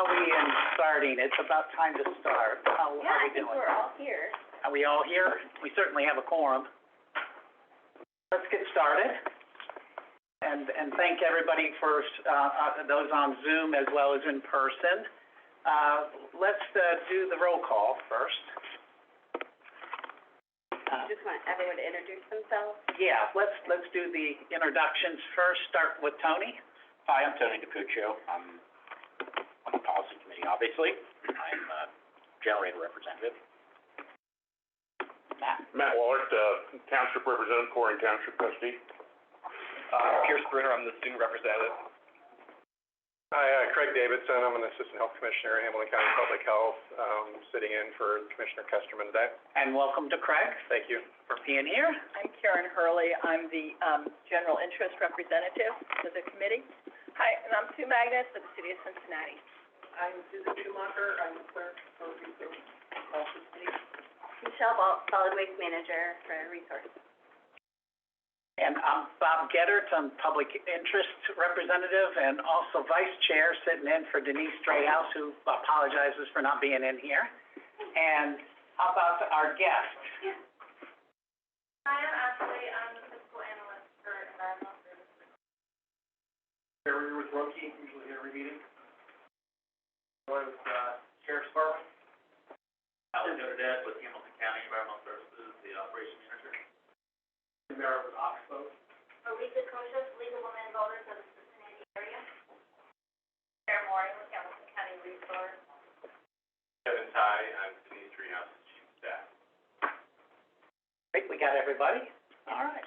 are we in starting? It's about time to start. How are we doing? Yeah, I think we're all here. Are we all here? We certainly have a quorum. Let's get started. And thank everybody for those on Zoom as well as in person. Let's do the roll call first. Just want everyone to introduce themselves. Yeah, let's do the introductions first. Start with Tony. Hi, I'm Tony DiPuccio. I'm on the policy committee, obviously. I'm a generator representative. Matt Wallert, Township Representative, Corning Township Trustee. Pierce Bruner, I'm the student representative. Hi, Craig Davidson. I'm an Assistant Health Commissioner at Hamilton County Public Health, sitting in for Commissioner Kesterman today. And welcome to Craig. Thank you. For being here. I'm Karen Hurley. I'm the General Interest Representative for the committee. Hi, and I'm Sue Magnus for the City of Cincinnati. I'm Susan Schumacher. I'm the clerk for Resource Committee. Michelle Ball, Solid Waste Manager for Resources. And I'm Bob Gedert, I'm Public Interest Representative and also Vice Chair, sitting in for Denise Drayhouse, who apologizes for not being in here. And how about our guest? Yeah. Hi, I'm Ashley. I'm the Fiscal Analyst for Environmental Services. We're with Roki, usually at every meeting. Going with Sheriff's Department. Alan Godett with Hamilton County Environmental Services, the Operations Manager. Mayor with Oxbow. Alisa Koshas, Legal Women Voters of the Cincinnati area. Sarah Mooring with Hamilton County Resource. Kevin Ty, I'm Denise Drayhouse's Chief of Staff. Great, we got everybody? All right.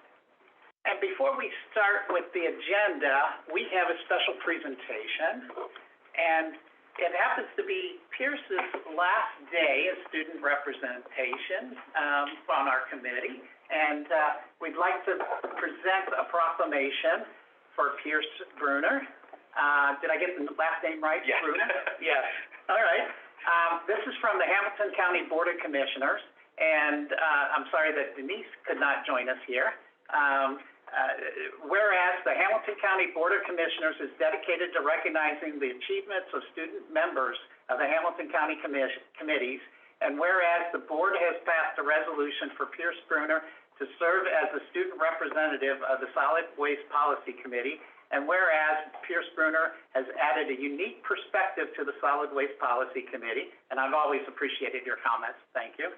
And before we start with the agenda, we have a special presentation. And it happens to be Pierce's last day as student representation on our committee. And we'd like to present a proclamation for Pierce Bruner. Did I get the last name right? Yes. Bruner? Yes. All right. This is from the Hamilton County Board of Commissioners. And I'm sorry that Denise could not join us here. Whereas the Hamilton County Board of Commissioners is dedicated to recognizing the achievements of student members of the Hamilton County committees, and whereas the board has passed a resolution for Pierce Bruner to serve as the student representative of the Solid Waste Policy Committee, and whereas Pierce Bruner has added a unique perspective to the Solid Waste Policy Committee, and I've always appreciated your comments, thank you.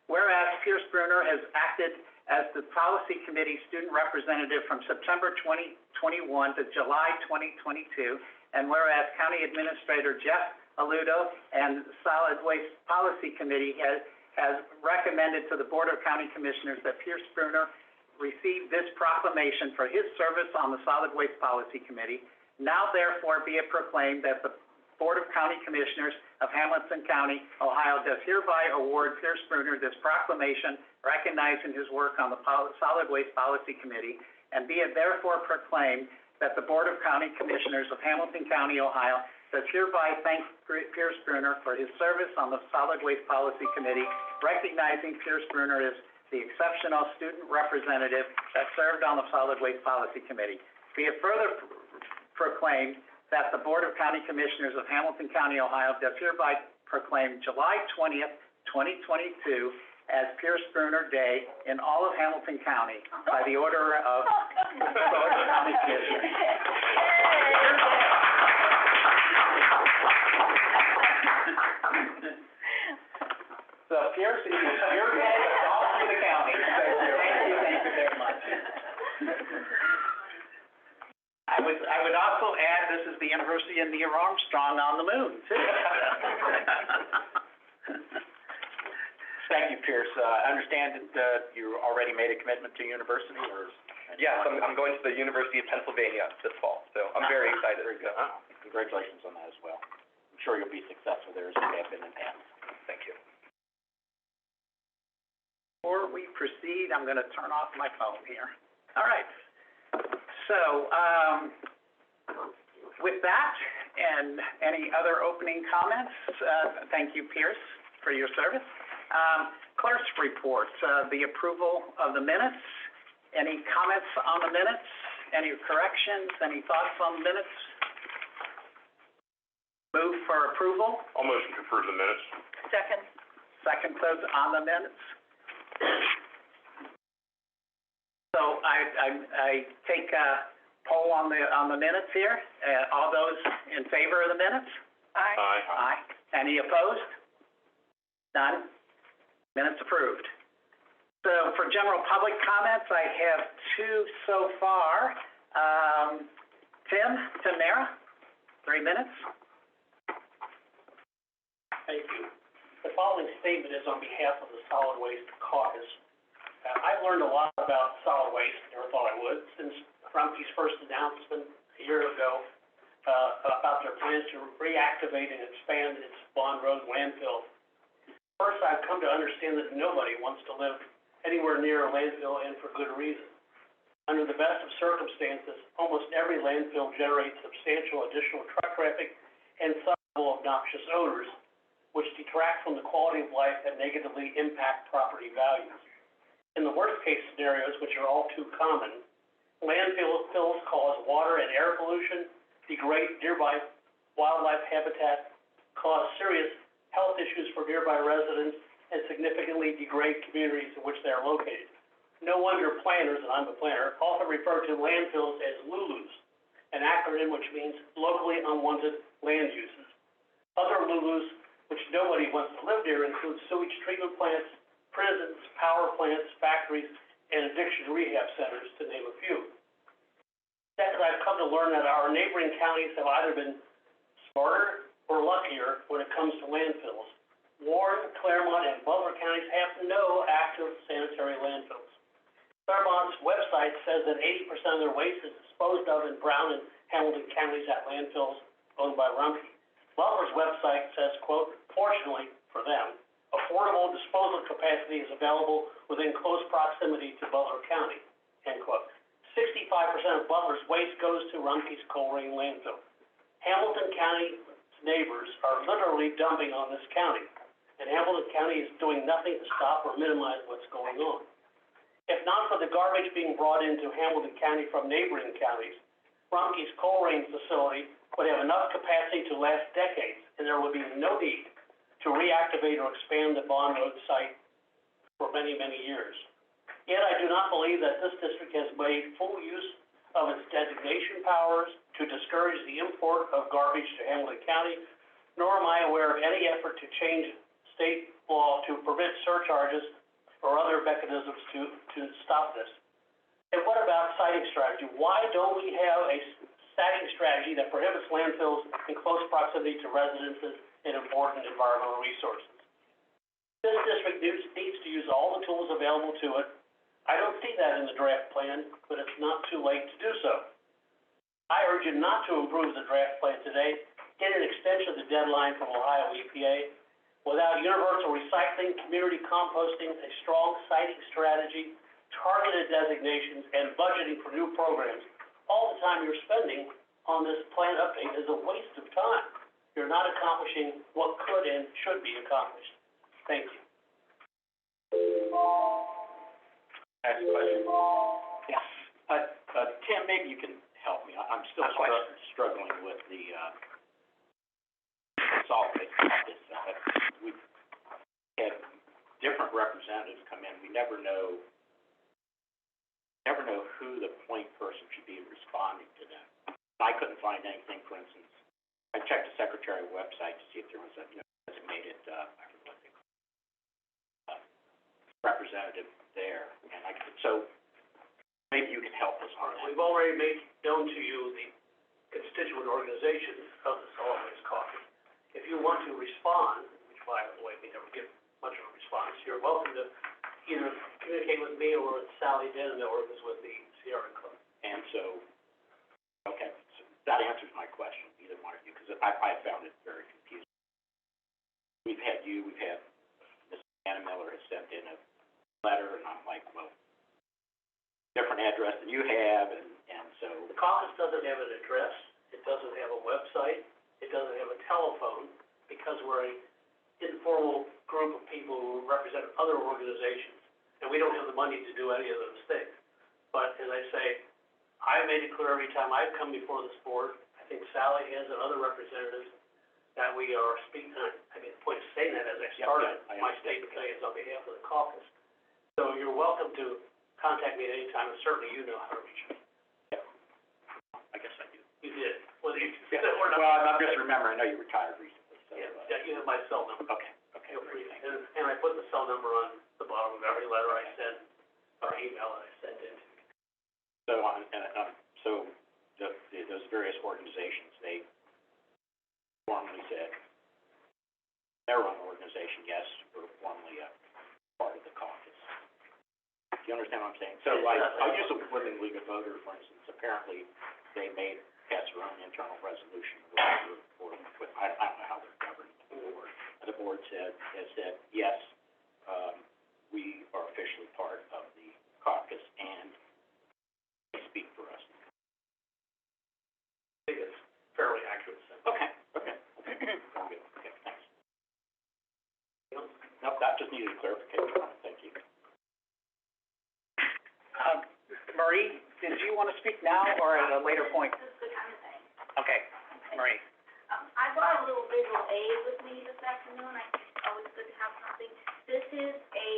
Whereas Pierce Bruner has acted as the Policy Committee student representative from September 2021 to July 2022, and whereas County Administrator Jeff Aludo and Solid Waste Policy Committee has recommended to the Board of County Commissioners that Pierce Bruner receive this proclamation for his service on the Solid Waste Policy Committee. Now therefore be it proclaimed that the Board of County Commissioners of Hamilton County, Ohio does hereby award Pierce Bruner this proclamation recognizing his work on the Solid Waste Policy Committee, and be it therefore proclaimed that the Board of County Commissioners of Hamilton County, Ohio does hereby thank Pierce Bruner for his service on the Solid Waste Policy Committee, recognizing Pierce Bruner as the exceptional student representative that served on the Solid Waste Policy Committee. Be it further proclaimed that the Board of County Commissioners of Hamilton County, Ohio does hereby proclaim July 20th, 2022 as Pierce Bruner Day in all of Hamilton County by the order of the Board of County Commissioners. So Pierce, it is your day all through the county. Thank you very much. I would also add this is the anniversary of Neil Armstrong on the moon too. Thank you, Pierce. I understand that you already made a commitment to university, or? Yes, I'm going to the University of Pennsylvania this fall, so I'm very excited. Very good. Congratulations on that as well. I'm sure you'll be successful there as you have been in the past. Thank you. Before we proceed, I'm going to turn off my phone here. All right. So, with that, and any other opening comments, thank you, Pierce, for your service. Clerk's report, the approval of the minutes. Any comments on the minutes? Any corrections? Any thoughts on the minutes? Move for approval. I'll motion to approve the minutes. Second. Second those on the minutes. So I take a poll on the minutes here. All those in favor of the minutes? Aye. Aye. Aye. Any opposed? None? Minutes approved. So for general public comments, I have two so far. Tim Mara, 3 minutes. Thank you. The following statement is on behalf of the Solid Waste Caucus. I've learned a lot about solid waste, never thought I would, since Rumpke's first announcement a year ago about their plans to reactivate and expand its Bond Road landfill. First, I've come to understand that nobody wants to live anywhere near a landfill, and for good reason. Under the best of circumstances, almost every landfill generates substantial additional truck traffic and subtle obnoxious odors, which detract from the quality of life and negatively impact property values. In the worst-case scenarios, which are all too common, landfills cause water and air pollution, degrade nearby wildlife habitat, cause serious health issues for nearby residents, and significantly degrade communities in which they are located. No wonder planners, and I'm a planner, often refer to landfills as LULUs, an acronym which means locally unwanted land uses. Other LULUs, which nobody wants to live near, include sewage treatment plants, prisons, power plants, factories, and addiction rehab centers, to name a few. Second, I've come to learn that our neighboring counties have either been smarter or luckier when it comes to landfills. Warren, Claremont, and Butler counties have no active sanitary landfills. Claremont's website says that 80% of their waste is disposed of in Brown and Hamilton counties at landfills owned by Rumpke. Butler's website says, quote, fortunately for them, affordable disposal capacity is available within close proximity to Butler County, end quote. 65% of Butler's waste goes to Rumpke's Colerain landfill. Hamilton County's neighbors are literally dumping on this county, and Hamilton County is doing nothing to stop or minimize what's going on. If not for the garbage being brought into Hamilton County from neighboring counties, Rumpke's Colerain facility would have enough capacity to last decades, and there would be no need to reactivate or expand the Bond Road site for many, many years. Yet I do not believe that this district has made full use of its designation powers to discourage the import of garbage to Hamilton County, nor am I aware of any effort to change state law to prevent surcharges or other mechanisms to stop this. And what about siting strategy? Why don't we have a siting strategy that prohibits landfills in close proximity to residences and important environmental resources? This district needs to use all the tools available to it. I don't see that in the draft plan, but it's not too late to do so. I urge you not to approve the draft plan today. Get an extension of the deadline from Ohio EPA. Without universal recycling, community composting, a strong siting strategy, targeted designations, and budgeting for new programs, all the time you're spending on this plan update is a waste of time. You're not accomplishing what could and should be accomplished. Thank you. Next question. Yes. Tim, maybe you can help me. I'm still struggling with the solid waste. We've had different representatives come in. We never know who the point person should be responding to them. I couldn't find anything, for instance. I checked the secretary website to see if there was a designated, I forget what they call it, representative there. And so maybe you can help us on that. We've already made known to you the constituent organization of the Solid Waste Caucus. If you want to respond, which by the way, we never get much of a response, you're welcome to either communicate with me or with Sally Denham, or who's with the Sierra Club. And so, okay, so that answers my question, either one of you, because I found it very confusing. We've had Ms. Anna Miller has sent in a letter, and I'm like, well, different address than you have, and so. The caucus doesn't have an address, it doesn't have a website, it doesn't have a telephone, because we're an informal group of people who represent other organizations, and we don't have the money to do any of those things. But as I say, I've made it clear every time I've come before this board, I think Sally has and other representatives, that we are speaking, I mean, the point of saying that as I Yeah, started, I my understand. statement today is on behalf of the caucus. So you're welcome to contact me at any time, and certainly you know how to reach me. I guess I do. You did, whether you Yeah, said it or not. well, I'm just remembering, I know you retired recently, so, Yeah, you have my cell number. okay, Feel free, great, thank you. and I put the cell number on the bottom of every letter I send, or email that I send in. So, so those various organizations, they formally said, their own organization, yes, we're formally a part of the caucus. Do you understand what I'm saying? So like, I'll use the Women League of Voters, for instance, apparently they pass their own internal resolution, or I don't know how they're governed, the board. And the board has said, yes, we are officially part of the caucus and they speak for us. I think it's fairly accurate. Okay. Very good. Okay, thanks. Nope, that just needed a clarification. Thank you. Marie, did you want to speak now or at a later point? This is the kind of thing. Okay, Marie. I brought a little visual aid with me this afternoon. I think it's always good to have something. This is a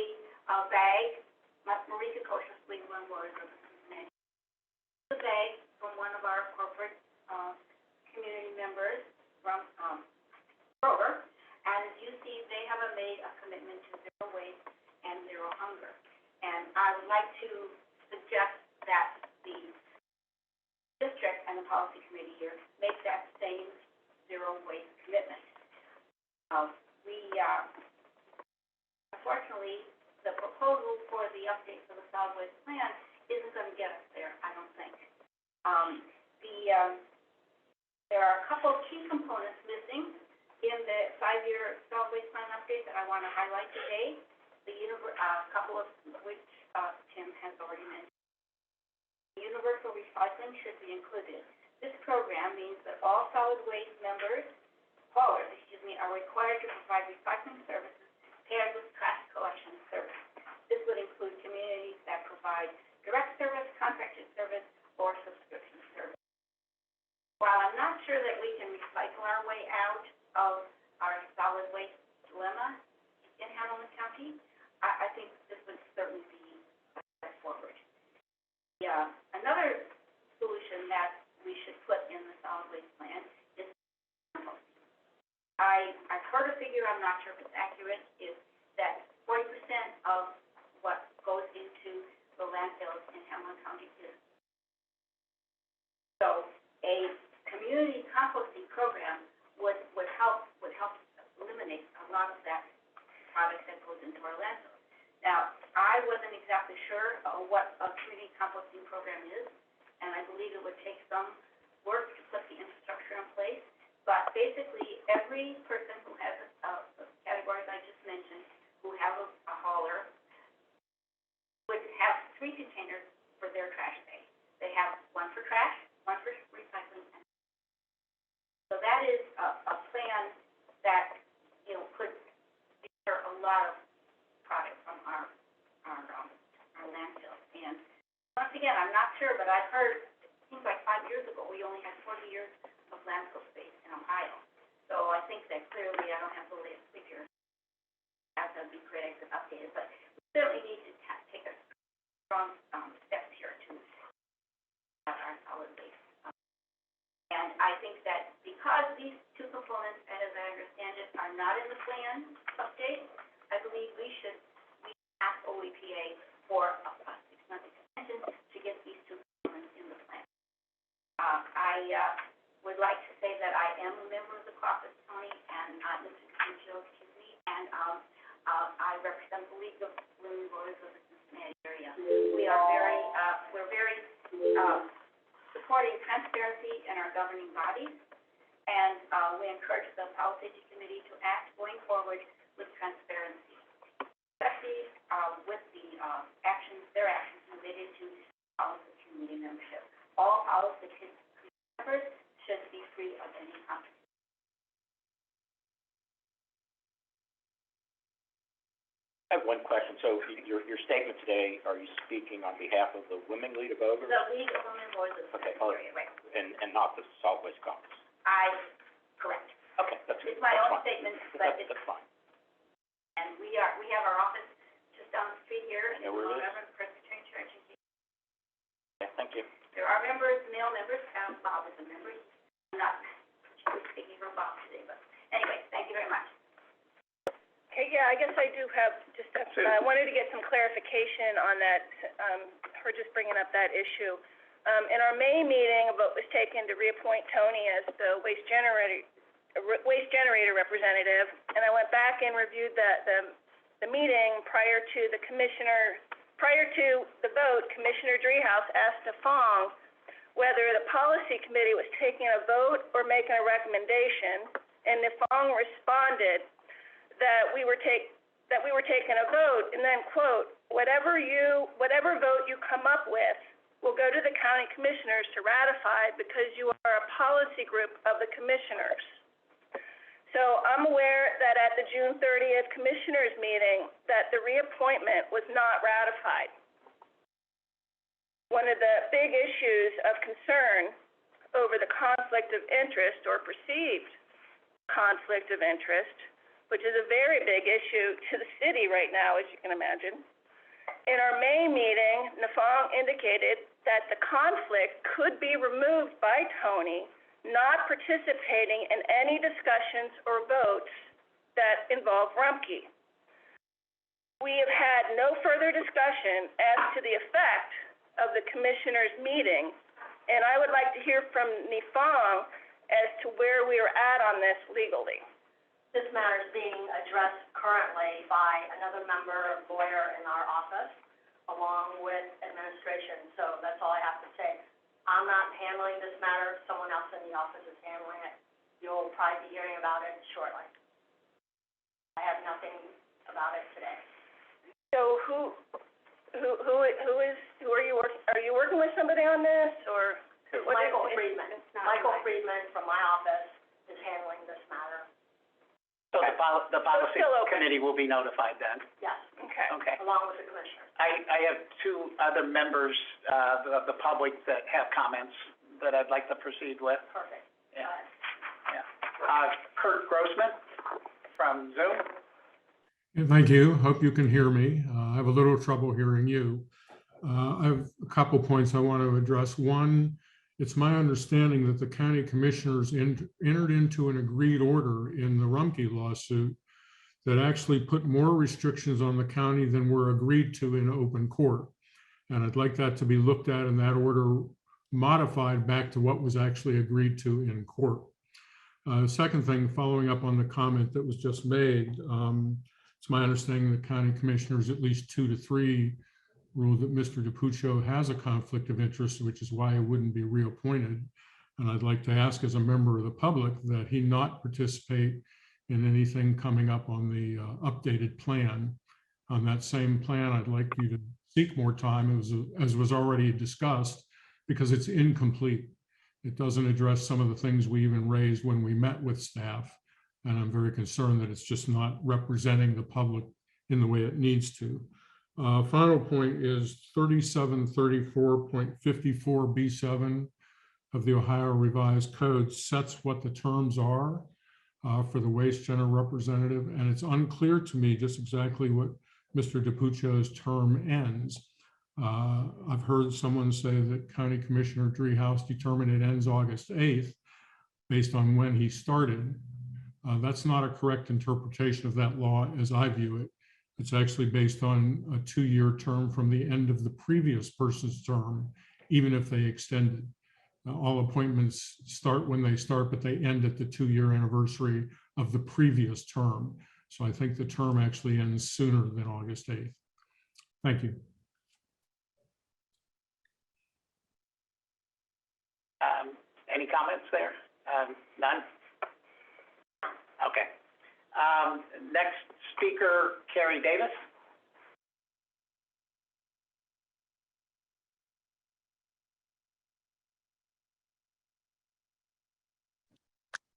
bag, Marika Kosher, Cleveland Warriors of Cincinnati. It's a bag from one of our corporate, community members from, Kroger. And as you see, they have made a commitment to zero waste and zero hunger. And I would like to suggest that the district and the policy committee here make that same zero waste commitment. Unfortunately, the proposal for the update for the solid waste plan isn't gonna get us there, I don't think. There are a couple of key components missing in the 5-year solid waste plan update that I wanna highlight today. Couple of which, Tim has already mentioned. Universal recycling should be included. This program means that all solid waste haulers, are required to provide recycling services paired with trash collection service. This would include communities that provide direct service, contracted service, or subscription service. While I'm not sure that we can recycle our way out of our solid waste dilemma in Hamilton County, I think this would certainly be a step forward. Another solution that we should put in the solid waste plan is composting. I've heard a figure, I'm not sure if it's accurate, is that 40% of what goes into the landfills in Hamilton County is. So a community composting program would help eliminate a lot of that product that goes into our landfills. Now, I wasn't exactly sure what a community composting program is, and I believe it would take some work to put the infrastructure in place. But basically, every person who has the categories I just mentioned, who have a hauler, would have 3 containers for their trash day. They have one for trash, one for recycling, and so that is a plan that, could deter a lot of product from our landfills. And once again, I'm not sure, but I've heard, it seems like 5 years ago, we only had 40 years of landfill space in Ohio. So I think that clearly, I don't have the latest figures. That would be great, I could update it, but we certainly need to take a strong steps here to our solid waste. And I think that because these 2 components, as I understand it, are not in the plan update, I believe we should ask OEPA for a 6-month extension to get these 2 components in the plan. I would like to say that I am a member of the caucus, Tony, and Mr. Capuccio, and I represent the League of Women Voters of the Cincinnati area. We are we're very supporting transparency in our governing bodies, and we encourage the Policy Committee to act going forward with transparency, especially with the their actions related to policy committee membership. All policy committee members should be free of any conflict. I have one question. So your statement today, are you speaking on behalf of the Women League of Voters? The League of Women Voters of the Okay, Cincinnati area, right. and not the Solid Waste Caucus? Correct. Okay, that's good. achievements, but it's, That's fine. and we have our office just down the street here, and Yeah, it's where Mount it is? Everett Presbyterian Church. And Yeah, thank you. there are members, male members, Bob is a member. I'm not speaking for Bob today, but anyway, thank you very much. Okay, yeah, I guess I do have just I wanted to get some clarification on that, her just bringing up that issue. In our May meeting, a vote was taken to reappoint Tony as the waste generator representative, and I went back and reviewed the meeting prior to the vote. Commissioner Dreehouse asked Fong whether the policy committee was taking a vote or making a recommendation, and Fong responded that we were taking a vote, and then, quote, whatever vote you come up with will go to the county commissioners to ratify because you are a policy group of the commissioners. So I'm aware that at the June 30th commissioners meeting, that the reappointment was not ratified. One of the big issues of concern over the conflict of interest or perceived conflict of interest, which is a very big issue to the city right now, as you can imagine. In our May meeting, Nafong indicated that the conflict could be removed by Tony not participating in any discussions or votes that involve Rumpke. We have had no further discussion as to the effect of the commissioners' meeting, and I would like to hear from Nafong as to where we are at on this legally. This matter is being addressed currently by another member, lawyer in our office, along with administration, so that's all I have to say. I'm not handling this matter, someone else in the office is handling it. You'll probably be hearing about it shortly. I have nothing about it today. So who are you working with somebody on this, or? It's Michael Friedman. Michael Friedman from my office is handling this matter. So the policy still open. committee will be notified then? Yes, Okay. Okay. along with the commissioner. I have two other members of the public that have comments that I'd like to proceed with. Perfect. Yeah. Kurt Grossman from Zoom. Yeah, thank you. Hope you can hear me. I have a little trouble hearing you. I have a couple points I want to address. One, it's my understanding that the county commissioners entered into an agreed order in the Rumpke lawsuit that actually put more restrictions on the county than were agreed to in open court. And I'd like that to be looked at and that order modified back to what was actually agreed to in court. Second thing, following up on the comment that was just made, it's my understanding that county commissioners, at least 2 to 3, ruled that Mr. DiPuccio has a conflict of interest, which is why he wouldn't be reappointed. And I'd like to ask as a member of the public that he not participate in anything coming up on the updated plan. On that same plan, I'd like you to seek more time, as was already discussed, because it's incomplete. It doesn't address some of the things we even raised when we met with staff. And I'm very concerned that it's just not representing the public in the way it needs to. Final point is 3734.54B7 of the Ohio Revised Code sets what the terms are for the waste general representative. And it's unclear to me just exactly what Mr. DiPuccio's term ends. I've heard someone say that County Commissioner Dreehouse determined it ends August 8th based on when he started. That's not a correct interpretation of that law as I view it. It's actually based on a 2-year term from the end of the previous person's term, even if they extended. All appointments start when they start, but they end at the 2-year anniversary of the previous term. So I think the term actually ends sooner than August 8th. Thank you. Any comments there? None? Okay. Next speaker, Carrie Davis.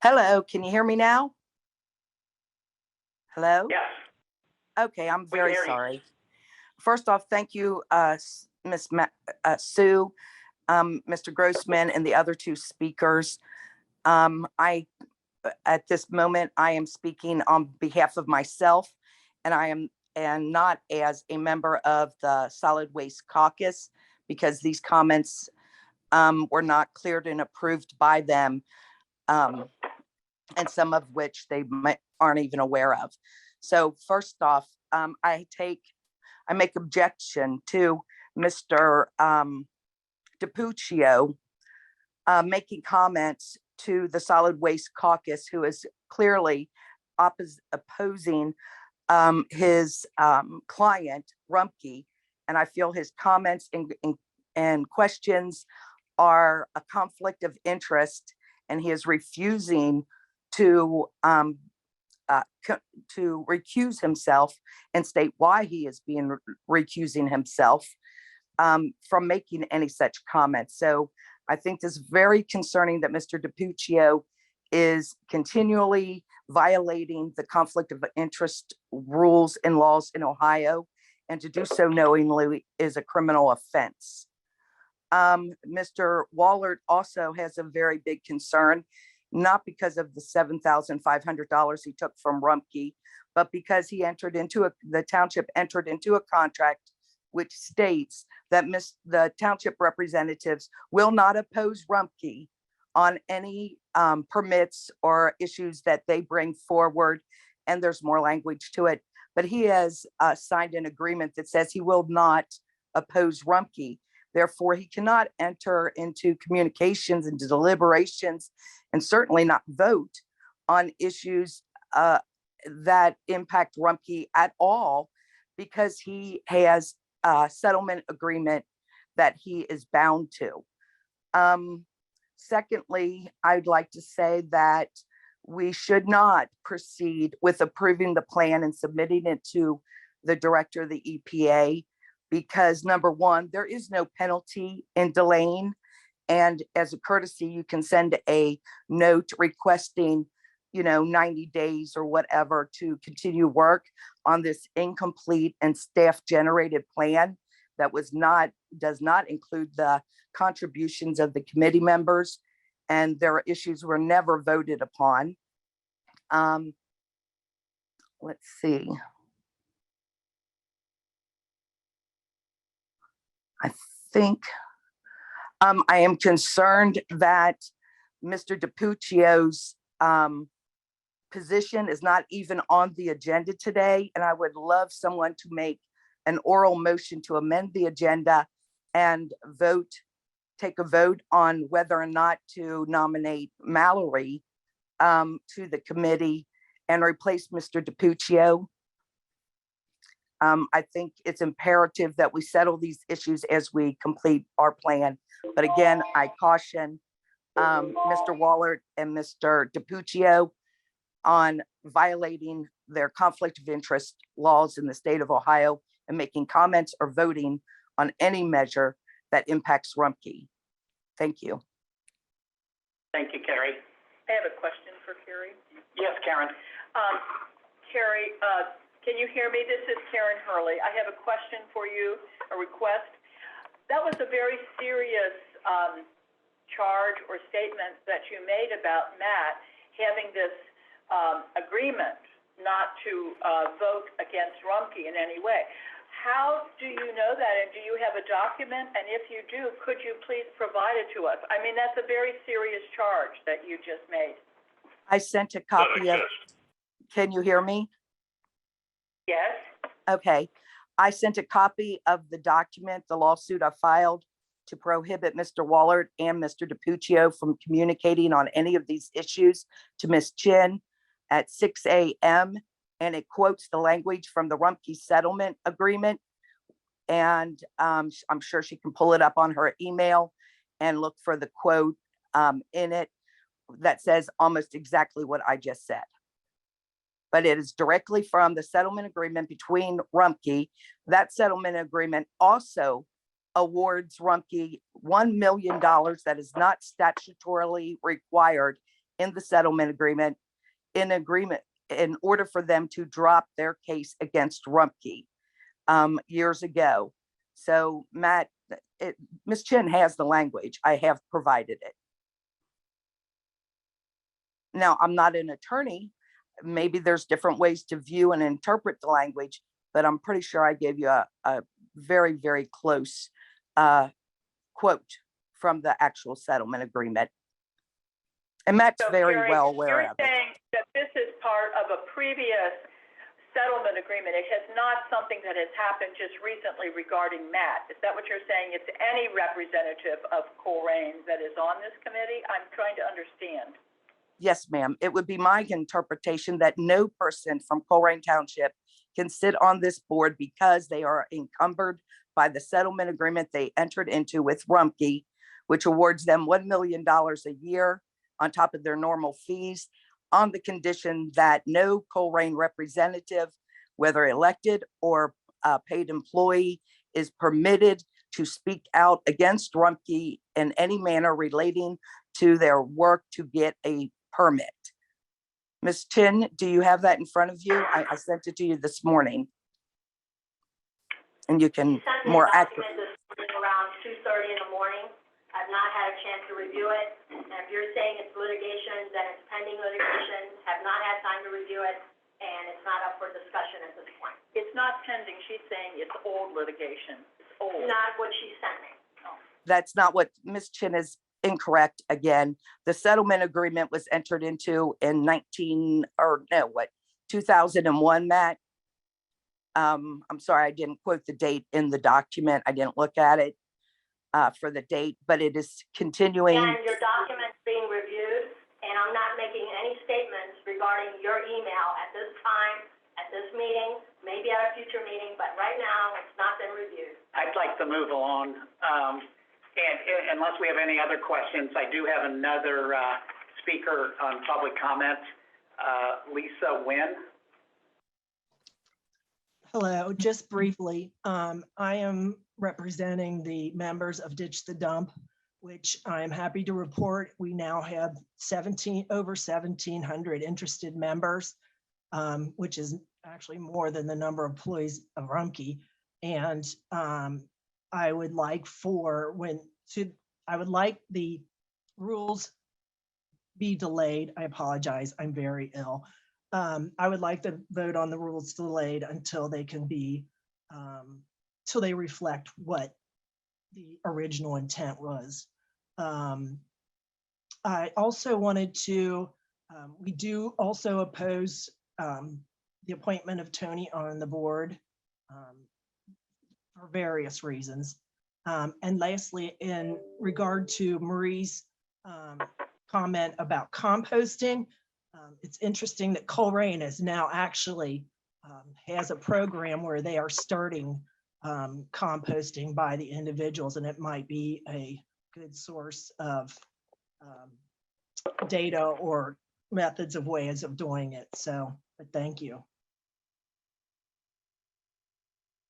Hello, can you hear me now? Hello? Yes. Okay, I'm very hear you. sorry. First off, thank you, Ms. Sue, Mr. Grossman, and the other two speakers. I at this moment, I am speaking on behalf of myself, and and not as a member of the Solid Waste Caucus, because these comments were not cleared and approved by them, and some of which they aren't even aware of. So first off, I make objection to Mr. DiPuccio making comments to the Solid Waste Caucus, who is clearly opposing his client, Rumpke. And I feel his comments and questions are a conflict of interest, and he is refusing to recuse himself and state why he is being recusing himself from making any such comments. So I think this is very concerning that Mr. DiPuccio is continually violating the conflict of interest rules and laws in Ohio, and to do so knowingly is a criminal offense. Mr. Wallert also has a very big concern, not because of the $7,500 he took from Rumpke, but because the township entered into a contract which states that the township representatives will not oppose Rumpke on any permits or issues that they bring forward. And there's more language to it, but he has signed an agreement that says he will not oppose Rumpke. Therefore, he cannot enter into communications and deliberations, and certainly not vote on issues that impact Rumpke at all, because he has a settlement agreement that he is bound to. Secondly, I'd like to say that we should not proceed with approving the plan and submitting it to the director of the EPA, because number one, there is no penalty in delaying. And as a courtesy, you can send a note requesting, 90 days or whatever to continue work on this incomplete and staff generated plan that does not include the contributions of the committee members, and their issues were never voted upon. Let's see. I think I am concerned that Mr. DiPuccio's position is not even on the agenda today, and I would love someone to make an oral motion to amend the agenda and take a vote on whether or not to nominate Mallory to the committee and replace Mr. DiPuccio. I think it's imperative that we settle these issues as we complete our plan. But again, I caution Mr. Wallert and Mr. DiPuccio on violating their conflict of interest laws in the state of Ohio and making comments or voting on any measure that impacts Rumpke. Thank you. Thank you, Carrie. I have a question for Carrie. Yes, Karen. Carrie, can you hear me? This is Karen Hurley. I have a question for you, a request. That was a very serious charge or statement that you made about Matt having this agreement not to vote against Rumpke in any way. How do you know that, and do you have a document? And if you do, could you please provide it to us? I mean, that's a very serious charge that you just made. I sent a copy of, can you hear me? Yes. Okay. I sent a copy of the document, the lawsuit I filed to prohibit Mr. Wallert and Mr. DiPuccio from communicating on any of these issues to Ms. Chin at 6 a.m. And it quotes the language from the Rumpke settlement agreement. And I'm sure she can pull it up on her email and look for the quote in it that says almost exactly what I just said. But it is directly from the settlement agreement between Rumpke. That settlement agreement also awards Rumpke $1 million that is not statutorily required in the settlement agreement in order for them to drop their case against Rumpke years ago. So Matt, Ms. Chin has the language. I have provided it. Now, I'm not an attorney. Maybe there's different ways to view and interpret the language, but I'm pretty sure I gave you a very, very close quote from the actual settlement agreement. And Matt's So, very Carrie, well aware you're of it. saying that this is part of a previous settlement agreement. It has not something that has happened just recently regarding Matt. Is that what you're saying? It's any representative of Colerain that is on this committee? I'm trying to understand. Yes, ma'am. It would be my interpretation that no person from Colerain Township can sit on this board because they are encumbered by the settlement agreement they entered into with Rumpke, which awards them $1 million a year on top of their normal fees, on the condition that no Colerain representative, whether elected or paid employee, is permitted to speak out against Rumpke in any manner relating to their work to get a permit. Ms. Chin, do you have that in front of you? I sent it to you this morning. And you can Sent me a more document accurate. this morning around 2:30 in the morning. I've not had a chance to review it. And if you're saying it's litigation, then it's pending litigation, have not had time to review it, and it's not up for discussion at this point. It's not pending. She's saying it's old litigation. It's old. Not what she sent me. That's not what Ms. Chin is incorrect again. The settlement agreement was entered into in 2001, Matt. I'm sorry, I didn't quote the date in the document. I didn't look at it for the date, but it is continuing. And your document's being reviewed, and I'm not making any statements regarding your email at this time, at this meeting, maybe at a future meeting, but right now, it's not been reviewed. I'd like to move along. And unless we have any other questions, I do have another speaker on public comment, Lisa Nguyen. Hello, just briefly, I am representing the members of Ditch the Dump, which I'm happy to report, we now have over 1,700 interested members, which is actually more than the number of employees of Rumpke. And I would like the rules be delayed. I apologize, I'm very ill. I would like to vote on the rules delayed until they can be, till they reflect what the original intent was. I also wanted to, we do also oppose the appointment of Tony on the board for various reasons. And lastly, in regard to Marie's comment about composting, it's interesting that Colerain is now actually has a program where they are starting composting by the individuals, and it might be a good source of data or methods of ways of doing it. So, but thank you.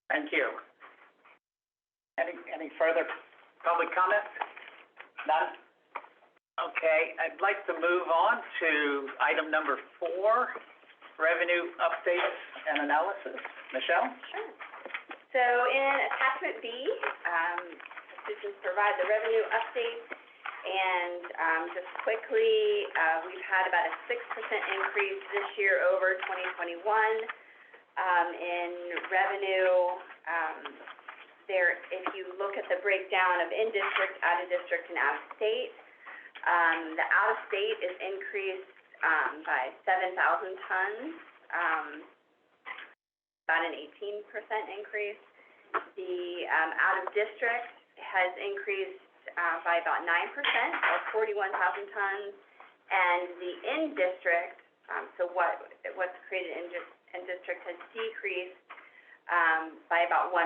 Thank you. Any further public comment? None? Okay, I'd like to move on to item number 4, revenue updates and analysis. Michelle? Sure. So in attachment B, decisions provide the revenue update. And just quickly, we've had about a 6% increase this year over 2021 in revenue. If you look at the breakdown of in-district, out-of-district, and out-of-state, the out-of-state is increased by 7,000 tons, about an 18% increase. The out-of-district has increased by about 9%, or 41,000 tons, and the in-district, so what's created in district has decreased by about 1%,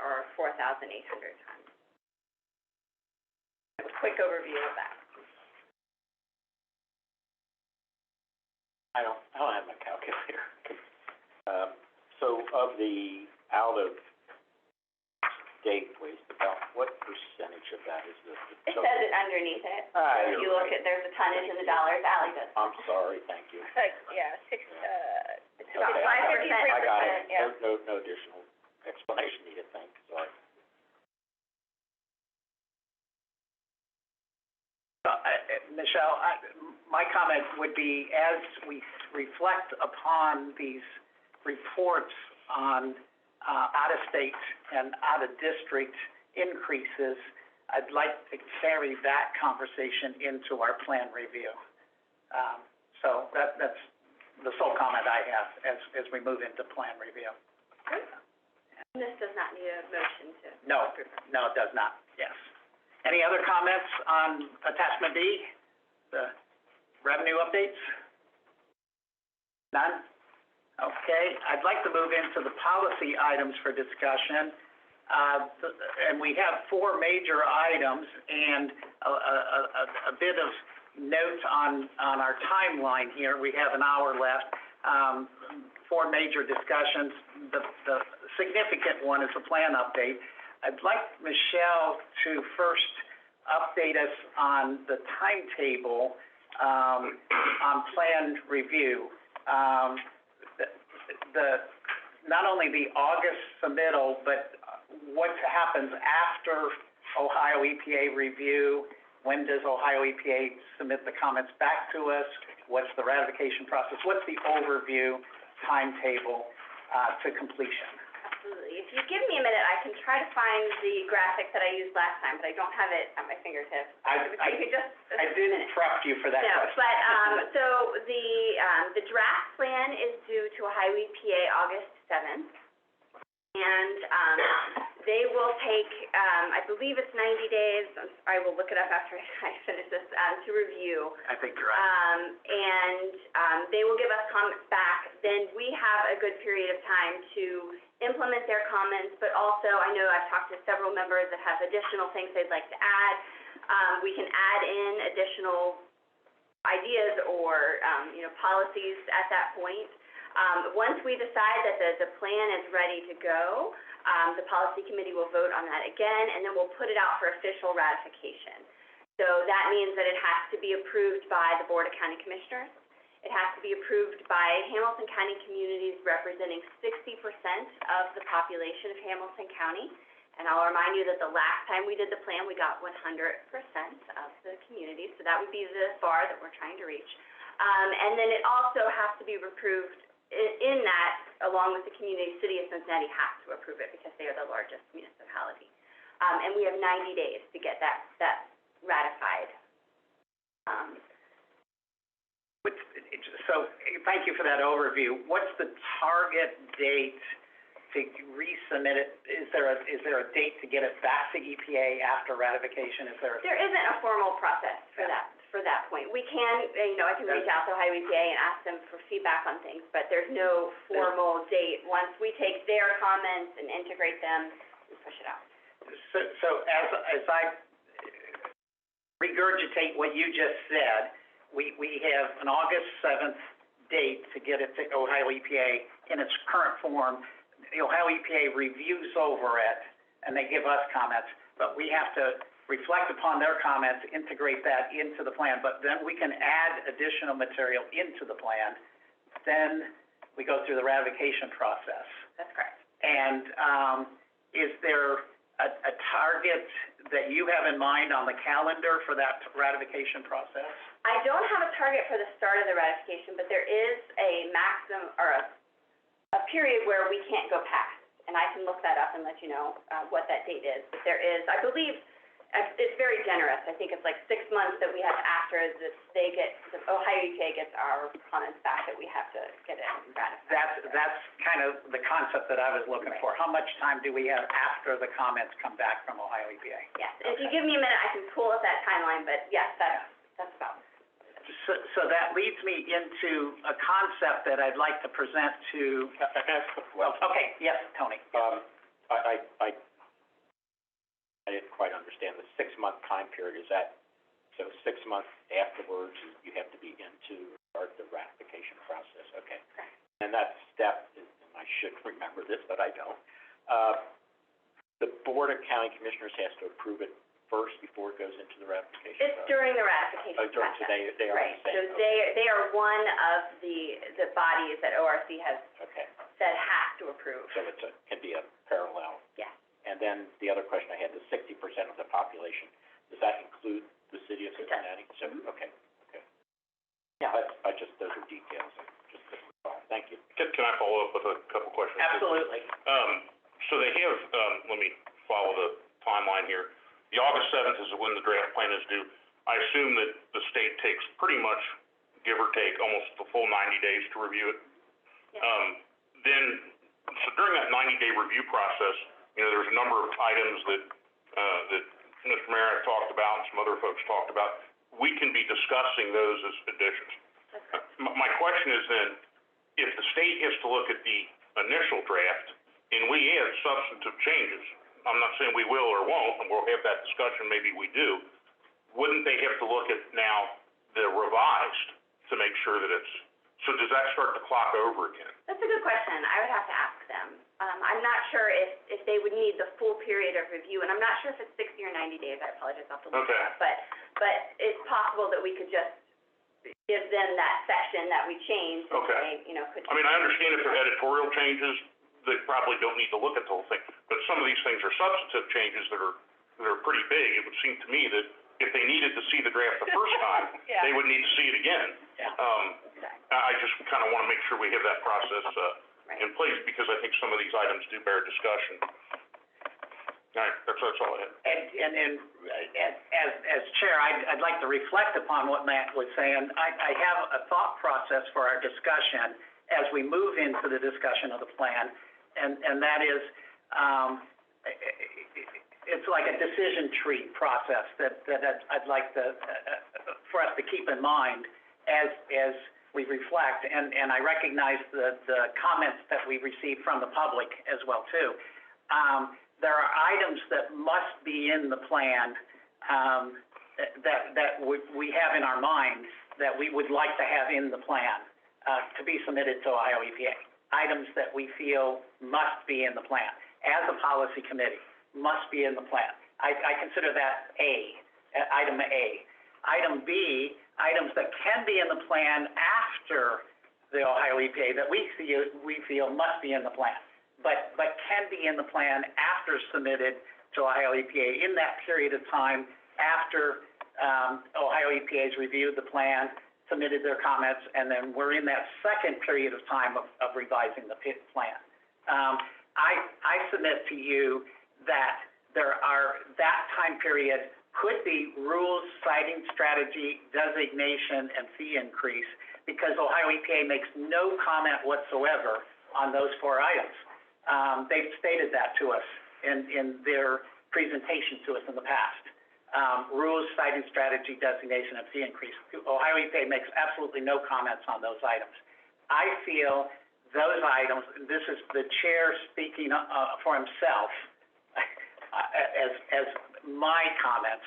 or 4,800 tons. A quick overview of that. I don't have my calculator. So of the out-of-state waste, about what percentage of that is the It says it underneath it. Ah, If you look at, there's a tonnage in the dollars, Ally does. I'm sorry, thank you. Yeah, It's Okay, about 5%. I got it. Yeah. No additional explanation needed, thank you, sorry. Michelle, my comment comment would be, as we reflect upon these reports on out-of-state and out-of-district increases, I'd like to carry that conversation into our plan review. So that's the sole comment I have as we move into plan review. And this does not need a motion to. No, no, it does not, yes. Any other comments on attachment B, the revenue updates? None? Okay, I'd like to move into the policy items for discussion. And we have 4 major items and a bit of note on our timeline here. We have an hour left. 4 major discussions. The significant one is the plan update. I'd like Michelle to first update us on the timetable on plan review. Not only the August submittal, but what happens after Ohio EPA review? When does Ohio EPA submit the comments back to us? What's the ratification process? What's the overview timetable to completion? Absolutely. If you give me a minute, I can try to find the graphic that I used last time, but I don't have it at my fingertips. I didn't prep you for that No, question. but, so the draft plan is due to Ohio EPA August 7th. And, they will take, I believe it's 90 days, I will look it up after I finish this, to review. I think you're right. They will give us comments back, then we have a good period of time to implement their comments, but also, I know I've talked to several members that have additional things they'd like to add. We can add in additional ideas or, policies at that point. Once we decide that the plan is ready to go, the policy committee will vote on that again, and then we'll put it out for official ratification. So that means that it has to be approved by the Board of County Commissioners. It has to be approved by Hamilton County communities representing 60% of the population of Hamilton County. And I'll remind you that the last time we did the plan, we got 100% of the communities, so that would be the bar that we're trying to reach. And then it also has to be approved in that, along with the community, City of Cincinnati has to approve it because they are the largest municipality. And we have 90 days to get that ratified. So, thank you for that overview. What's the target date to resubmit it? Is there a date to get it back to EPA after ratification? There isn't a formal process for that point. We can, I can reach out to Ohio EPA and ask them for feedback on things, but there's no formal date. Once we take their comments and integrate them, we push it out. So as I regurgitate what you just said, we have an August 7th date to get it to Ohio EPA in its current form. The Ohio EPA reviews over it, and they give us comments, but we have to reflect upon their comments, integrate that into the plan, but then we can add additional material into the plan. Then we go through the ratification process. That's correct. And is there a target that you have in mind on the calendar for that ratification process? I don't have a target for the start of the ratification, but there is a maximum, or a period where we can't go past. And I can look that up and let you know what that date is. But there is, I believe, it's very generous. I think it's like 6 months that we have after the Ohio EPA gets our comments back that we have to get it ratified. That's kind of the concept that I was looking for. How much time do we have after the comments come back from Ohio EPA? Yes, if you give me a minute, I can pull up that timeline, but yes, that's about it. So that leads me into a concept that I'd like to present to. Okay, yes, Tony. I didn't quite understand the 6-month time period. Is that, so 6 months afterwards, you have to be into start the ratification process? Okay. And that step, and I should remember this, but I don't. The Board of County Commissioners has to approve it first before it goes into the ratification process? It's during the ratification process. So they are the same. Right, so they are one of the bodies that ORC has said has to approve. So it can be a parallel. Yes. And then the other question I had, the 60% of the population, does that include the City of Cincinnati? It does. So, okay. those are details, thank you. Can I follow up with a couple questions? Absolutely. So they have, let me follow the timeline here. The August 7th is when the draft plan is due. I assume that the state takes pretty much, give or take, almost the full 90 days to review it. So during that 90-day review process, there's a number of items that Mr. Merritt talked about and some other folks talked about. We can be discussing those as additions. My question is then, if the state has to look at the initial draft and we add substantive changes, I'm not saying we will or won't, and we'll have that discussion, maybe we do, wouldn't they have to look at now the revised to make sure that it's, so does that start the clock over again? That's a good question. I would have to ask them. I'm not sure if they would need the full period of review, and I'm not sure if it's 60 or 90 days. I apologize, I'll have to look it up. But it's possible that we could just give them that section that we changed and say, could. I mean, I understand if they're editorial changes, they probably don't need to look at the whole thing, but some of these things are substantive changes that are pretty big. It would seem to me that if they needed to see the draft the first time, they would need to see it again. I just kind of want to make sure we have that process in place, because I think some of these items do bear discussion. All right, that's all I had. And as chair, I'd like to reflect upon what Matt was saying. I have a thought process for our discussion as we move into the discussion of the plan, and that is, it's like a decision tree process that I'd like for us to keep in mind as we reflect, and I recognize the comments that we received from the public as well too. There are items that must be in the plan that we have in our mind that we would like to have in the plan to be submitted to Ohio EPA. Items that we feel must be in the plan as a policy committee, must be in the plan. I consider that item A. Item B, items that can be in the plan after the Ohio EPA that we feel must be in the plan, but can be in the plan after submitted to Ohio EPA in that period of time after Ohio EPA has reviewed the plan, submitted their comments, and then we're in that second period of time of revising the plan. I submit to you that that time period could be rules, citing strategy, designation, and fee increase, because Ohio EPA makes no comment whatsoever on those 4 items. They've stated that to us in their presentation to us in the past. Rules, citing strategy, designation, and fee increase. Ohio EPA makes absolutely no comments on those items. I feel those items, this is the chair speaking for himself, as my comments,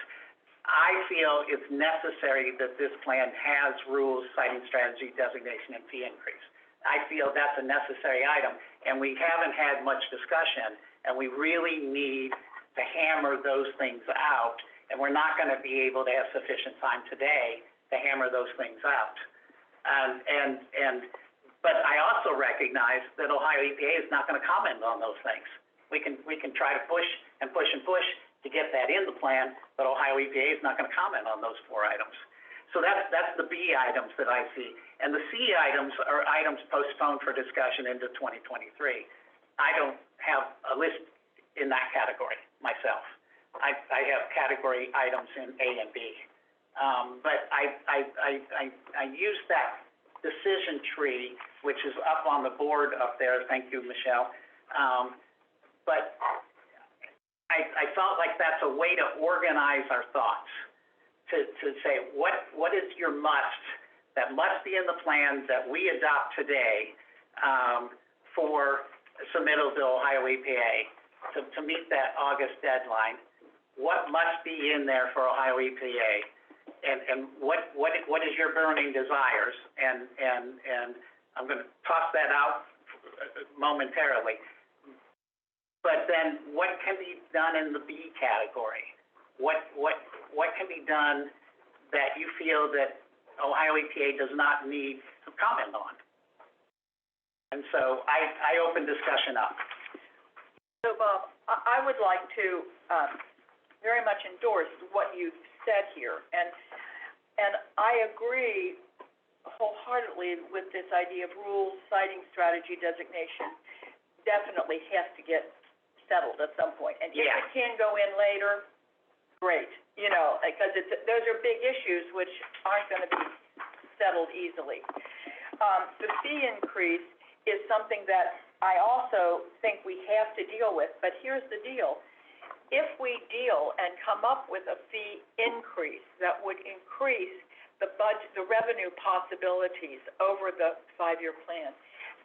I feel it's necessary that this plan has rules, citing strategy, designation, and fee increase. I feel that's a necessary item, and we haven't had much discussion, and we really need to hammer those things out, and we're not going to be able to have sufficient time today to hammer those things out. But I also recognize that Ohio EPA is not going to comment on those things. We can try to push and push and push to get that in the plan, but Ohio EPA is not going to comment on those 4 items. So that's the B items that I see. And the C items are items postponed for discussion into 2023. I don't have a list in that category myself. I have category items in A and B. But I use that decision tree, which is up on the board up there. Thank you, Michelle. But I felt like that's a way to organize our thoughts, to say what is your must that must be in the plan that we adopt today for submittal to Ohio EPA to meet that August deadline. What must be in there for Ohio EPA, and what is your burning desires? And I'm going to toss that out momentarily. But then, what can be done in the B category? What can be done that you feel that Ohio EPA does not need to comment on? And so I open discussion up. So, Bob, I would like to very much endorse what you've said here, and I agree wholeheartedly with this idea of rules, citing strategy, designation, definitely has to get settled at some point. And if Yeah. it can go in later, great, you know, because those are big issues which aren't gonna be settled easily. The fee increase is something that I also think we have to deal with, but here's the deal. If we deal and come up with a fee increase that would increase the budget, the revenue possibilities over the 5-year plan,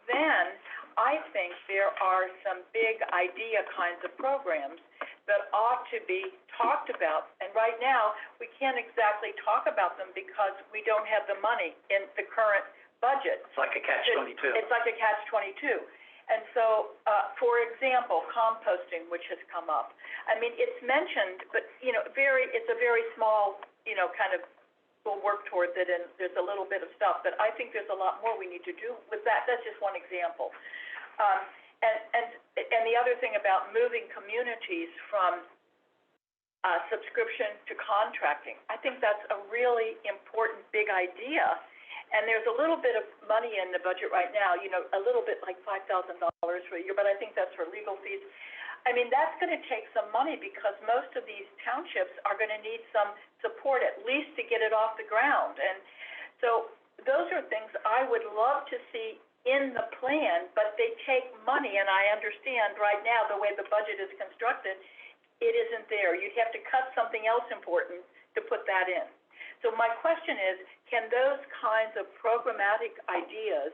then I think there are some big idea kinds of programs that ought to be talked about. And right now, we can't exactly talk about them because we don't have the money in the current budget. It's like a catch-22. It's like a catch-22. And so, for example, composting, which has come up. I mean, it's mentioned, but, you know, it's a very small, you know, kind of, we'll work towards it, and there's a little bit of stuff, but I think there's a lot more we need to do with that. That's just one example. And the other thing about moving communities from subscription to contracting, I think that's a really important, big idea. And there's a little bit of money in the budget right now, you know, a little bit like $5,000 for a year, but I think that's for legal fees. I mean, that's gonna take some money because most of these townships are gonna need some support, at least to get it off the ground. And so those are things I would love to see in the plan, but they take money, and I understand right now, the way the budget is constructed, it isn't there. You'd have to cut something else important to put that in. So my question is, can those kinds of programmatic ideas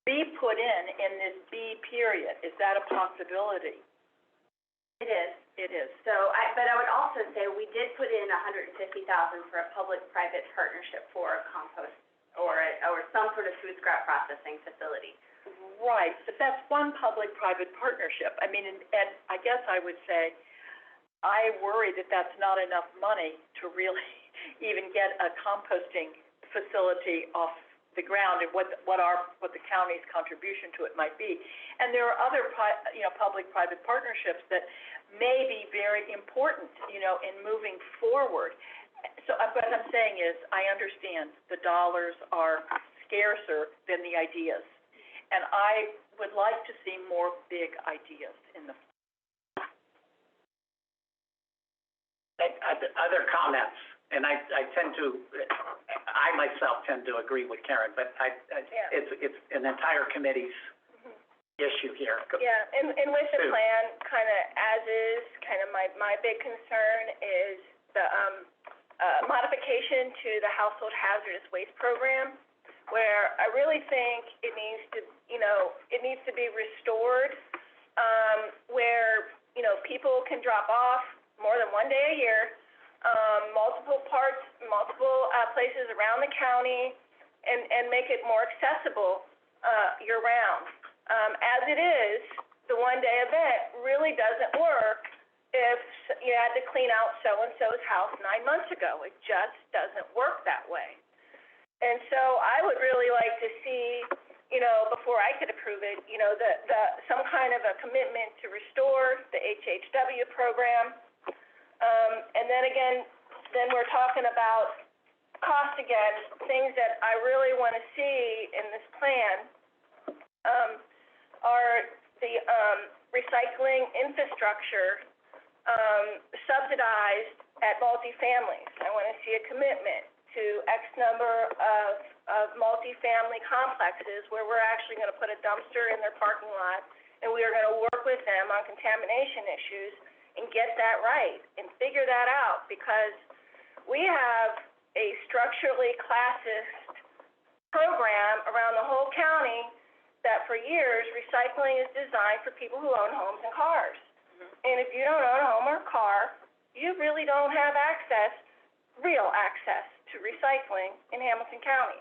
be put in this B period? Is that a possibility? It is. It is. So, but I would also say, we did put in $150,000 for a public-private partnership for a compost or some sort of food scrap processing facility. Right, but that's one public-private partnership. I mean, and I guess I would say, I worry that that's not enough money to really even get a composting facility off the ground, and what the county's contribution to it might be. And there are other public-private partnerships that may be very important, you know, in moving forward. So what I'm saying is, I understand the dollars are scarcer than the ideas, and I would like to see more big ideas in the. Other comments, and I myself tend to agree with Karen, but it's an entire committee's issue here. Yeah, and with the plan, kind of as is, kind of my big concern is the modification to the household hazardous waste program, where I really think it needs to, you know, it needs to be restored, where, you know, people can drop off more than one day a year, multiple places around the county, and make it more accessible year-round. As it is, the one-day event really doesn't work if you had to clean out so-and-so's house 9 months ago. It just doesn't work that way. And so I would really like to see, you know, before I could approve it, you know, some kind of a commitment to restore the HHW program. And then again, we're talking about cost again. Things that I really want to see in this plan are the recycling infrastructure subsidized at multifamilies. I want to see a commitment to X number of multifamily complexes where we're actually going to put a dumpster in their parking lot, and we are going to work with them on contamination issues and get that right and figure that out, because we have a structurally classist program around the whole county that for years recycling is designed for people who own homes and cars. And if you don't own a home or a car, you really don't have real access to recycling in Hamilton County.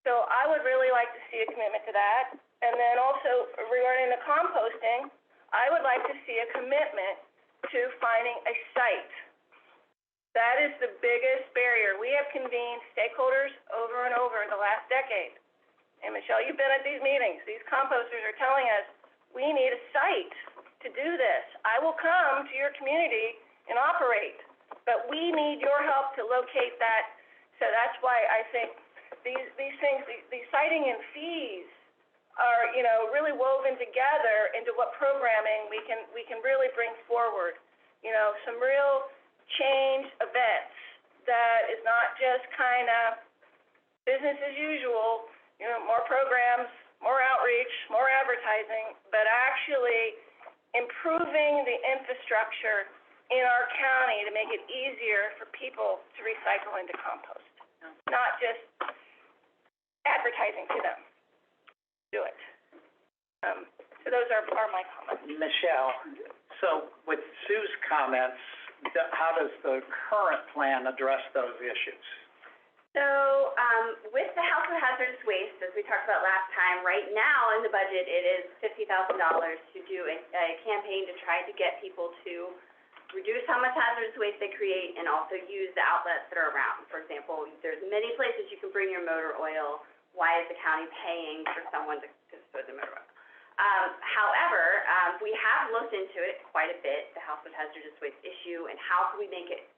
So I would really like to see a commitment to that. And then also regarding the composting, I would like to see a commitment to finding a site. That is the biggest barrier. We have convened stakeholders over and over the last decade. And Michelle, you've been at these meetings. These composters are telling us, we need a site to do this. I will come to your community and operate, but we need your help to locate that. So that's why I think these things, these citing and fees are, you know, really woven together into what programming we can really bring forward. You know, some real change events that is not just kind of business as usual, you know, more programs, more outreach, more advertising, but actually improving the infrastructure in our county to make it easier for people to recycle into compost. Not just advertising to them. Do it. So those are my comments. Michelle, so with Sue's comments, how does the current plan address those issues? So, with the House of Hazardous Waste, as we talked about last time, right now in the budget, it is $50,000 to do a campaign to try to get people to reduce how much hazardous waste they create and also use the outlets that are around. For example, there's many places you can bring your motor oil. Why is the county paying for someone to dispose of motor oil? However, we have looked into it quite a bit, the House of Hazardous Waste issue, and how can we make it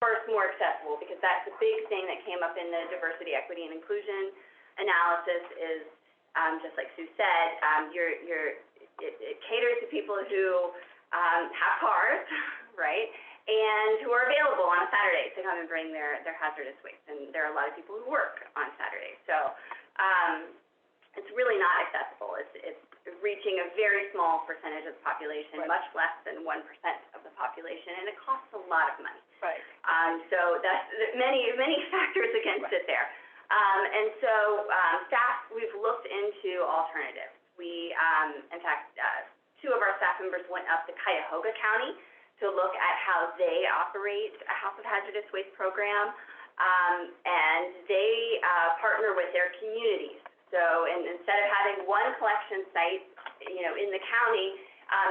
first more accessible, because that's the big thing that came up in the diversity, equity, and inclusion analysis is, just like Sue said, it caters to people who have cars, right, and who are available on a Saturday to come and bring their hazardous waste. And there are a lot of people who work on Saturdays. So it's really not accessible. It's reaching a very small percentage of the population, Right. much less than 1% of the population, and it costs a lot of money. Right. So that's many factors against it there. And so staff, we've looked into alternatives. We, in fact, two of our staff members went up to Cuyahoga County to look at how they operate a House of Hazardous Waste program, and they partner with their communities. So, and instead of having one collection site, you know, in the county,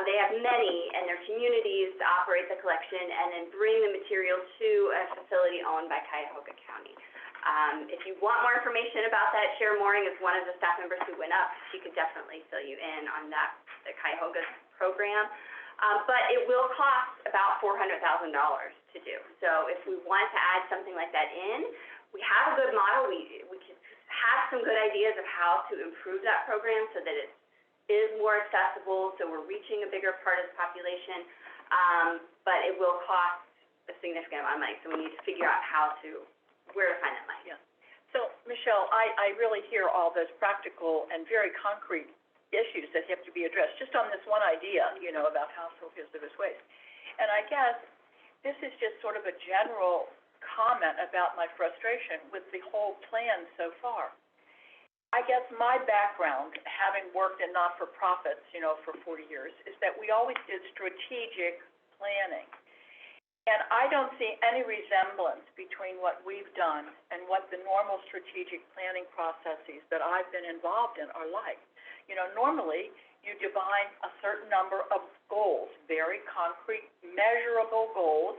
they have many, and their communities operate the collection and then bring the material to a facility owned by Cuyahoga County. If you want more information about that, Sharon Mooring is one of the staff members who went up. She could definitely fill you in on that, the Cuyahoga program. But it will cost about $400,000 to do. So if we want to add something like that in, we have a good model. We can have some good ideas of how to improve that program so that it is more accessible, so we're reaching a bigger part of the population. But it will cost a significant amount of money, so we need to figure out where to find that money. Yeah. So, Michelle, I really hear all those practical and very concrete issues that have to be addressed, just on this one idea, you know, about household hazardous waste. And I guess this is just sort of a general comment about my frustration with the whole plan so far. I guess my background, having worked in not-for-profits, you know, for 40 years, is that we always did strategic planning. And I don't see any resemblance between what we've done and what the normal strategic planning processes that I've been involved in are like. You know, normally you define a certain number of goals, very concrete, measurable goals,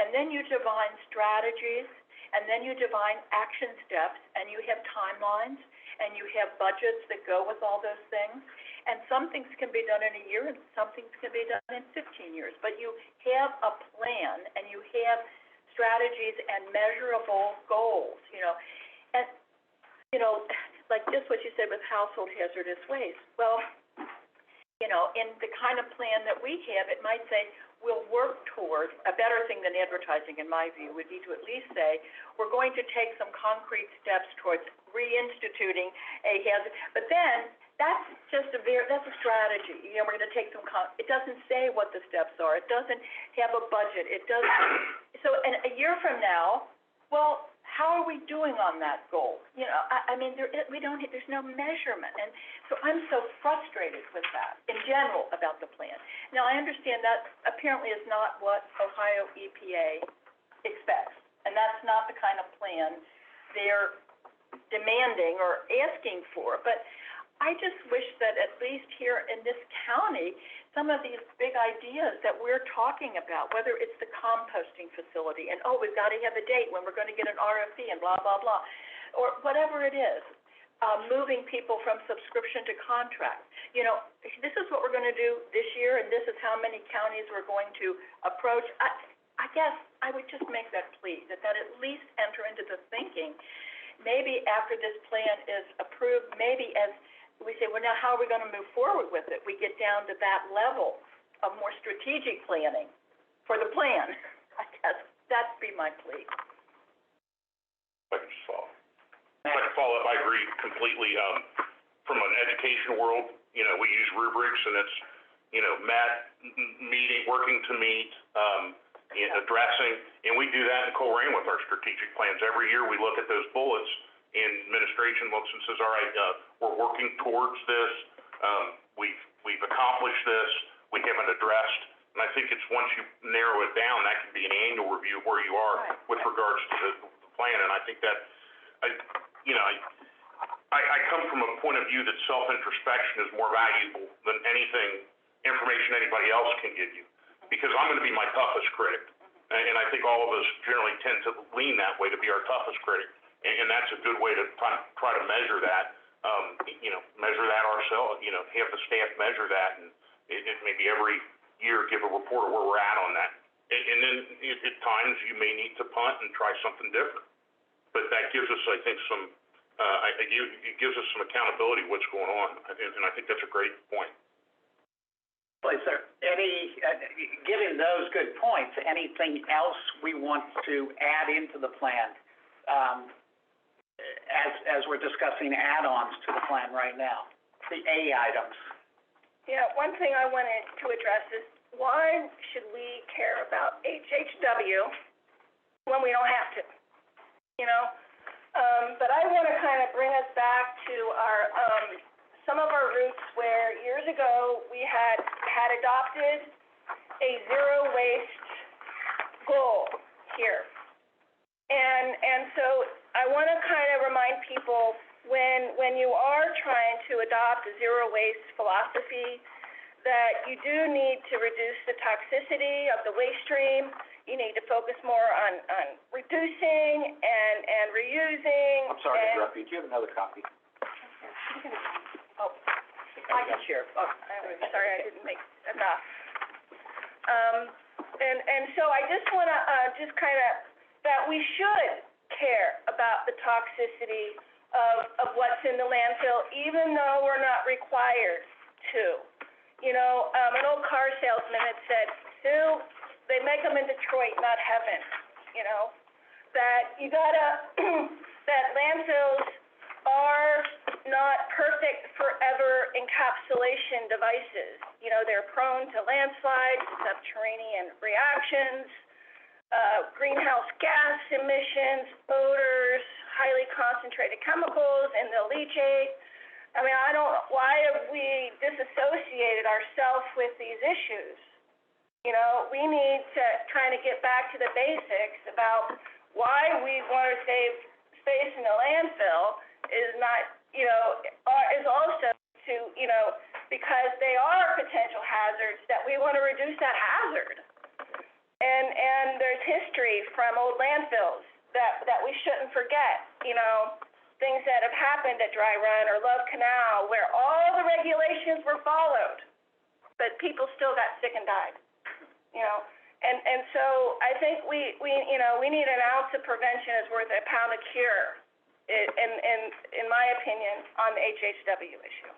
and then you define strategies, and then you define action steps, and you have timelines, and you have budgets that go with all those things. And some things can be done in a year, and some things can be done in 15 years. But you have a plan, and you have strategies and measurable goals, you know. And, you know, like just what you said with household hazardous waste. Well, you know, in the kind of plan that we have, it might say, we'll work toward, a better thing than advertising, in my view, would be to at least say, we're going to take some concrete steps towards reinstituting a hazard. But then, that's just that's a strategy. You know, we're going to take it doesn't say what the steps are. It doesn't have a budget. It doesn't. So, and a year from now, well, how are we doing on that goal? You know, I mean, there's no measurement. And so I'm so frustrated with that in general about the plan. Now, I understand that apparently is not what Ohio EPA expects. And that's not the kind of plan they're demanding or asking for. But I just wish that at least here in this county, some of these big ideas that we're talking about, whether it's the composting facility and, oh, we've got to have a date when we're going to get an RFP and blah, blah, blah, or whatever it is, moving people from subscription to contract. You know, this is what we're going to do this year, and this is how many counties we're going to approach. I guess I would just make that plea, that at least enter into the thinking. maybe after this plan is approved, maybe as we say, well, now how are we gonna move forward with it? We get down to that level of more strategic planning for the plan. I guess that'd be my plea. If I can just follow. If I can follow up, I agree completely. From an education world, you know, we use rubrics and it's, you know, meeting, working to meet, addressing, and we do that in Colerain with our strategic plans. Every year we look at those bullets and administration looks and says, all right, we're working towards this, we've accomplished this, we haven't addressed. And I think it's once you narrow it down, that can be an annual review of where you are with regards to the plan. And I think that, I come from a point of view that self-introspection is more valuable than information anybody else can give you, because I'm going to be my toughest critic. And I think all of us generally tend to lean that way, to be our toughest critic. And that's a good way to try to measure that, measure that ourselves, have the staff measure that, and it maybe every year give a report of where we're at on that. And then at times you may need to punt and try something different. But that gives us, I think, it gives us some accountability of what's going on. And I think that's a great point. Is there any, given those good points, anything else we want to add into the plan, as we're discussing add-ons to the plan right now, the A items? Yeah, one thing I wanted to address is, why should we care about HHW when we don't have to? But I want to kind of bring us back to our, some of our roots where years ago we had adopted a zero waste goal here. And so I want to kind of remind people, when you are trying to adopt a zero waste philosophy, that you do need to reduce the toxicity of the waste stream. You need to focus more on reducing and reusing. I'm sorry to interrupt you. Do you have another copy? Oh, I can share. Oh, I'm sorry, I didn't make enough. And so I just want to just kind of, that we should care about the toxicity of what's in the landfill, even though we're not required to. An old car salesman had said, Sue, they make them in Detroit, not heaven. That you gotta, that landfills are not perfect forever encapsulation devices. They're prone to landslides, subterranean reactions, greenhouse gas emissions, odors, highly concentrated chemicals in the leachate. Why have we disassociated ourselves with these issues? We need to kind of get back to the basics about why we want to save space in the landfill is not, is also to, because they are potential hazards, that we want to reduce that hazard. And there's history from old landfills that we shouldn't forget, things that have happened at Dry Run or Love Canal where all the regulations were followed, but people still got sick and died, And so I think we need an ounce of prevention is worth a pound of cure, in my opinion, on the HHW issue.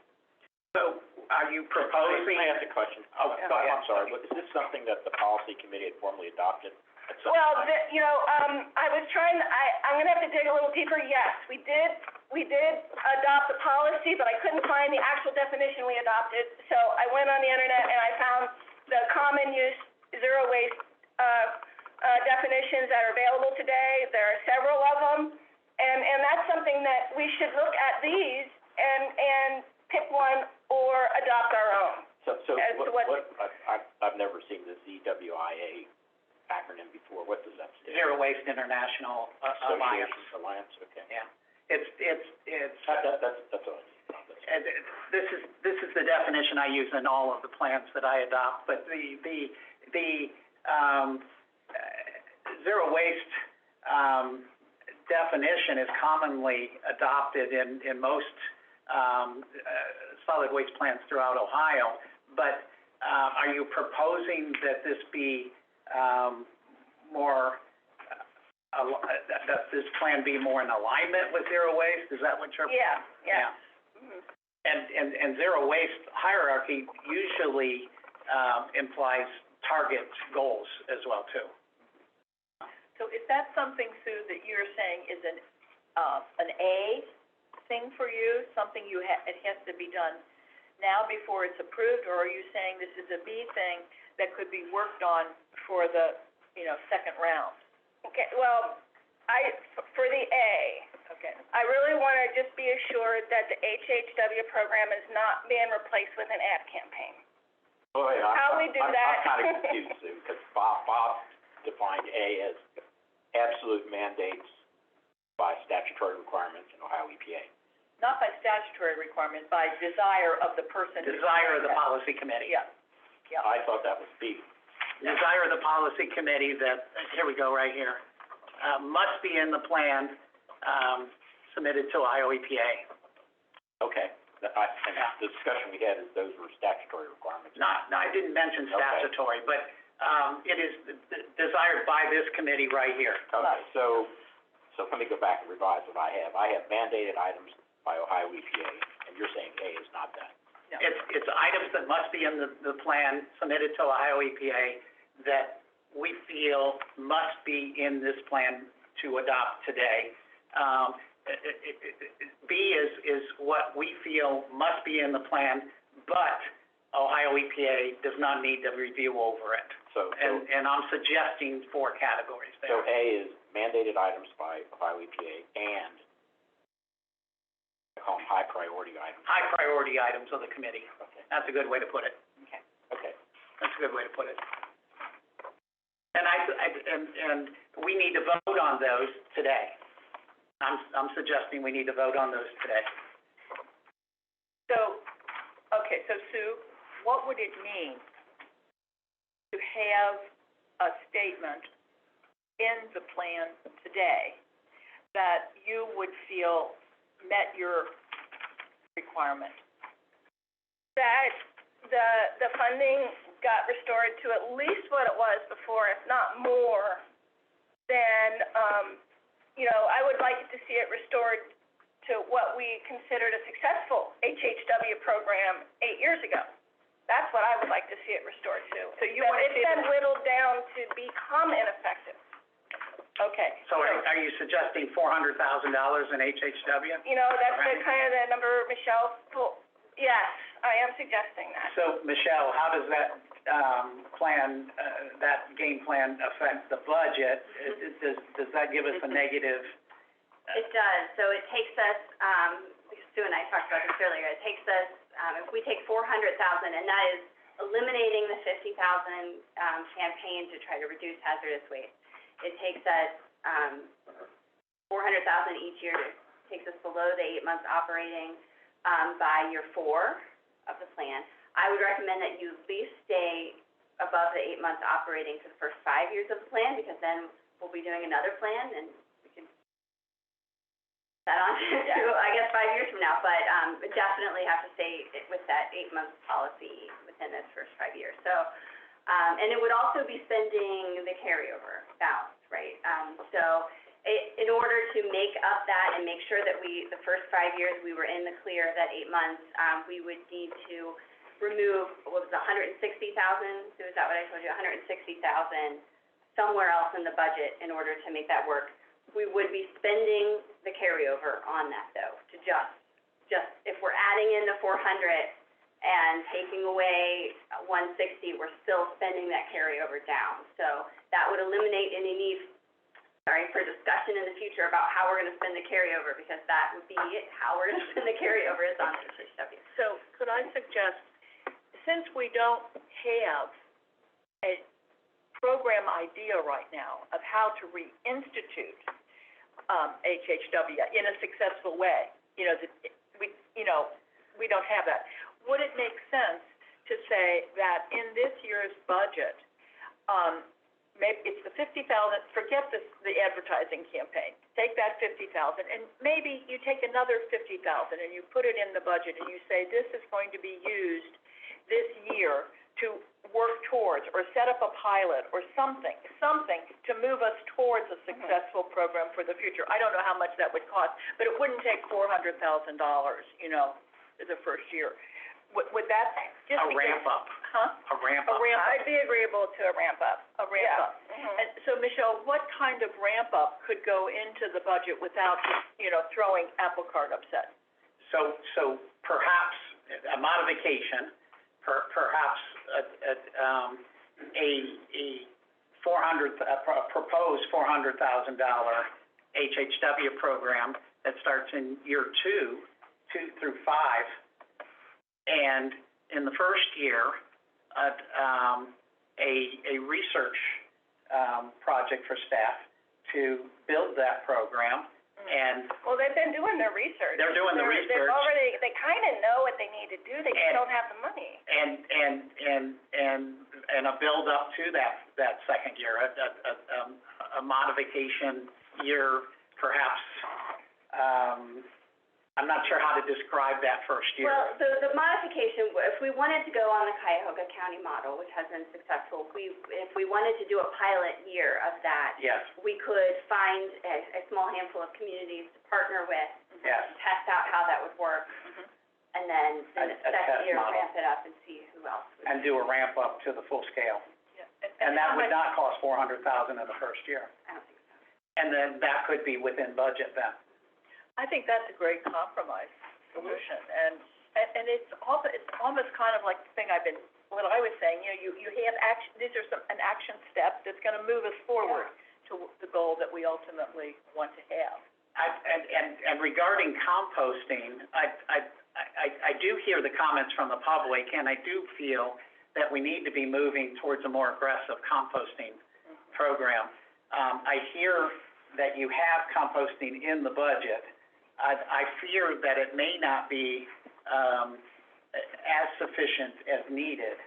So are you proposing? Can I ask a question? Oh, go ahead. I'm sorry, but is this something that the policy committee had formally adopted? Well, I was trying, I'm gonna have to dig a little deeper. Yes, we did adopt the policy, but I couldn't find the actual definition we adopted. So I went on the internet and I found the common use zero waste, definitions that are available today. There are several of them. And that's something that we should look at these and pick one or adopt our own. I've never seen the ZWIA acronym before. What does that stand for? Zero Waste International Alliance. Alliance, okay. Yeah. It's. That's all I need. This is the definition I use in all of the plans that I adopt, but the zero waste, definition is commonly adopted in most, solid waste plants throughout Ohio, but, are you proposing that this be, more, does this plan be more in alignment with zero waste? Is that what you're? Yeah. Yeah. And zero waste hierarchy usually, implies target goals as well too. So is that something, Sue, that you're saying is an A thing for you, something it has to be done now before it's approved, or are you saying this is a B thing that could be worked on for the, second round? Okay, well, for the A, Okay. I really want to just be assured that the HHW program is not being replaced with an ad campaign. Oh, yeah, How we do that? I'm kind of confused, Sue, because Bob defined A as absolute mandates by statutory requirements in Ohio EPA. Not by statutory requirement, by desire of the person. Desire of the policy committee. Yeah. I thought that was B. Desire of the policy committee that, here we go, right here, must be in the plan, submitted to Ohio EPA. Okay, and the discussion we had is those were statutory requirements. No, I didn't mention Okay. statutory, but, it is desired by this committee right here. Okay, so let me go back and revise what I have. I have mandated items by Ohio EPA, and you're saying A is not that. No. It's items that must be in the plan submitted to Ohio EPA that we feel must be in this plan to adopt today. B is what we feel must be in the plan, but Ohio EPA does not need to review over it. And I'm suggesting 4 categories there. So A is mandated items by Ohio EPA and I call them high priority items. High priority items of the committee. Okay. That's a good way to put it. Okay. That's a good way to put it. And we need to vote on those today. I'm suggesting we need to vote on those today. So, so Sue, what would it mean to have a statement in the plan today that you would feel met your requirement? That the funding got restored to at least what it was before, if not more, then, I would like to see it restored to what we considered a successful HHW program 8 years ago. That's what I would like to see it restored to. So you want to see it's been whittled down to become ineffective. Okay. So are you suggesting $400,000 in HHW? That's the kind of the number Michelle, yes, I am suggesting that. So, Michelle, how does that, plan, that game plan affect the budget? Does that give us a negative? It does. So it takes us, Sue and I talked about this earlier, it takes us, if we take 400,000, and that is eliminating the 50,000, campaign to try to reduce hazardous waste. It takes us, 400,000 each year, takes us below the 8 months operating, by year 4 of the plan. I would recommend that you at least stay above the 8 months operating for the first 5 years of the plan, because then we'll be doing another plan, and we can that on to, I guess, 5 years from now. But definitely have to stay with that 8 month policy within those first 5 years. So, and it would also be spending the carryover balance, right? In order to make up that and make sure that the first 5 years we were in the clear of that 8 months, we would need to remove, what was it, 160,000? So is that what I told you? 160,000 somewhere else in the budget in order to make that work. We would be spending the carryover on that though, to just if we're adding in the 400 and taking away 160, we're still spending that carryover down. So that would eliminate any need for discussion in the future about how we're going to spend the carryover, because that would be how we're going to spend the carryover is on HHW. So could I suggest, since we don't have a program idea right now of how to reinstitute HHW in a successful way, we don't have that. Would it make sense to say that in this year's budget, maybe it's the 50,000, forget the advertising campaign, take that 50,000, and maybe you take another 50,000 and you put it in the budget and you say, this is going to be used this year to work towards, or set up a pilot, or something to move us towards a successful program for the future. I don't know how much that would cost, but it wouldn't take $400,000, you know, the first year. Would that just A because- ramp up. Huh? A ramp up. I'd be agreeable to a ramp up. A ramp up. And so, Michelle, what kind of ramp up could go into the budget without, you know, throwing apple cart upset? So perhaps a modification, perhaps a proposed $400,000 HHW program that starts in year 2 through 5. And in the first year, a research project for staff to build that program. And well, they've been doing their research. They're doing the research. They've already, they kind of know what they need to do. They just don't have the money. And a build up to that second year, a modification year, perhaps. I'm not sure how to describe that first year. Well, the modification, if we wanted to go on the Cuyahoga County model, which has been successful, if we wanted to do a pilot year of that, Yes. we could find a small handful of communities to partner with, Yes. test out how that would work, and then in the A second test year, model. ramp it up and see who else would. And do a ramp up to the full scale. Yeah. And that how would much- not cost $400,000 in the first year. I don't think so. And then that could be within budget then. I think that's a great compromise solution, and it's almost kind of like the thing what I was saying, you know, you have action, these are an action step that's gonna move us forward to the goal that we ultimately want to have. And regarding composting, I do hear the comments from the public, and I do feel that we need to be moving towards a more aggressive composting program. I hear that you have composting in the budget. I fear that it may not be as sufficient as needed,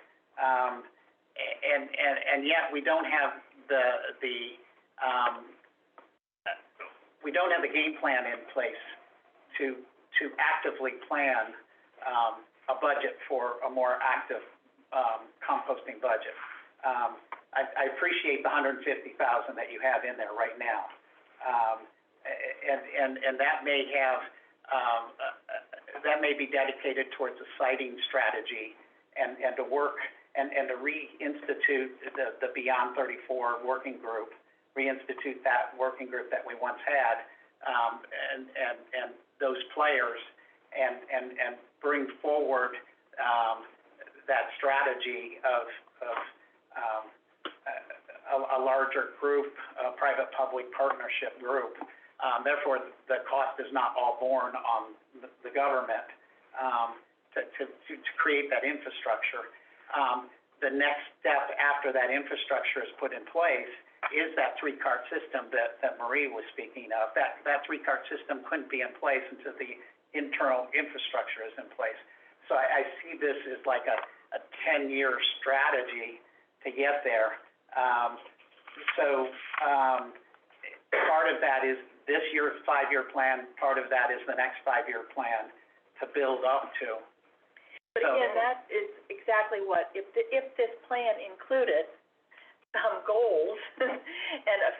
and yet we don't have the game plan in place to actively plan a budget for a more active composting budget. I appreciate the $150,000 that you have in there right now. And that may have, that may be dedicated towards a siting strategy and to work and to reinstitute the Beyond 34 working group, reinstitute that working group that we once had, and those players and bring forward that strategy of a larger group, a private-public partnership group. Therefore, the cost is not all borne on the government to create that infrastructure. The next step after that infrastructure is put in place is that three-cart system that Marie was speaking of. That three-cart system couldn't be in place until the internal infrastructure is in place. So I see this as like a 10-year strategy to get there. Part of that is this year's 5-year plan, part of that is the next 5-year plan to build up to. But again, that is exactly what, if this plan included some goals and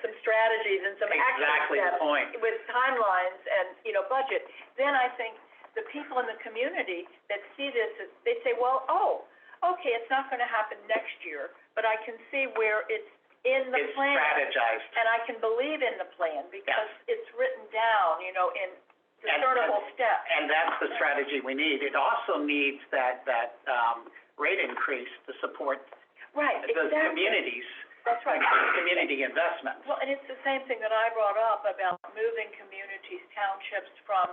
some strategies and some action Exactly the steps point. with timelines and, you know, budget, then I think the people in the community that see this, they'd say, well, okay, it's not gonna happen next year, but I can see where it's in the plan. It's strategized. And I can believe in the plan because it's written down, you know, in discernible steps. And that's the strategy we need. It also needs that rate increase to support Right, the exactly. communities. That's right. Community investment. Well, and it's the same thing that I brought up about moving communities, townships from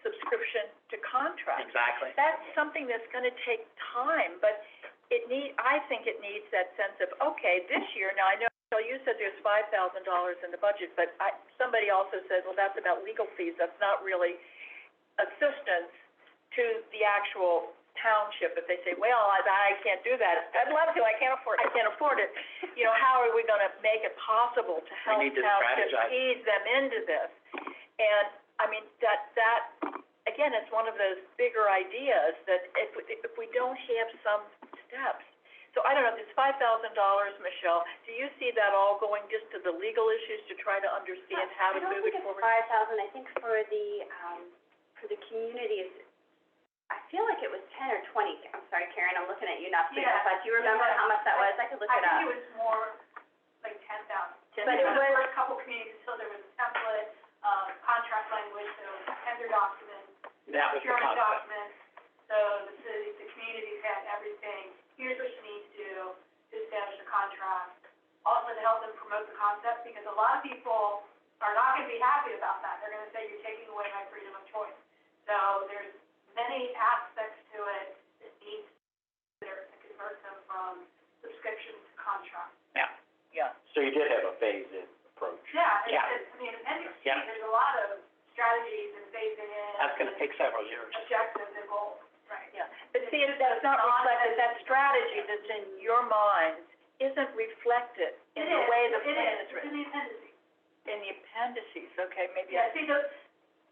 subscription to contract. Exactly. That's something that's gonna take time, but I think it needs that sense of, okay, this year, now I know, so you said there's $5,000 in the budget, but somebody also said, well, that's about legal fees, that's not really assistance to the actual township. If they say, well, I can't do that, I'd love to, I can't afford it. You know, how are we gonna make it possible to help We need to townships strategize. ease them into this? And, I mean, that, again, it's one of those bigger ideas that if we don't have some steps, So I don't know, this $5,000, Michelle, do you see that all going just to the legal issues to try to understand how to move it forward? I don't think it's 5,000, I think for the communities, I feel like it was 10 or 20, I'm sorry, Karen, I'm looking at you now, so do you remember how much that was? I could look it up. I think it was more like 10,000. But it was the first couple communities until there was a template, contract language, so tender documents, That was the procurement concept. documents. So the communities had everything. Here's what you need to do to establish a contract. Also to help them promote the concept, because a lot of people are not gonna be happy about that. They're gonna say, you're taking away my freedom of choice. So there's many aspects to it that needs to convert them from subscription to contract. Yeah. So you did have a phase-in approach. Yeah, Yeah. I mean, appendix C, Yeah. there's a lot of strategies and phasing in. That's gonna take several years. Objectives and goals, right. Yeah, but see, that's not reflected, that strategy that's in your minds isn't reflected in the way the plan is It's written. in the appendices. In the appendices, okay, maybe Yeah, see, the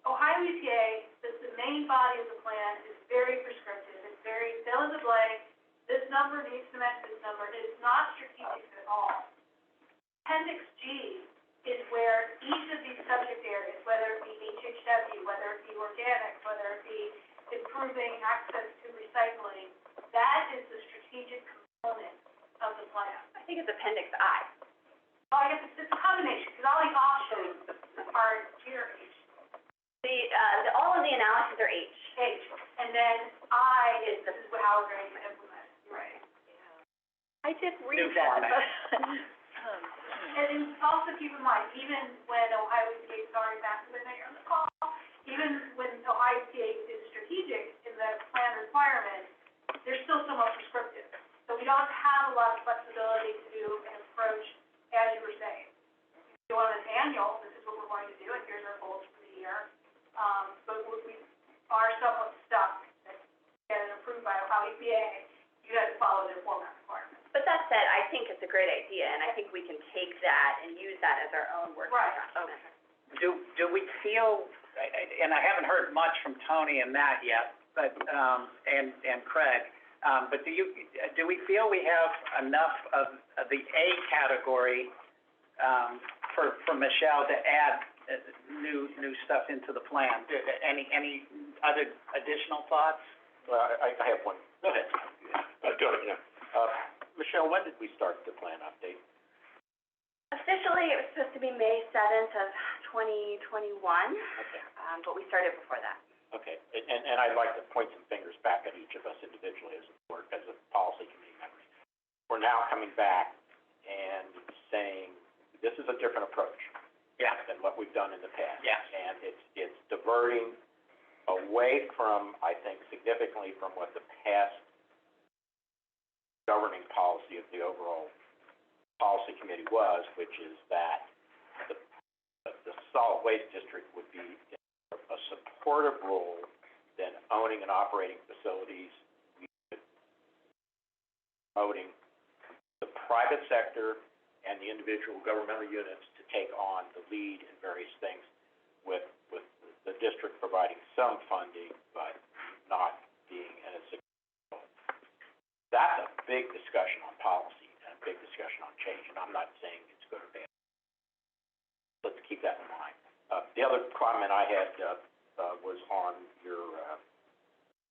Ohio EPA, the main body of the plan is very prescriptive. It's very fill in the blank. This number needs to match this number. It is not strategic at all. Appendix G is where each of these subject areas, whether it be HHW, whether it be organic, whether it be improving access to recycling, that is the strategic component of the plan. I think it's Appendix I. Well, I guess it's a combination, because all these offshoots are G or H. All of the analyses are H. H, and then I is, this is how we're going to implement, right? I did read New that, format. but, And then also keep in mind, even when Ohio EPA, sorry, Matt, because I know you're on the call, even when Ohio EPA is strategic in the plan requirement, they're still somewhat prescriptive. So we don't have a lot of flexibility to do an approach, as you were saying. If you want an annual, this is what we're going to do, and here's our goals for the year. But we are somewhat stuck, that get it approved by Ohio EPA, you have to follow their format requirements. But that said, I think it's a great idea, and I think we can take that and use that as our own working Right. document. Do we feel, and I haven't heard much from Tony and Matt yet, but, and Craig, but do we feel we have enough of the A category, for Michelle to add new stuff into the plan? Any other additional thoughts? Well, I have one. Go ahead. Go ahead, yeah. Michelle, when did we start the plan update? Officially, it was supposed to be May 7th of 2021, Okay. but we started before that. Okay, and I'd like to point some fingers back at each of us individually as a policy committee members. We're now coming back and saying, this is a different approach. Yeah. Than what we've done in the past. Yeah. And it's diverting away from, I think, significantly from what the past governing policy of the overall policy committee was, which is that the solid waste district would be a supportive role than owning and operating facilities. We would promoting the private sector and the individual governmental units to take on the lead in various things, with the district providing some funding, but not being in a significant role. That's a big discussion on policy and a big discussion on change, and I'm not saying it's good or bad. Let's keep that in mind. The other comment I had was on your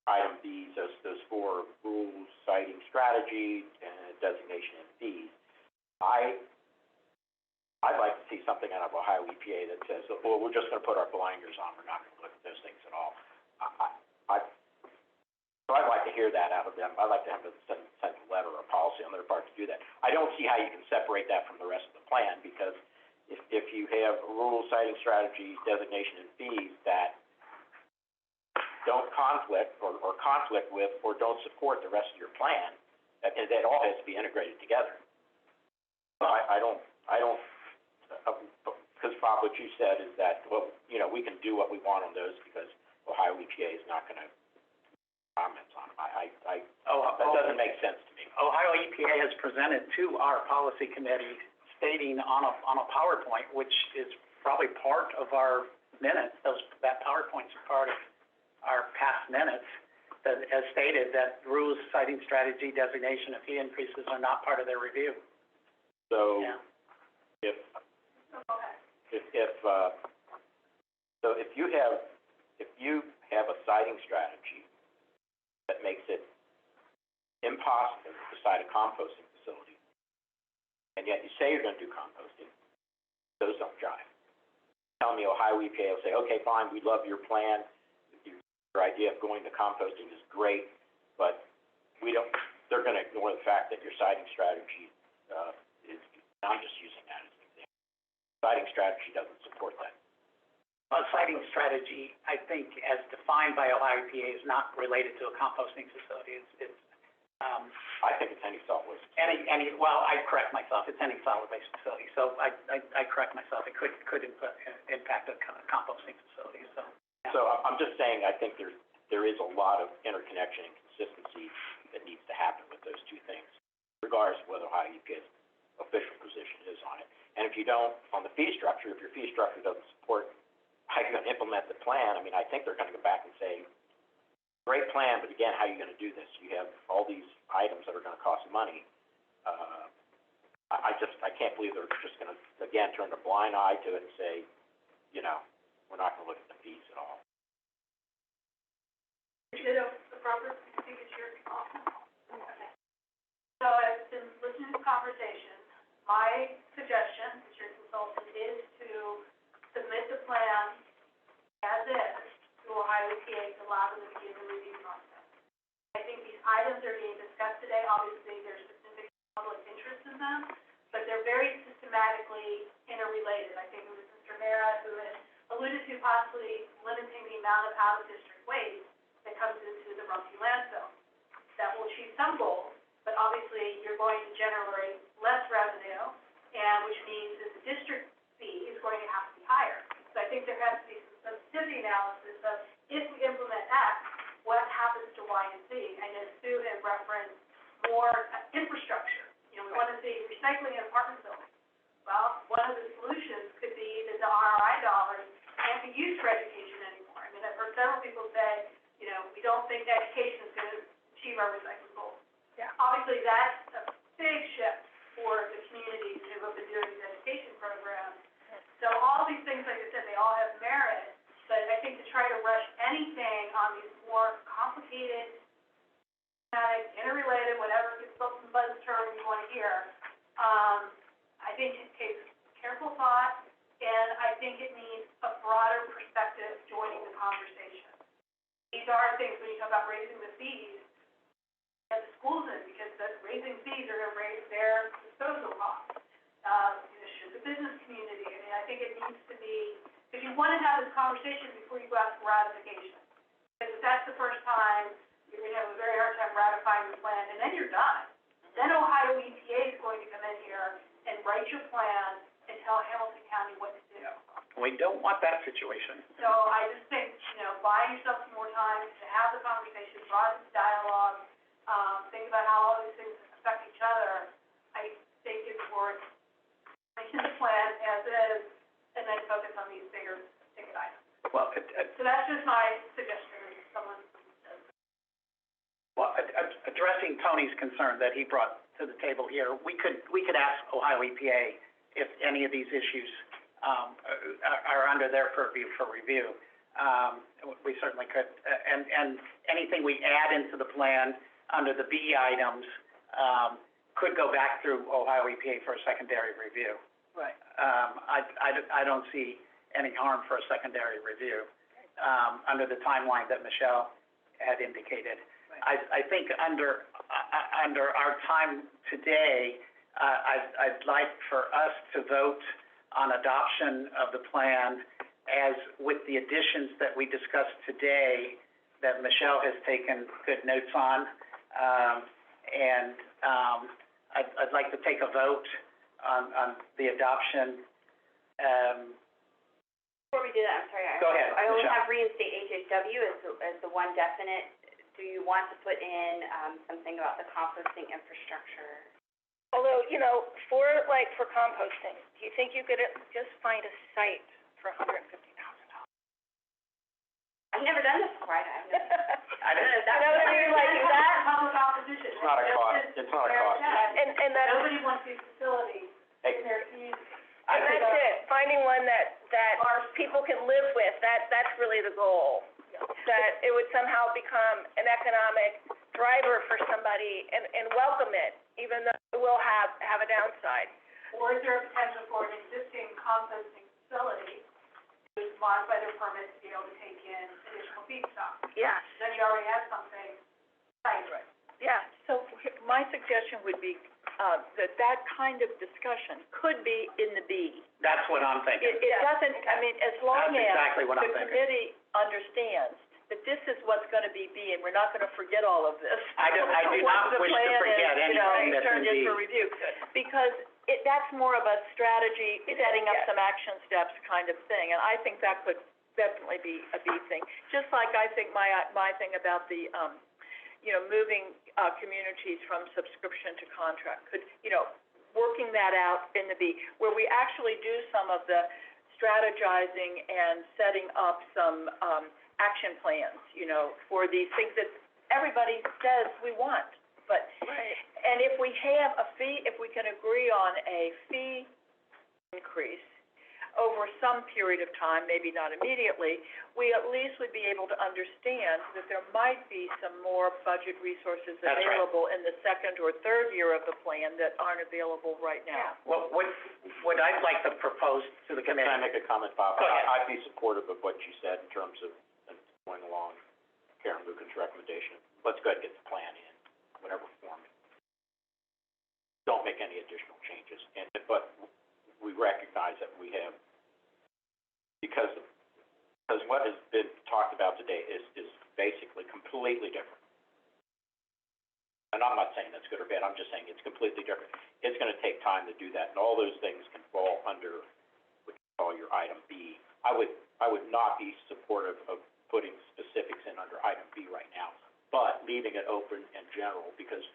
item B, those four rules, citing strategy, and designation and fees. I'd like to see something out of Ohio EPA that says, well, we're just going to put our blinders on. We're not going to look at those things at all. So I'd like to hear that out of them. I'd like to have them send a letter or a policy on their part to do that. I don't see how you can separate that from the rest of the plan, because if you have rules, citing strategies, designation, and fees that don't conflict or conflict with or don't support the rest of your plan, that all has to be integrated together. I don't, because Bob, what you said is that, well, we can do what we want on those because Ohio EPA is not going to comment on them. That doesn't make sense to me. Ohio EPA has presented to our policy committee stating on a PowerPoint, which is probably part of our minutes, that PowerPoint's part of our past minutes, that has stated that rules, citing strategy, designation, and fee increases are not part of their review. So Yeah. if, Go ahead. so if you have a siting strategy that makes it impossible to site a composting facility, and yet you say you're gonna do composting, those don't jive. Tell me Ohio EPA will say, okay, fine, we love your plan, your idea of going to composting is great, but they're gonna ignore the fact that your siting strategy, is, I'm just using that as an example. Siting strategy doesn't support that. A citing strategy, I think, as defined by Ohio EPA, is not related to a composting facility. It's I think it's any solid waste. well, I correct myself, it's any solid waste facility, so I correct myself, it could impact a composting facility, so. Yeah. So I'm just saying, I think there is a lot of interconnection and consistency that needs to happen with those two things, regardless of whether Ohio EPA's official position is on it. And if you don't, on the fee structure, if your fee structure doesn't support how you're gonna implement the plan, I mean, I think they're gonna go back and say, great plan, but again, how are you gonna do this? You have all these items that are gonna cost money. I can't believe they're just gonna, again, turn a blind eye to it and say, you know, we're not gonna look at the fees at all. Ditto, the proper, I think it's your call. Okay. So I've been listening to the conversation. My suggestion, as your consultant, is to submit the plan as is to Ohio EPA to allow them to begin the review process. I think these items are being discussed today. Obviously, there's significant public interest in them, but they're very systematically interrelated. I think it was Mr. Mara who had alluded to possibly limiting the amount of out-of-district waste that comes into the Rumpke landfill. That will achieve some goals, but obviously you're going to generate less revenue, and which means that the district fee is going to have to be higher. So I think there has to be some sensitivity analysis of if we implement X, what happens to Y and Z? I know Sue had referenced more infrastructure. You know, we want to see recycling in apartment buildings. Well, one of the solutions could be that the RRI dollars can't be used for education anymore. I mean, I've heard several people say, you know, we don't think education is going to achieve our recycling goals. Yeah. Obviously, that's a big shift for the communities who have been doing these education programs. So all these things, like I said, they all have merit, but I think to try to rush anything on these more complicated, interrelated, whatever buzz term you want to hear, I think it takes careful thought, and I think it needs a broader perspective joining the conversation. These are things, when you talk about raising the fees, and the schools in, because the raising fees are going to raise their disposal costs. Should the business community, I mean, I think it needs to be, because you want to have this conversation before you go out for ratification. Because if that's the first time, you're going to have a very hard time ratifying the plan, and then you're done. Then Ohio EPA is going to come in here and write your plan and tell Hamilton County what to do. We don't want that situation. So I just think, buying yourself some more time to have the conversation, broaden the dialogue, think about how all these things affect each other. I think it's worth making the plan as is, and then focus on these bigger ticket items. Well, So that's just my suggestion, if someone says. Well, addressing Tony's concern that he brought to the table here, we could ask Ohio EPA if any of these issues are under their purview for review. We certainly could, and anything we add into the plan under the B items could go back through Ohio EPA for a secondary review. Right. I don't see any harm for a secondary review under the timeline that Michelle had indicated. I think under our time today, I'd like for us to vote on adoption of the plan as with the additions that we discussed today that Michelle has taken good notes on. I'd like to take a vote on the adoption. Before we do that, I'm sorry, Go ahead, I only Michelle. have reinstate HHW as the one definite. Do you want to put in, something about the composting infrastructure? Although, for composting, do you think you could just find a site for $150,000? I've never done this before, I've never. I don't know if that You know what I mean, like that? Public opposition. It's not a cost, it's not a cost. And that's, Nobody wants these facilities Hey, in their easy. and that's it, finding one that people can live with, that's really the goal. That it would somehow become an economic driver for somebody and welcome it, even though it will have a downside. Or is there a potential for an existing composting facility to modify their permit to be able to take in additional feedstock? Yes. Then you already have something, right? Yeah, so my suggestion would be, that kind of discussion could be in the B. That's what I'm thinking. It doesn't, I mean, as long That's as exactly what I'm the thinking. committee understands that this is what's gonna be B, and we're not gonna forget all of this. I do not Once the wish to plan forget is, you know, anything that's in turned in B. for review. Because that's more of a strategy, setting up some action steps kind of thing, and I think that could definitely be a B thing. Just like I think my thing about the, moving, communities from subscription to contract could, working that out in the B, where we actually do some of the strategizing and setting up some, action plans, for these things that everybody says we want. But, and if we have a fee, if we can agree on a fee increase over some period of time, maybe not immediately, we at least would be able to understand that there might be some more budget resources That's right. available in the second or third year of the plan that aren't available right now. Well, what I'd like to propose to the Can committee. I make a comment, Bob? Go ahead. I'd be supportive of what you said in terms of going along Karen Lucan's recommendation. Let's go ahead and get the plan in, whatever form. Don't make any additional changes. But we recognize that we have, because what has been talked about today is basically completely different. And I'm not saying that's good or bad, I'm just saying it's completely different. It's gonna take time to do that, and all those things can fall under what you call your item B. I would not be supportive of putting specifics in under item B right now, but leaving it open and general, because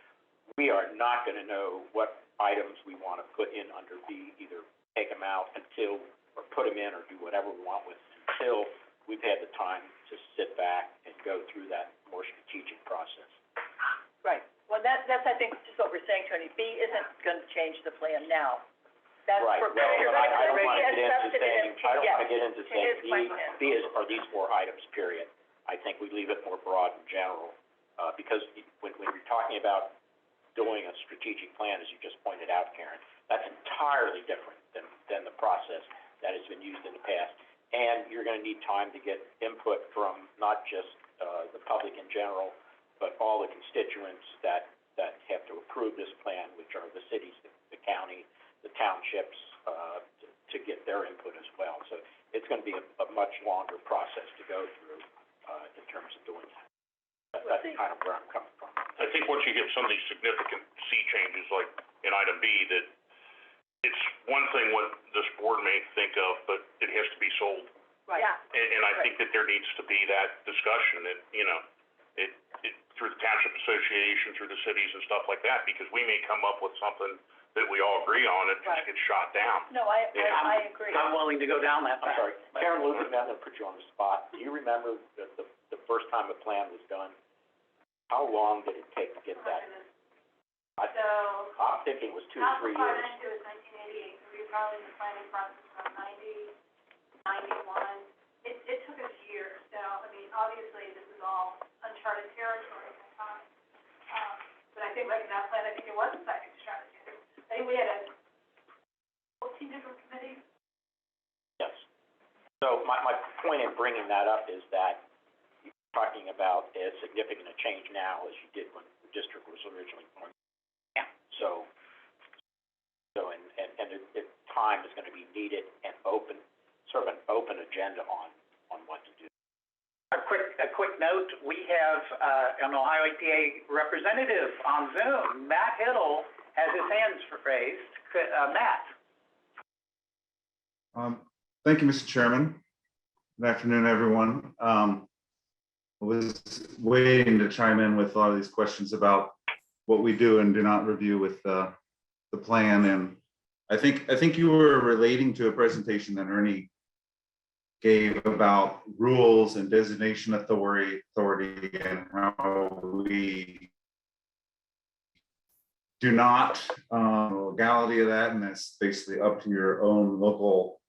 we are not gonna know what items we wanna put in under B, either take them out until, or put them in, or do whatever we want with, until we've had the time to sit back and go through that more strategic process. Right. Well, that's I think just what we're saying, Tony. B isn't gonna change the plan now. That's Right, for, well, but I don't wanna get into saying, substantive, I don't yes. wanna get into saying It is my plan. B is, are these 4 items, period. I think we leave it more broad and general, because when you're talking about doing a strategic plan, as you just pointed out, Karen, that's entirely different than the process that has been used in the past. And you're gonna need time to get input from not just, the public in general, but all the constituents that have to approve this plan, which are the cities, the county, the townships, to get their input as well. So it's gonna be a much longer process to go through, in terms of doing that. That's kind of where I'm coming from. I think once you get some of these significant C changes, like in item B, that it's one thing what this board may think of, but it has to be sold. Right. Yeah. And I think that there needs to be that discussion, that, it through the township association, through the cities and stuff like that, because we may come up with something that we all agree on, and just gets shot down. No, I agree. I'm willing to go down that I'm path. sorry, Karen Lucan, I'm gonna put you on the spot. Do you remember the first time a plan was done? How long did it take to get that? So, I'm thinking it was 2 to 3 years. Alpha was 1988, so we were probably in the planning process from 91. It took us years, so, I mean, obviously, this is all uncharted territory at the time. But I think like in that plan, I think it was a second strategy. I think we had 14 different committees. Yes. So my point in bringing that up is that you're talking about as significant a change now as you did when the district was originally formed. Yeah. So time is gonna be needed and open, sort of an open agenda on what to do. A quick note, we have, an Ohio EPA representative on Zoom. Matt Hiddle has his hands raised. Matt? Thank you, Mr. Chairman. Good afternoon, everyone. I was waiting to chime in with a lot of these questions about what we do and do not review with the plan. And I think you were relating to a presentation that Ernie gave about rules and designation authority and how we do not legality of that, and that's basically up to your own local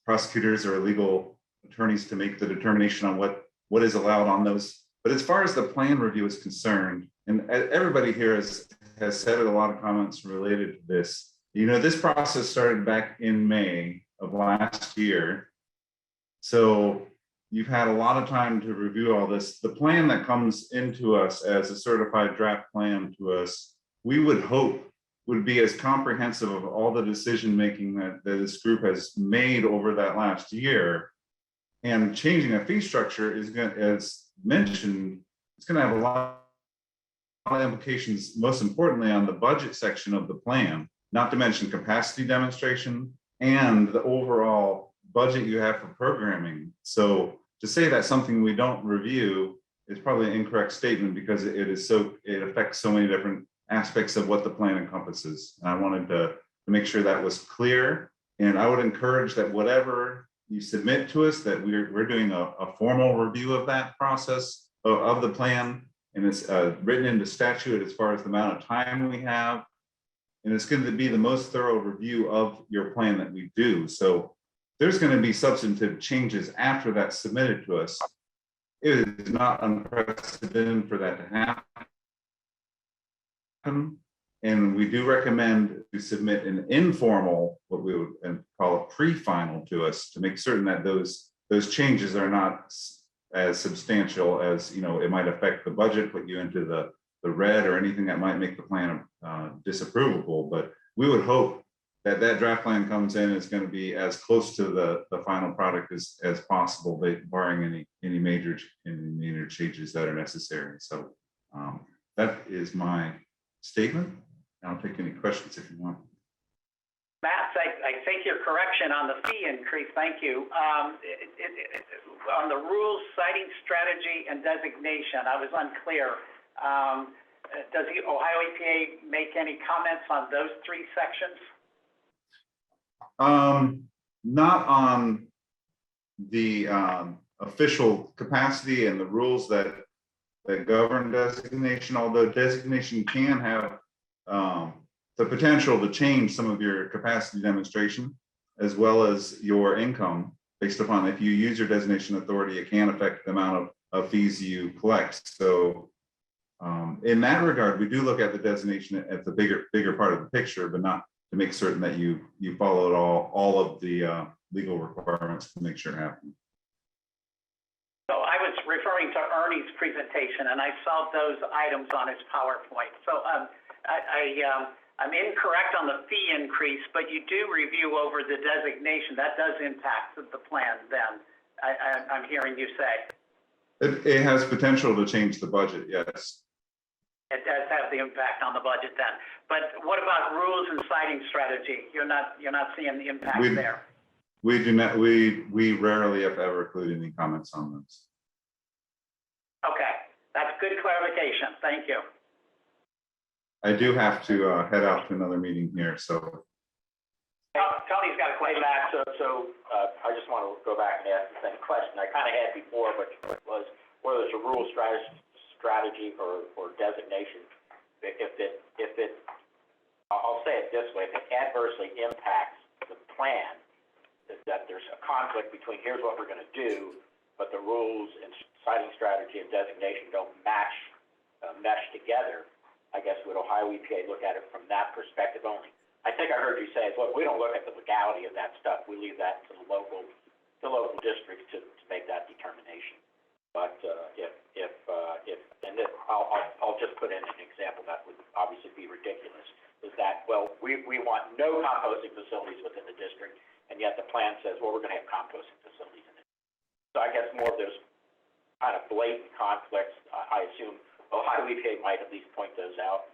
prosecutors or legal attorneys to make the determination on what is allowed on those. But as far as the plan review is concerned, and everybody here has said a lot of comments related to this. You know, this process started back in May of last year. So you've had a lot of time to review all this. The plan that comes into us as a certified draft plan to us, we would hope would be as comprehensive of all the decision-making that this group has made over that last year. And changing a fee structure is going to, as mentioned, it's going to have a lot of implications, most importantly on the budget section of the plan, not to mention capacity demonstration and the overall budget you have for programming. So to say that's something we don't review is probably an incorrect statement, because it affects so many different aspects of what the plan encompasses. And I wanted to make sure that was clear. And I would encourage that whatever you submit to us, that we're doing a formal review of that process of the plan. And it's written into statute as far as the amount of time we have. And it's going to be the most thorough review of your plan that we do. So there's going to be substantive changes after that's submitted to us. It is not unprecedented for that to happen. And we do recommend to submit an informal, what we would call a pre-final to us, to make certain that those changes are not as substantial as, you know, it might affect the budget, put you into the red, or anything that might make the plan disapprovable. But we would hope that draft plan comes in is going to be as close to the final product as possible, barring any major changes that are necessary. So that is my statement. I'll take any questions if you want. Matt, I take your correction on the fee increase. Thank you. On the rules, citing strategy, and designation, I was unclear. Does the Ohio EPA make any comments on those three sections? Not on the official capacity and the rules that govern designation, although designation can have the potential to change some of your capacity demonstration as well as your income based upon, if you use your designation authority, it can affect the amount of fees you collect. So in that regard, we do look at the designation at the bigger part of the picture, but not to make certain that you followed all of the legal requirements to make sure it happens. So I was referring to Ernie's presentation, and I saw those items on his PowerPoint. So I'm incorrect on the fee increase, but you do review over the designation. That does impact the plan then, I'm hearing you say. It has potential to change the budget, yes. It does have the impact on the budget then. But what about rules and citing strategy? You're not seeing the impact there? We do not. We rarely, if ever, include any comments on those. Okay, that's good clarification. Thank you. I do have to head out to another meeting here, so. Tony's got a question. Matt, so I just want to go back and ask the same question I kind of had before, but was whether it's a rule strategy or designation. If it, I'll say it this way, if it adversely impacts the plan, that there's a conflict between here's what we're going to do, but the rules and citing strategy and designation don't mesh together. I guess would Ohio EPA look at it from that perspective only? I think I heard you say, look, we don't look at the legality of that stuff. We leave that to the local districts to make that determination. But I'll just put in an example that would obviously be ridiculous. Is that, well, we want no composting facilities within the district, and yet the plan says, well, we're going to have composting facilities in it. So I guess more of those kind of blatant conflicts, I assume Ohio EPA might at least point those out.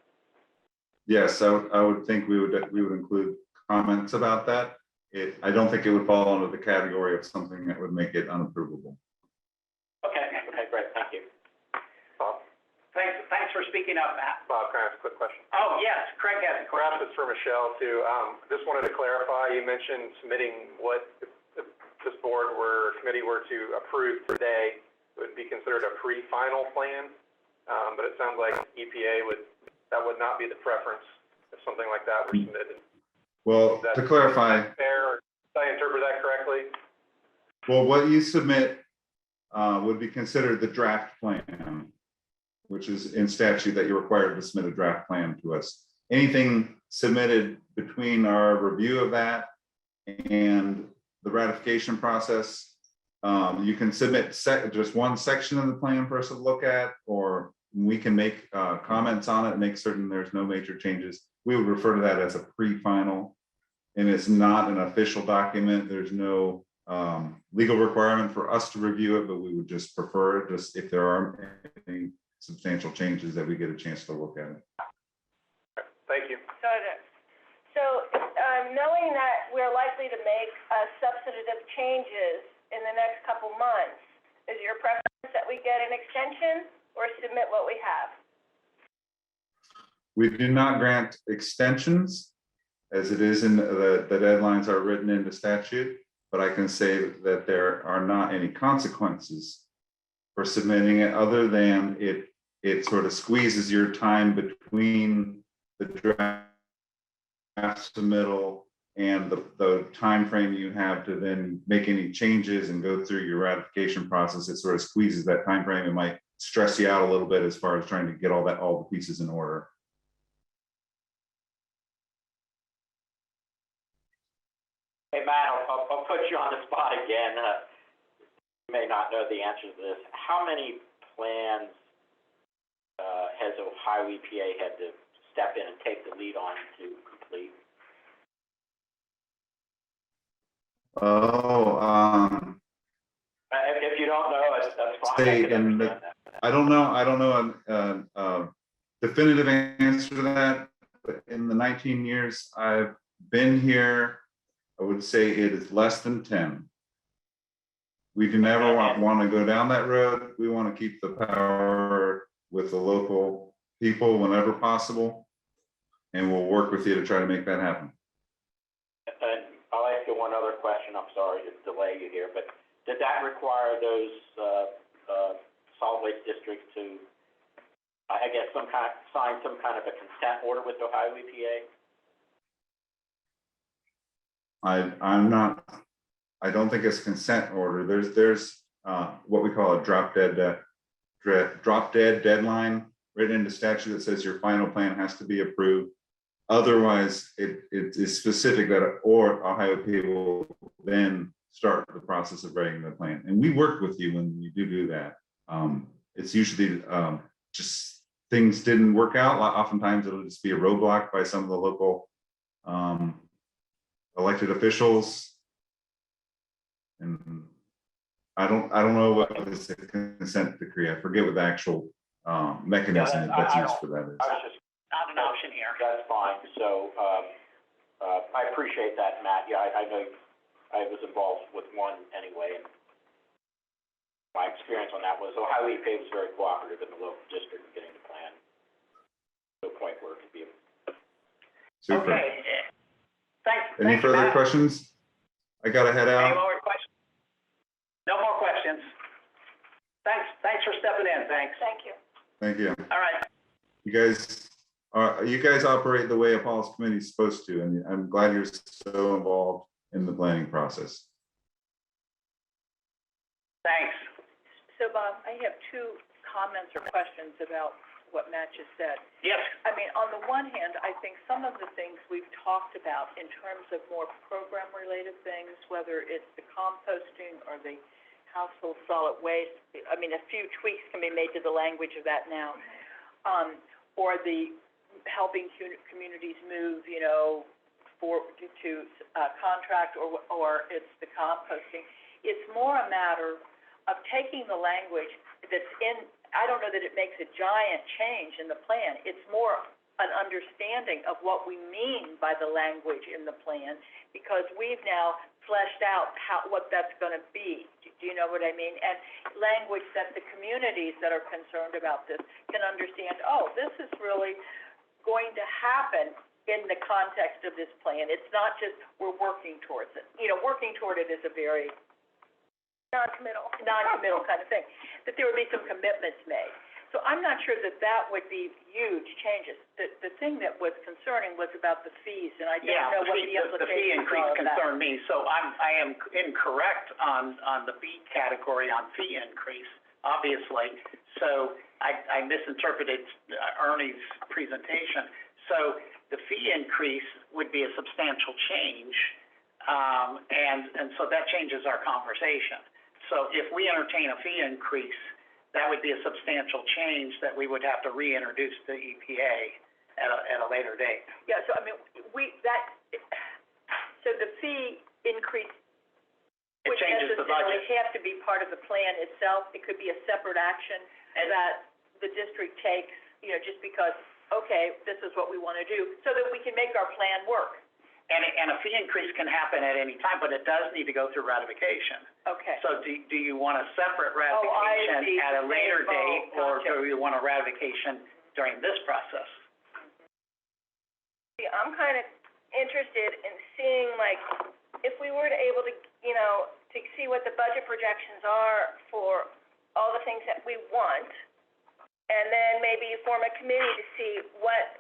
Yes, I would think we would include comments about that. I don't think it would fall under the category of something that would make it unapprovable. Okay, great, thank you. Bob? Thanks for speaking up, Matt. Bob, can I ask a quick question? Oh, yes, Craig has a question. Perhaps it's for Michelle too. Just wanted to clarify, you mentioned submitting what this board committee were to approve today, it would be considered a pre-final plan. But it sounds like EPA that would not be the preference if something like that were submitted. Well, to clarify, Fair, did I interpret that correctly? well, what you submit would be considered the draft plan, which is in statute that you're required to submit a draft plan to us. Anything submitted between our review of that and the ratification process, you can submit just one section of the plan for us to look at, or we can make comments on it and make certain there's no major changes. We would refer to that as a pre-final, and it's not an official document. There's no legal requirement for us to review it, but we would just prefer it, just if there are any substantial changes that we get a chance to look at it. Thank you. So, knowing that we're likely to make substantive changes in the next couple months, is your preference that we get an extension or submit what we have? We do not grant extensions, as it is in the deadlines are written into statute, but I can say that there are not any consequences for submitting it, other than it sort of squeezes your time between the draft submittal and the time frame you have to then make any changes and go through your ratification process. It sort of squeezes that time frame. It might stress you out a little bit as far as trying to get all the pieces in order. Hey, Matt, I'll put you on the spot again. You may not know the answer to this. How many plans has Ohio EPA had to step in and take the lead on to complete? If you don't know, that's fine. I don't know a definitive answer to that, but in the 19 years I've been here, I would say it is less than 10. We do never want to go down that road. We want to keep the power with the local people whenever possible, and we'll work with you to try to make that happen. And I'll ask you one other question. I'm sorry to delay you here, but did that require those solid waste districts to, I guess, sign some kind of a consent order with Ohio EPA? I don't think it's consent order. There's what we call a drop dead deadline written into statute that says your final plan has to be approved. Otherwise, it is specific that Ohio EPA will then start the process of writing the plan. And we work with you when you do that. It's usually just things didn't work out. Oftentimes it'll just be a roadblock by some of the local elected officials. And I don't know what is a consent decree. I forget what the actual mechanism that's used for that is. I was just Not an option here. That's fine. So I appreciate that, Matt. Yeah, I know I was involved with one anyway, and my experience on that was Ohio EPA was very cooperative in the local district in getting the plan to a point where it could be. Super. Okay. Thanks. Any further Matt. questions? I gotta head Any out. more questions? No more questions. Thanks for stepping in. Thanks. Thank you. Thank you. All right. You guys operate the way a policy committee is supposed to, and I'm glad you're so involved in the planning process. Thanks. So Bob, I have two comments or questions about what Matt just said. Yes. I mean, on the one hand, I think some of the things we've talked about in terms of more program-related things, whether it's the composting or the household solid waste, I mean, a few tweaks can be made to the language of that now, or the helping communities move, to contract, or it's the composting. It's more a matter of taking the language that's in. I don't know that it makes a giant change in the plan. It's more an understanding of what we mean by the language in the plan, because we've now fleshed out what that's going to be. Do you know what I mean? And language that the communities that are concerned about this can understand, oh, this is really going to happen in the context of this plan. It's not just we're working towards it. Working toward it is a very non-committal kind of thing, that there would be some commitments made. So I'm not sure that that would be huge changes. The thing that was concerning was about the fees, and I don't know what the implications are of that. The fee increase concerned me, so I am incorrect on the B category on fee increase, obviously. So I misinterpreted Ernie's presentation. So the fee increase would be a substantial change, and so that changes our conversation. So if we entertain a fee increase, that would be a substantial change that we would have to reintroduce to EPA at a later date. Yeah, so I mean, so the fee increase It changes the budget. wouldn't necessarily have to be part of the plan itself. It could be a separate action that the district takes, just because, okay, this is what we want to do, so that we can make our plan work. And a fee increase can happen at any time, but it does need to go through ratification. Okay. So do you want a separate ratification see. at a later date, or Gotcha. do you want a ratification during this process? See, I'm kind of interested in seeing, like, if we were to able to, to see what the budget projections are for all the things that we want, and then maybe form a committee to see what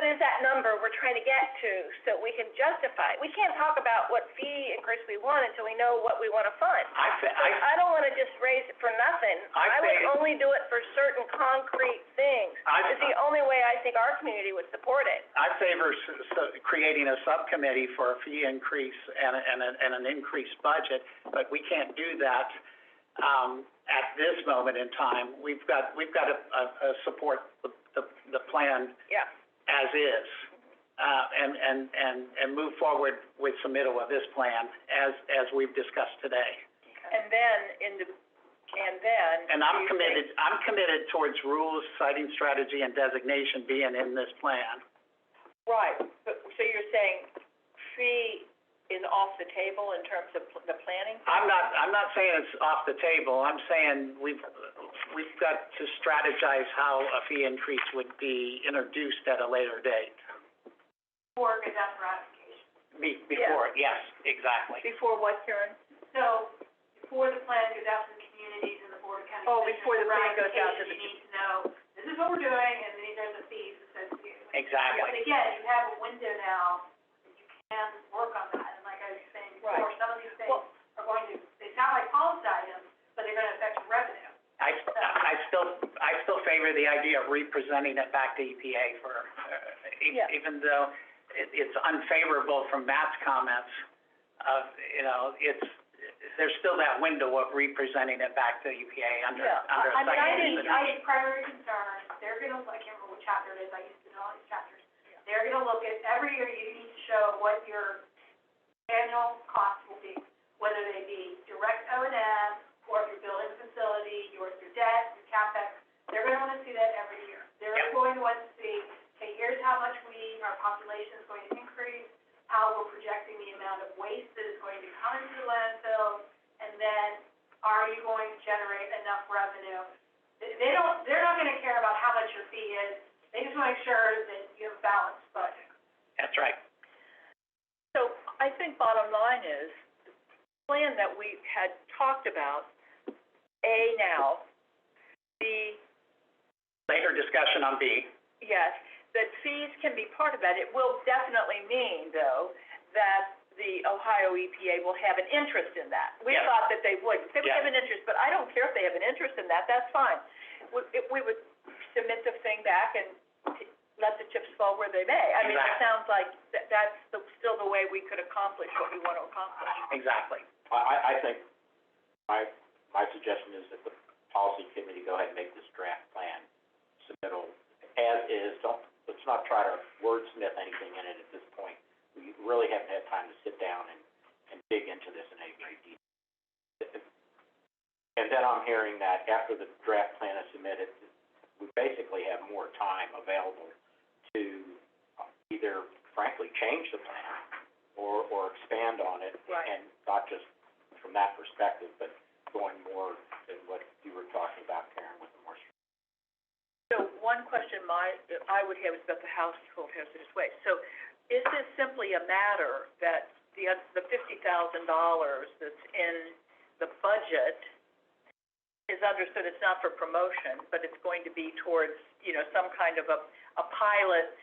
is that number we're trying to get to, so we can justify it. We can't talk about what fee increase we want until we know what we want to fund. I don't want to just raise it for nothing. I would only do it for certain concrete things. It's the only way I think our community would support it. I favor creating a subcommittee for a fee increase and an increased budget, but we can't do that at this moment in time. We've got to support the plan. Yeah. As is, and move forward with submittal of this plan as we've discussed today. And then And I'm committed towards rules, citing strategy, and designation being in this plan. Right, but, so you're saying fee is off the table in terms of the planning? I'm not saying it's off the table. I'm saying we've got to strategize how a fee increase would be introduced at a later date. Before it goes out for ratification. Before, yes, exactly. Before what, Karen? So, before the plan goes out to the communities and the Board of County Commissioners. Before the plan goes out to the. You need to know, this is what we're doing, and these are the fees associated with it. Exactly. But again, you have a window now, that you can work on that, and like I was saying before, Right. some of these things are going to, they sound like policy items, but they're gonna affect your revenue. I still favor the idea of representing it back to EPA for, even though it's unfavorable from Matt's comments there's still that window of representing it back to EPA under a second. I think primary concern, they're gonna, I can't remember what chapter it is, I used to know all these chapters. They're gonna look at, every year you need to show what your annual costs will be, whether they be direct O&M, or if you're building a facility, your debt, your CapEx, they're gonna wanna see that every year. They're going to want to see, okay, here's how much our population is going to increase, how we're projecting the amount of waste that is going to come into the landfill, and then are you going to generate enough revenue? They're not gonna care about how much your fee is, they just wanna make sure that you have a balanced budget. That's right. So I think bottom line is, the plan that we had talked about, A now, B. Later discussion on B. Yes, that fees can be part of that. It will definitely mean, though, that the Ohio EPA will have an interest in that. We thought that they would. They would have an interest, but I don't care if they have an interest in that, that's fine. We would submit the thing back and let the chips fall where they may. I mean, it sounds like that's still the way we could accomplish what we want to accomplish. Exactly. I think my suggestion is that the policy committee go ahead and make this draft plan submittal as is. Let's not try to wordsmith anything in it at this point. We really haven't had time to sit down and dig into this in any great detail. And then I'm hearing that after the draft plan is submitted, we basically have more time available to either frankly change the plan or expand on it. Right. And not just from that perspective, but going more than what you were talking about, Karen, with the more. So one question I would have is about the household hazardous waste. So is this simply a matter that the $50,000 that's in the budget is understood it's not for promotion, but it's going to be towards, you know, some kind of a pilot,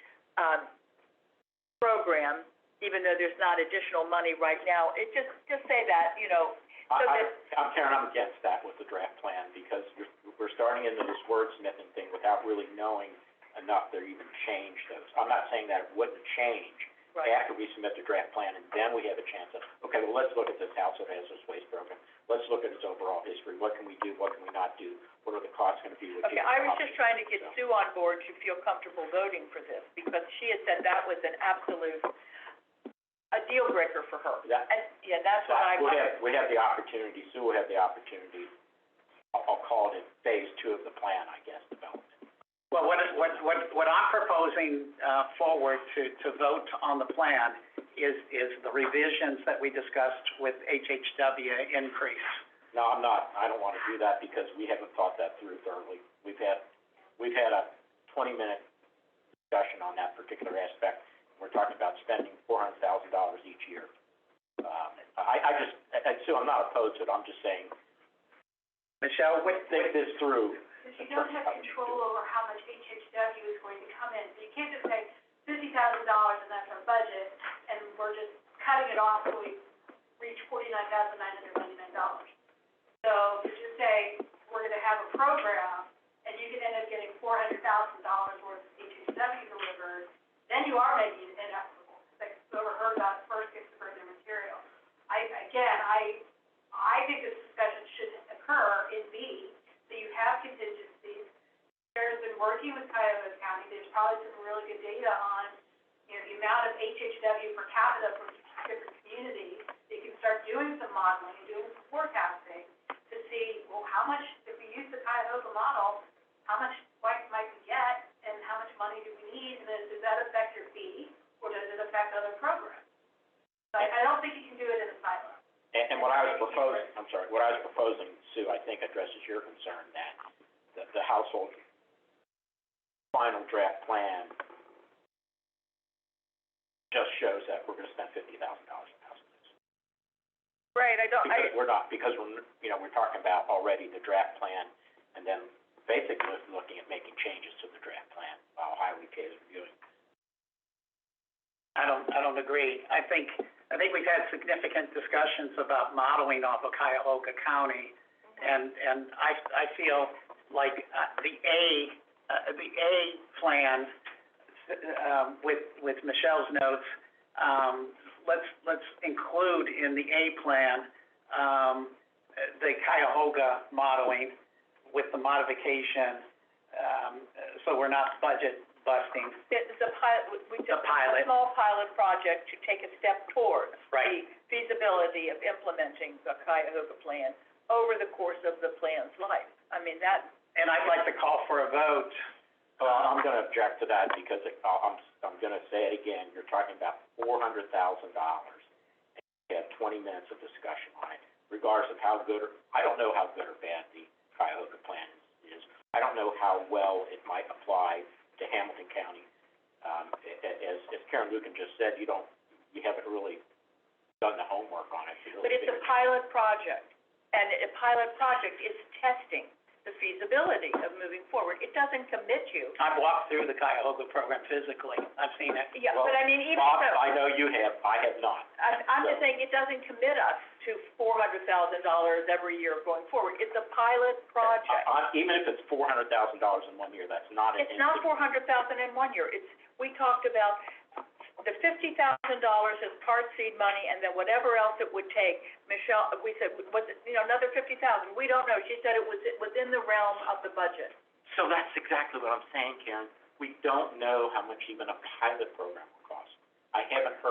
program, even though there's not additional money right now. It just say that, you know, so that. Karen, I'm against that with the draft plan, because we're starting into this wordsmithing thing without really knowing enough to even change those. I'm not saying that it wouldn't change Right. after we submit the draft plan, and then we have a chance of, okay, well, let's look at this household hazardous waste program. Let's look at its overall history. What can we do? What can we not do? What are the costs gonna be? Okay, I was just trying to get Sue on board to feel comfortable voting for this, because she had said that was an absolute, a deal breaker for her. Yeah. And, yeah, that's what I. We have the opportunity, Sue will have the opportunity, I'll call it phase 2 of the plan, I guess, development. Well, what I'm proposing, forward to vote on the plan is the revisions that we discussed with HHW increase. No, I'm not, I don't wanna do that, because we haven't thought that through thoroughly. We've had a 20-minute discussion on that particular aspect. We're talking about spending $400,000 each year. Sue, I'm not opposed to it, I'm just saying, Michelle, think this through. Because you don't have control over how much HHW is going to come in. So you can't just say $50,000 and that's our budget, and we're just cutting it off so we reach $49,999. So if you just say, we're gonna have a program, and you can end up getting $400,000 worth of HHW delivered, then you are making it inequitable. Like, whoever heard about it first gets to bring their material. I think this discussion should occur in B, that you have contingencies. There's been working with Cuyahoga County, there's probably some really good data on, you know, the amount of HHW per capita from different communities. You can start doing some modeling, doing some forecasting to see, well, how much, if we use the Cuyahoga model, how much might we get, and how much money do we need, and then does that affect your fee, or does it affect other programs? So I don't think you can do it in a silo. And what I was proposing, Sue, I think addresses your concern that the household final draft plan just shows that we're gonna spend $50,000 in households. Right, Because we're talking about already the draft plan, and then basically looking at making changes to the draft plan while Highway K is reviewing. I don't agree. I think we've had significant discussions about modeling off of Cuyahoga County, and I feel like the A plan, with Michelle's notes, let's include in the A plan, the Cuyahoga modeling with the modification, so we're not budget busting. The pilot, we just, The pilot. a small pilot project to take a step towards Right. the feasibility of implementing the Cuyahoga plan over the course of the plan's life. I mean, that. And I'd like to call for a vote. I'm gonna object to that, because I'm gonna say it again, you're talking about $400,000, and you have 20 minutes of discussion on it, regardless of how good, I don't know how good or bad the Cuyahoga plan is. I don't know how well it might apply to Hamilton County. As Karen Lucan just said, you haven't really done the homework on it. But it's a pilot project, and a pilot project is testing the feasibility of moving forward. It doesn't commit you. I've walked through the Cuyahoga program physically. I've seen it. Yeah, but I mean, even Bob, so. I know you have, I have not. I'm just saying, it doesn't commit us to $400,000 every year going forward. It's a pilot project. Even if it's $400,000 in 1 year, that's not an. It's not $400,000 in 1 year. We talked about the $50,000 as part seed money, and then whatever else it would take. Michelle, we said, was it, another $50,000? We don't know. She said it was within the realm of the budget. So that's exactly what I'm saying, Karen. We don't know how much even a pilot program will cost. I haven't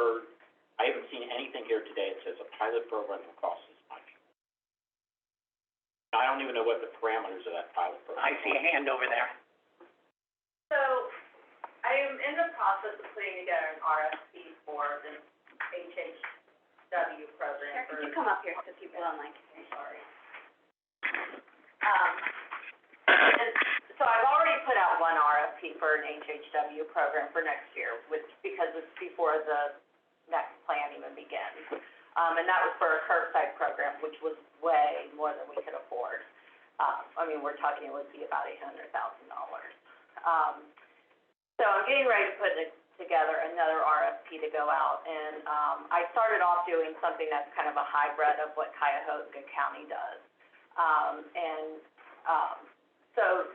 seen anything here today that says a pilot program will cost this much. I don't even know what the parameters of that pilot program are. I see a hand over there. So, I am in the process of putting together an RFP for the HHW program. Sarah, could you come up here so people online can hear you? Sorry. And so I've already put out one RFP for an HHW program for next year, because it's before the next plan even begins. And that was for a curbside program, which was way more than we could afford. I mean, we're talking it would be about $800,000. So I'm getting ready to put together another RFP to go out, and I started off doing something that's kind of a hybrid of what Cuyahoga County does. So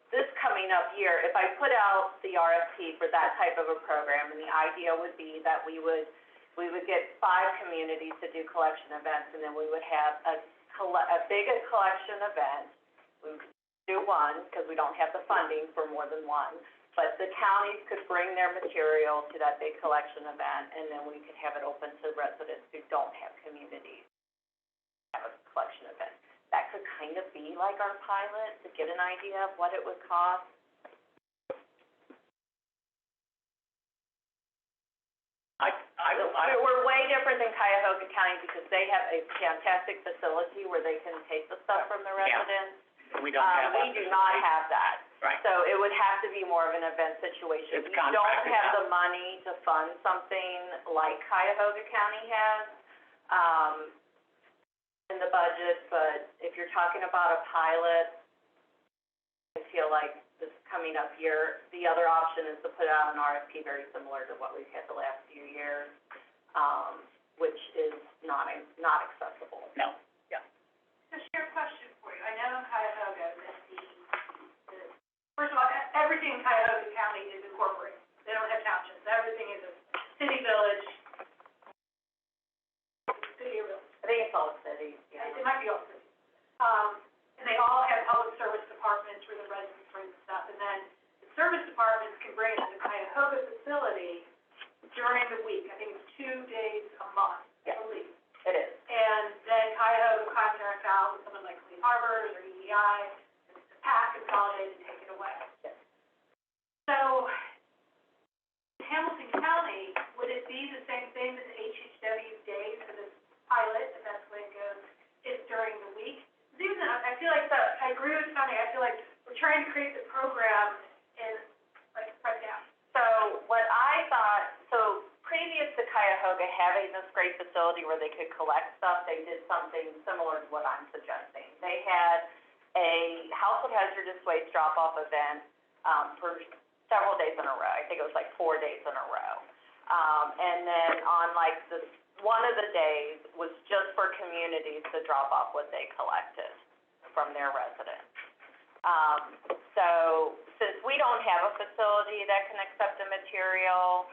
this coming up year, if I put out the RFP for that type of a program, and the idea would be that we would get 5 communities to do collection events, and then we would have a big collection event. We would do one, because we don't have the funding for more than one, but the counties could bring their material to that big collection event, and then we could have it open to residents who don't have communities have a collection event. That could kind of be like our pilot, to get an idea of what it would cost. We're way different than Cuyahoga County because they have a fantastic facility where they can take the stuff from the residents. We don't have that. We do not have that. Right. So it would have to be more of an event situation. It's We don't contracted have out. the money to fund something like Cuyahoga County has, in the budget, but if you're talking about a pilot, I feel like this coming up year, the other option is to put out an RFP very similar to what we've had the last few years, which is not accessible. No. So share a question for you. I know in Cuyahoga that first of all, everything in Cuyahoga County is incorporated. They don't have townships. Everything is a city, village, city or village. I think it's all cities, yeah. It might be all cities. And they all have public service departments where the residents bring the stuff. And then the service departments can bring it to the Cuyahoga facility during the week. I think it's 2 days a month, I believe. It is. And then Cuyahoga contracts out with someone like Clean Harbors or EEI to pack, consolidate, and take it away. Yes. So, in Hamilton County, would it be the same thing as HHW days for this pilot, if that's the way it goes, is during the week? Even though, I feel like I agree with Tony, I feel like we're trying to create the program in, like, right now. So what I thought, so previous to Cuyahoga having this great facility where they could collect stuff, they did something similar to what I'm suggesting. They had a household hazardous waste drop-off event for several days in a row. I think it was like 4 days in a row. And then on like one of the days was just for communities to drop off what they collected from their residents. So since we don't have a facility that can accept the material,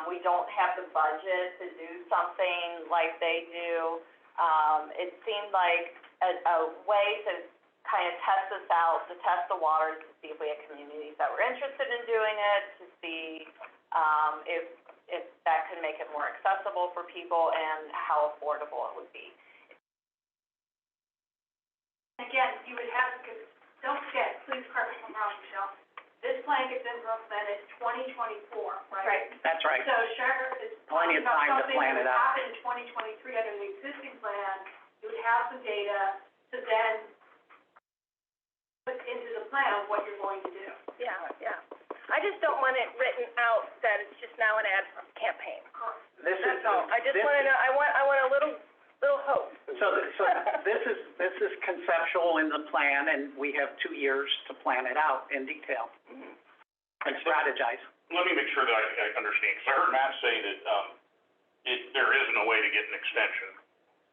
we don't have the budget to do something like they do. It seemed like a way to kind of test this out, to test the waters, to see if we had communities that were interested in doing it, to see if that could make it more accessible for people and how affordable it would be. Again, you would have to, don't forget, please correct me if I'm wrong, Michelle, this plan gets implemented 2024, right? That's right. So Sheriff is Plenty talking of time about to something plan that it would out. happen in 2023 under the existing plan. You would have some data to then put into the plan what you're going to do. Yeah. I just don't want it written out that it's just now an ad campaign. This is, That's all. I just want to know, I want a little hope. so this is conceptual in the plan, and we have 2 years to plan it out in detail and strategize. Let me make sure that I understand, because I heard Matt say that, there isn't a way to get an extension,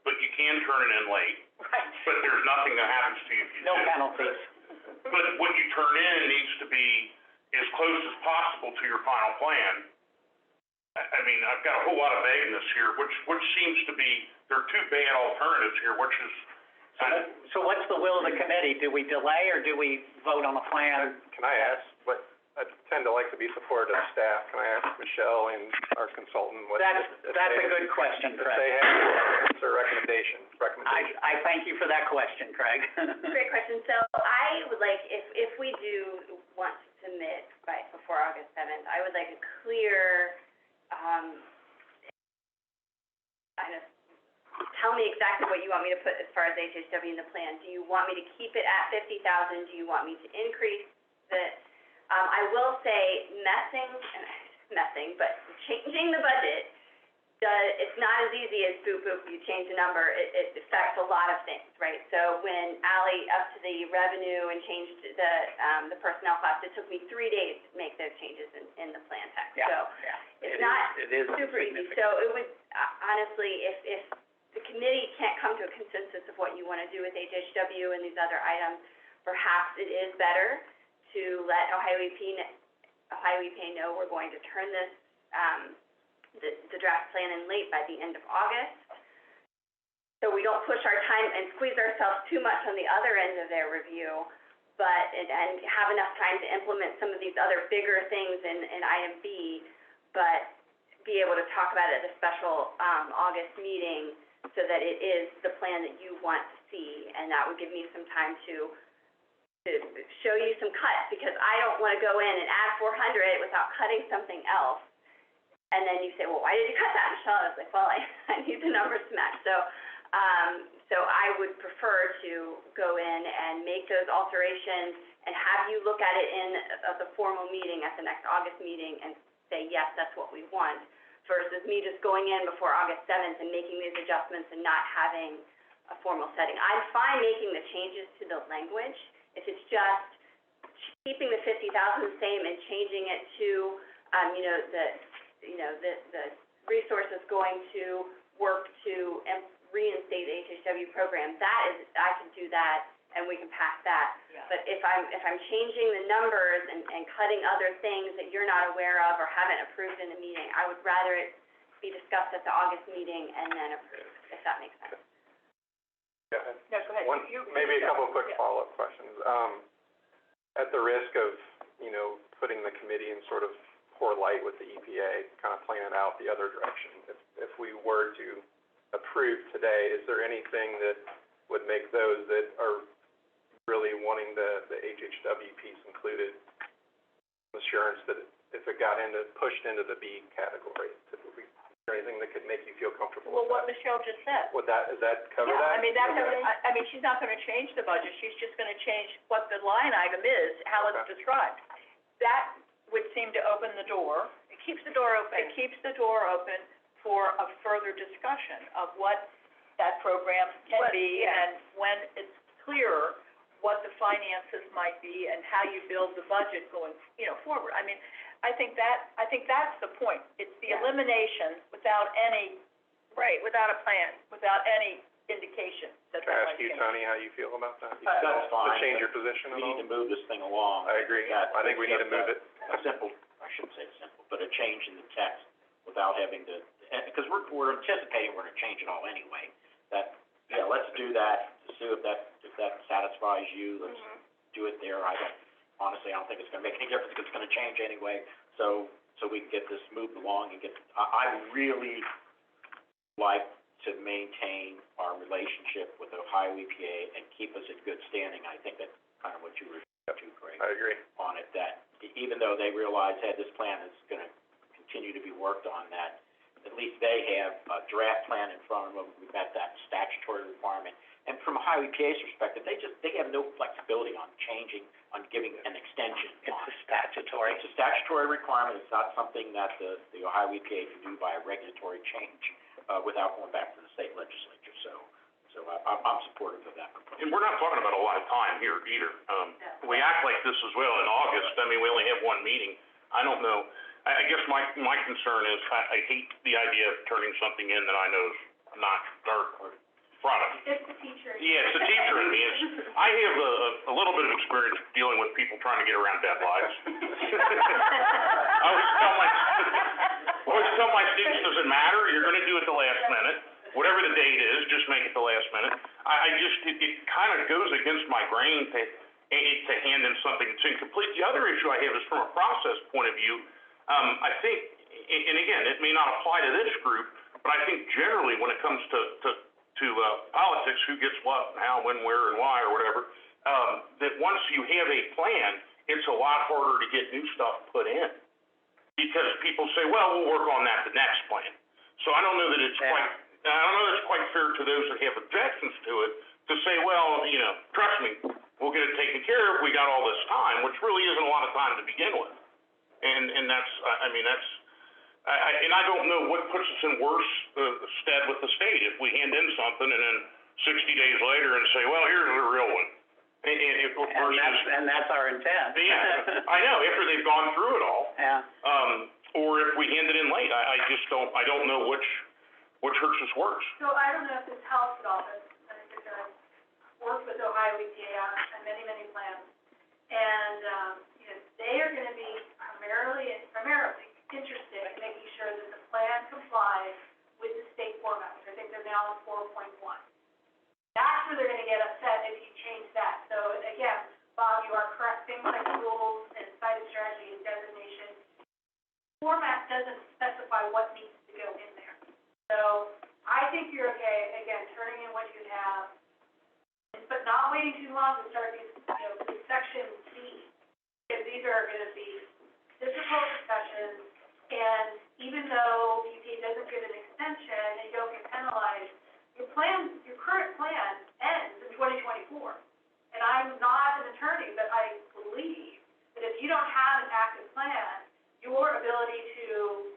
but you can turn it in late, Right. but there's nothing that happens to you if you do. No penalties. But what you turn in needs to be as close as possible to your final plan. I mean, I've got a whole lot of vagueness here, which seems to be, there are 2 bad alternatives here, which is, So what's the will of the committee? Do we delay, or do we vote on the plan? Can I ask, I tend to like to be supportive of staff. Can I ask Michelle and our consultant what? That's a good question, If Craig. they have a recommendation. I thank you for that question, Craig. Great question. So I would like, if we do want to submit before August 7th, I would like a clear, kind of, tell me exactly what you want me to put as far as HHW in the plan. Do you want me to keep it at 50,000? Do you want me to increase it? I will say messing, but changing the budget it's not as easy as boop, boop, you change the number. It affects a lot of things, right? So when Ally upped the revenue and changed the personnel cost, it took me 3 days to make those changes in the plan text. So it's not super easy. So it would, honestly, if the committee can't come to a consensus of what you want to do with HHW and these other items, perhaps it is better to let Ohio EPA know we're going to turn this, the draft plan in late by the end of August, so we don't push our time and squeeze ourselves too much on the other end of their review, but, and have enough time to implement some of these other bigger things in item B, but be able to talk about it at a special, August meeting so that it is the plan that you want to see, and that would give me some time to show you some cuts, because I don't want to go in and add 400 without cutting something else. And then you say, well, why did you cut that, Michelle? I was like, well, I need the numbers to match. So I would prefer to go in and make those alterations and have you look at it in the formal meeting at the next August meeting and say, yes, that's what we want, versus me just going in before August 7th and making these adjustments and not having a formal setting. I'm fine making the changes to the language if it's just keeping the 50,000 the same and changing it to, the resources going to work to reinstate the HHW program. That is, I can do that, and we can pass that. Yeah. But if I'm changing the numbers and cutting other things that you're not aware of or haven't approved in the meeting, I would rather it be discussed at the August meeting and then approved, if that makes sense. Yeah. No, go ahead. Maybe a couple of quick follow-up questions. At the risk of, putting the committee in sort of poor light with the EPA, kind of playing it out the other direction, if we were to approve today, is there anything that would make those that are really wanting the HHW piece included, assurance that if it got pushed into the B category, is there anything that could make you feel comfortable Well, with what that? Michelle just said. Does that cover that? Yeah, I mean, Okay. she's not gonna change the budget, she's just gonna change what the line item is, how it's described. That would seem to open the door, it keeps the door open for a further discussion of what that program can be, and when it's clearer what the finances might be and how you build the budget going, forward. I mean, I think that's the point. It's the elimination without any, without a plan, without any indication that Can I that ask might you, change. Tony, how you feel about that? That's fine. To change your position at We all? need to move this thing along. I agree. I think we need to move it. A simple, I shouldn't say simple, but a change in the text without having to, because we're anticipating we're gonna change it all anyway. Let's do that, to see if that satisfies you, let's do it there. Honestly, I don't think it's gonna make any difference, because it's gonna change anyway, so we can get this moved along and I really like to maintain our relationship with Ohio EPA and keep us in good standing. I think that's kind of what you were to, Greg. I agree. On it, that even though they realize, hey, this plan is gonna continue to be worked on, that at least they have a draft plan in front of them, we've met that statutory requirement. And from Ohio EPA's perspective, they have no flexibility on changing, on giving an extension. It's a statutory. It's a statutory requirement, it's not something that the Ohio EPA can do by a regulatory change, without going back to the state legislature, so I'm supportive of that proposal. And we're not talking about a lot of time here either. We act like this as well in August, I mean, we only have one meeting. I don't know, I guess my concern is, I hate the idea of turning something in that I know is not our product. It's the teacher. Yeah, it's the teacher in me. I have a little bit of experience dealing with people trying to get around deadlines. I always tell my students, doesn't matter, you're gonna do it the last minute. Whatever the date is, just make it the last minute. It kind of goes against my grain to hand in something that's incomplete. The other issue I have is from a process point of view. I think, and again, it may not apply to this group, but I think generally when it comes to politics, who gets what, and how, when, where, and why, or whatever, that once you have a plan, it's a lot harder to get new stuff put in. Because people say, well, we'll work on that the next plan. So I don't know that it's quite fair to those that have objections to it, to say, well, trust me, we'll get it taken care of, we got all this time, which really isn't a lot of time to begin with. And that's, And I don't know what puts us in worse stead with the state, if we hand in something and then 60 days later and say, well, here's the real one. And that's our intent. Yeah, I know, after they've gone through it all. Yeah. Or if we hand it in late, I just don't know which hurts us worse. So I don't know if this helps at all, but I've worked with Ohio EPA on many, many plans. And, they are gonna be primarily interested in making sure that the plan complies with the state format, which I think they're now in 4.1. That's where they're gonna get upset if you change that. So again, Bob, you are correct, things like rules and cited strategy and designation. Format doesn't specify what needs to go in there. So I think you're okay, again, turning in what you have, but not waiting too long to start these, with section C. Because these are gonna be difficult discussions, and even though EPA doesn't give an extension and you don't get penalized, your current plan ends in 2024. And I'm not an attorney, but I believe that if you don't have an active plan, your ability to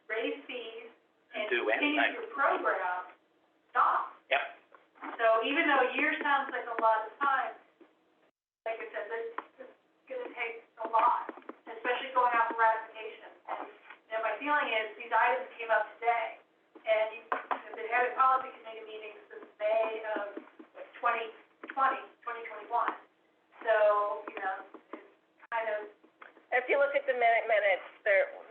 raise fees and continue your program stops. Yep. So even though a year sounds like a lot of time, like I said, this is gonna take a lot, especially going out for ratification. And my feeling is these items came up today, and you've been having policy committee meetings since May of 2021. So, it's kind of. If you look at the minutes,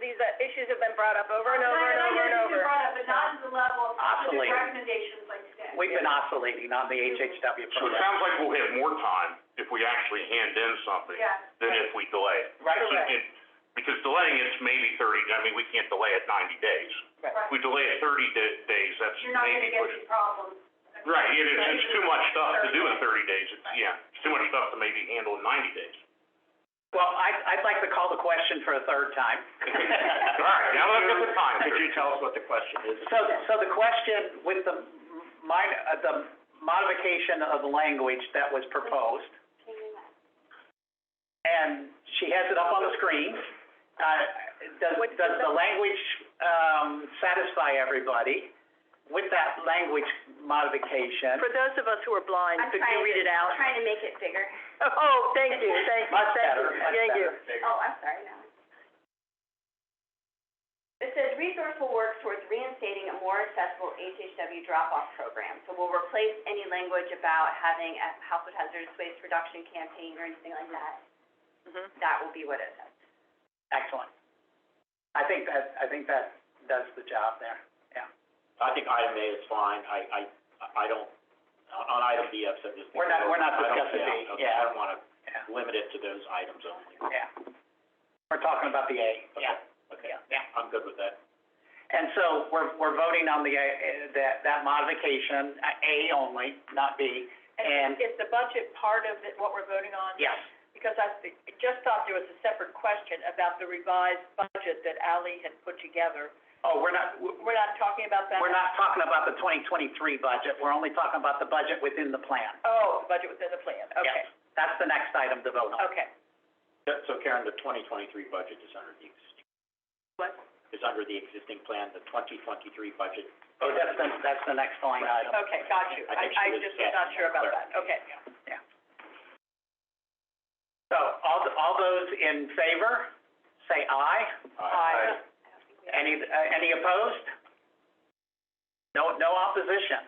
these issues have been brought up over and over and over and over. Brought up, but not to the level of Oscillating. recommendations like today. We've been oscillating on the HHW So it program. sounds like we'll have more time if we actually hand in something than if we delay it. Right. Because delaying it's maybe 30, we can't delay it 90 days. Right. If we delay it 30 days, that's You're not gonna maybe get pushing. these problems. Right, it's too much stuff to do in 30 days. It's too much stuff to maybe handle in 90 days. Well, I'd like to call the question for a third time. All right, now let's get the time. Could you tell us what the question is? So the question with the modification of the language that was proposed, and she has it up on the screen. Does the language satisfy everybody with that language modification? For those of us who are blind, could you read it out? I'm trying to make it bigger. Oh, thank you. Much better. Thank you. Oh, I'm sorry now. It says resource will work towards reinstating a more accessible HHW drop-off program. So we'll replace any language about having a household hazardous waste reduction campaign or anything like that. That will be what it says. Excellent. I think that does the job there. Yeah. I think item A is fine. I don't, on item B, I've said this before. We're not discussing B, Okay, yeah. I don't wanna limit it to those items only. Yeah. We're talking about the A. Yeah. Okay, Yeah. I'm good with that. And so we're voting on the that modification, A only, not B. And is the budget part of what we're voting on? yes. Because I just thought there was a separate question about the revised budget that Ally had put together. Oh, we're not talking about that? We're not talking about the 2023 budget. We're only talking about the budget within the plan. Oh, the budget within the plan, okay. Yes. That's the next item to vote on. Okay. So Karen, the 2023 budget is under the existing. What? Is under the existing plan, the 2023 budget. Oh, that's the next line item. Okay, got you. I just was not sure about that, okay. Yeah. So all those in favor, say aye. Aye. Any opposed? No opposition.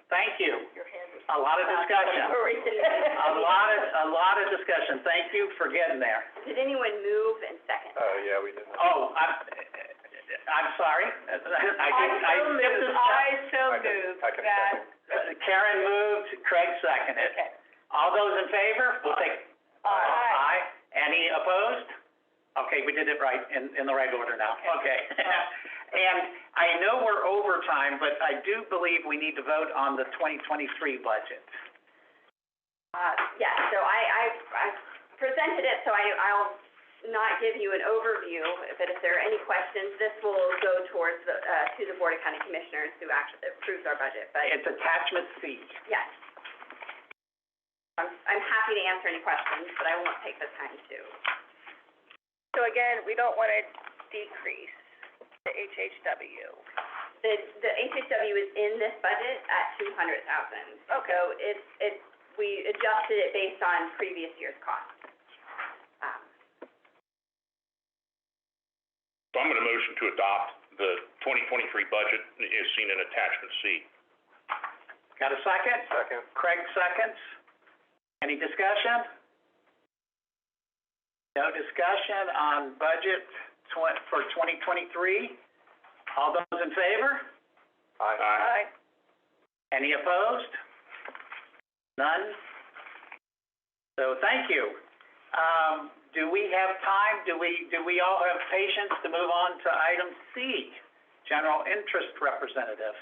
Thank you. Your hand is. A lot of discussion. A lot of discussion. Thank you for getting there. Did anyone move and second? Yeah, we did. Oh, I'm sorry. I skipped this. I so moved I can that. Karen moved, Craig seconded. Okay. All those in favor? We'll take. Aye. Any opposed? Okay, we did it right in the right order now. Okay. And I know we're over time, but I do believe we need to vote on the 2023 budget. Yeah, so I presented it, so I'll not give you an overview, but if there are any questions, this will go towards to the Board of County Commissioners who actually approves our budget, but. It's attachment C. Yes. I'm happy to answer any questions, but I won't take the time to. So again, we don't want to decrease the HHW? The HHW is in this budget at 200,000. Okay. So we adjusted it based on previous year's costs. So I'm going to motion to adopt the 2023 budget as seen in attachment C. Got a second? Second. Craig seconds. Any discussion? No discussion on budget for 2023? All those in favor? Aye. Any opposed? None? So thank you. Do we have time, do we all have patience to move on to item C, general interest representative?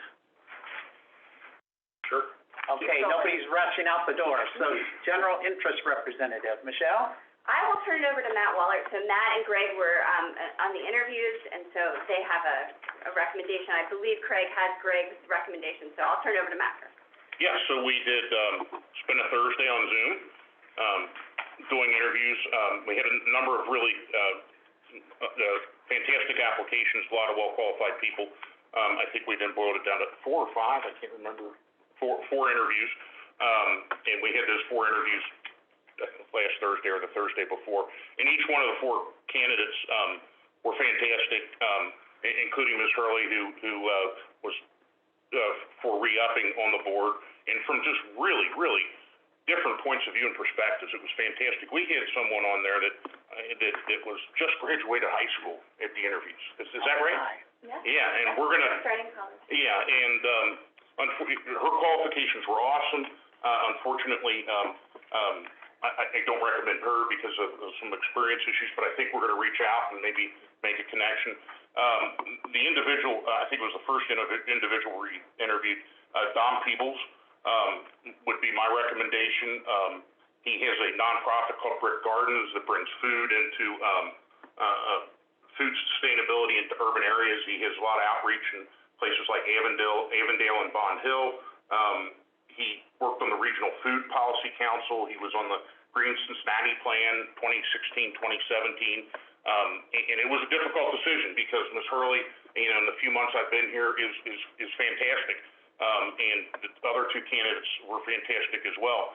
Sure. Okay, nobody's rushing out the door, so general interest representative, Michelle? I will turn it over to Matt Waller. So Matt and Greg were on the interviews, and so they have a recommendation. I believe Craig has Greg's recommendation, so I'll turn it over to Matt first. Yeah, so we did spend a Thursday on Zoom doing interviews. We had a number of really fantastic applications, a lot of well-qualified people. I think we then boiled it down to 4 or 5, I can't remember, four interviews. And we had those 4 interviews last Thursday or the Thursday before. And each one of the 4 candidates were fantastic, including Ms. Hurley, who was for re-upping on the board, and from just really, really different points of view and perspectives. It was fantastic. We had someone on there that was just graduated high school at the interviews. Is that right? Yeah. Yeah, and we're gonna. Starting college. Yeah, and her qualifications were awesome. Unfortunately, I don't recommend her because of some experience issues, but I think we're gonna reach out and maybe make a connection. The individual, I think it was the first individual we interviewed, Dom Peebles, would be my recommendation. He has a nonprofit called Brick Gardens that brings food into food sustainability into urban areas. He has a lot of outreach in places like Avondale and Bond Hill. He worked on the Regional Food Policy Council. He was on the Green Cincinnati Plan 2016-2017. And it was a difficult decision because Ms. Hurley, in the few months I've been here, is fantastic. And the other 2 candidates were fantastic as well.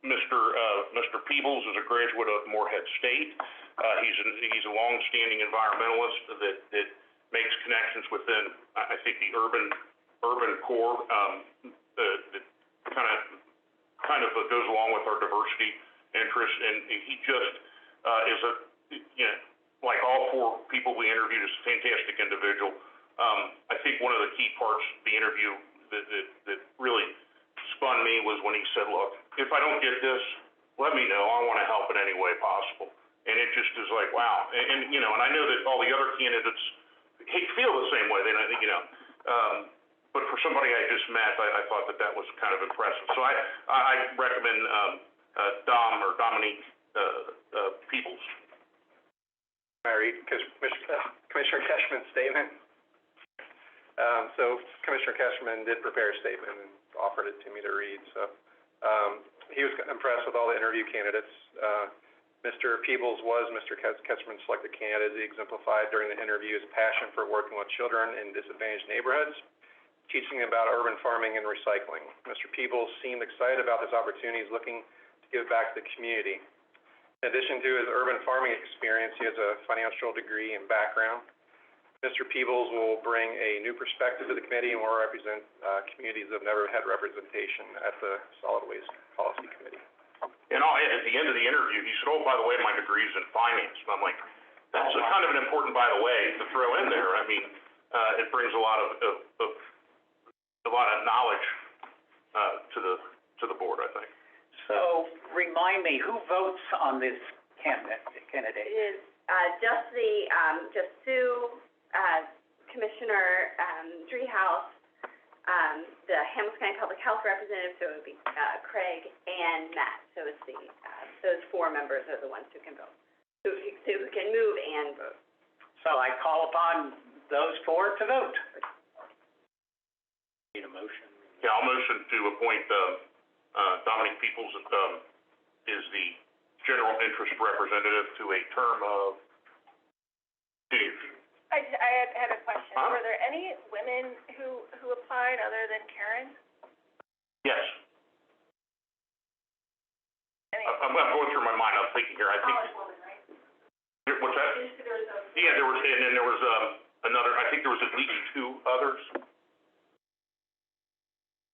Mr. Peebles is a graduate of Morehead State. He's a long-standing environmentalist that makes connections within, I think, the urban core that kind of goes along with our diversity interest. And he just is like all 4 people we interviewed, is a fantastic individual. I think one of the key parts of the interview that really spun me was when he said, look, if I don't get this, let me know. I want to help in any way possible. And it just is like, wow. And I know that all the other candidates feel the same way. But for somebody I just met, I thought that was kind of impressive. So I recommend Dominique Peebles. May I read Commissioner Cashman's statement? So Commissioner Cashman did prepare a statement and offered it to me to read. So he was impressed with all the interview candidates. Mr. Peebles was Mr. Cashman's selected candidate. He exemplified during the interview his passion for working with children in disadvantaged neighborhoods, teaching about urban farming and recycling. Mr. Peebles seemed excited about this opportunity. He's looking to give back to the community. In addition to his urban farming experience, he has a financial degree and background. Mr. Peebles will bring a new perspective to the committee and will represent communities that have never had representation at the Solid Waste Policy Committee. And at the end of the interview, he said, oh, by the way, my degree's in finance. And I'm like, that's kind of an important, by the way, to throw in there. I mean, it brings a lot of knowledge to the board, I think. So remind me, who votes on this candidate? It is just Sue, Commissioner Driehaus, the Hamilton County Public Health Representative, so it would be Craig and Matt. So it's those 4 members are the ones who can vote, who can move and vote. So I call upon those 4 to vote. Need a motion? Yeah, I'll motion to appoint Dominique Peebles is the general interest representative to a term of 2 years. I I had a question. Huh? Were there any women who applied other than Karen? Yes. I'm going through my mind, I'm thinking here, I think. What's that? Yeah, there was, and then there was, another, I think there was at least 2 others.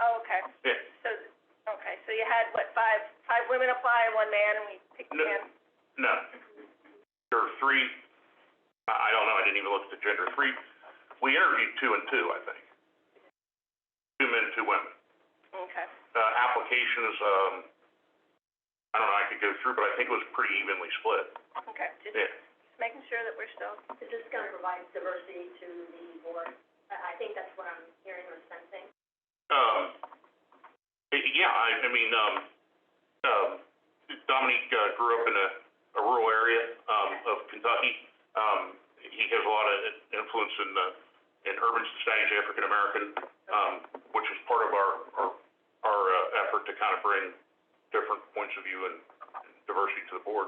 Oh, okay. Yeah. So you had, what, five women apply and 1 man, and we picked No. 10? No. There are 3, I don't know, I didn't even look at the gender, 3, we interviewed 2 and 2, I think. 2 men, 2 women. Okay. Applications, I don't know, I could go through, but I think it was pretty evenly split. Okay, just Yeah. making sure that we're still. Is this gonna provide diversity to the board? I think that's what I'm hearing or sensing. Yeah, I mean, Dominique, grew up in a rural area, of Kentucky. He has a lot of influence in urban society, African American, which is part of our effort to kind of bring different points of view and diversity to the board.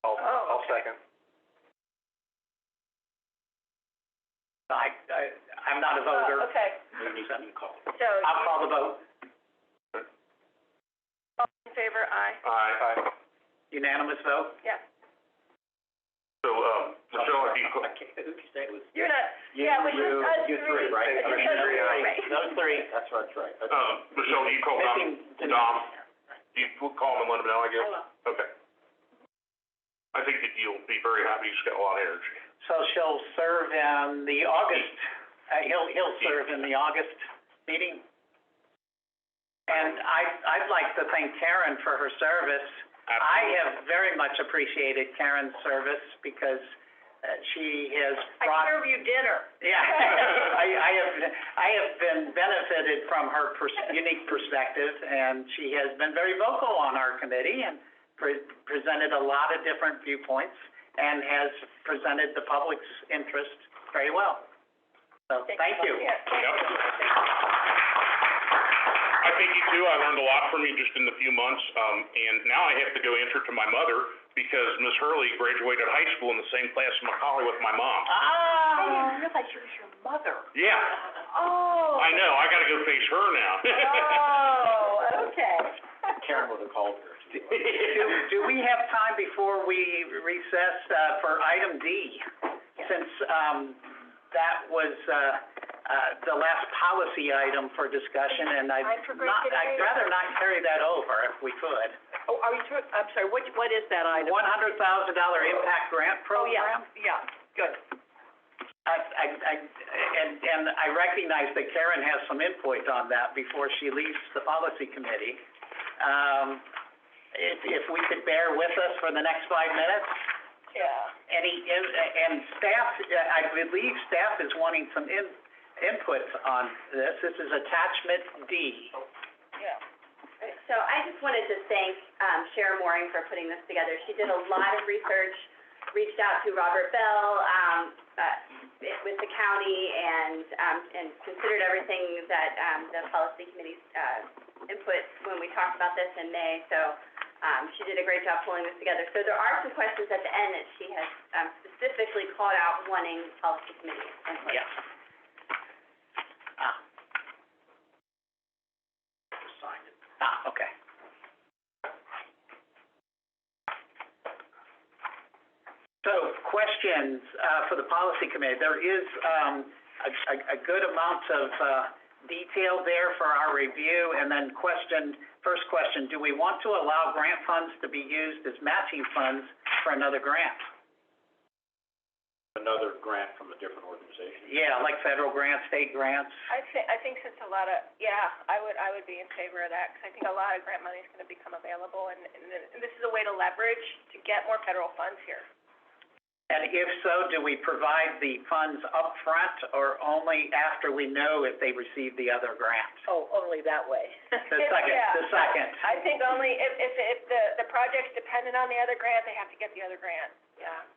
I'll second. I'm not a voter. Okay, You call. so. I'll call the vote. All in favor, aye. Aye. Unanimous vote? Yeah. So, Michelle, if you I can't, who did you say it was? You're not, yeah, we just, us You 3, right? It's Okay, just us 3, aye. right? Those 3, that's right. Michelle, you call Dom, you call him and let him know, I guess? I will. Okay. I think that you'll be very happy, he's got a lot of energy. So she'll serve in the August, he'll serve in the August meeting. And I'd like to thank Karen for her service. I have very much appreciated Karen's service because she has brought. I serve you dinner. Yeah, I have been benefited from her unique perspective, and she has been very vocal on our committee and presented a lot of different viewpoints and has presented the public's interest very well. So, thank you. Yeah. I thank you too. I learned a lot from you just in the few months, and now I have to go answer to my mother because Miss Hurley graduated high school in the same class in Macaulay with my mom. I didn't realize she was your mother. Yeah. Oh. I know. I got to go face her now. Oh, okay. Karen would have called her. Do we have time before we recess for item D? Since that was the last policy item for discussion, and I'd rather not carry that over if we could. Oh, are you I'm sorry, what is that item? $100,000 impact grant program? Oh, yeah, good. And I recognize that Karen has some input on that before she leaves the policy committee. If we could bear with us for the next 5 minutes? Yeah. And staff, I believe staff is wanting some input on this. This is attachment D. Yeah. So I just wanted to thank Sharon Mooring for putting this together. She did a lot of research, reached out to Robert Bell with the county, and considered everything that the policy committee's input when we talked about this in May. So she did a great job pulling this together. So there are some questions at the end that she has specifically called out wanting policy committee input. Yes. Okay. So questions for the policy committee. There is a good amount of detail there for our review. And then first question, do we want to allow grant funds to be used as matching funds for another grant? Another grant from a different organization. Yeah, like federal grants, state grants. I think since I would be in favor of that, because I think a lot of grant money is going to become available, and this is a way to leverage to get more federal funds here. And if so, do we provide the funds up front or only after we know if they receive the other grant? Oh, only that way. The second. I think only if the project's dependent on the other grant, they have to get the other grant, yeah.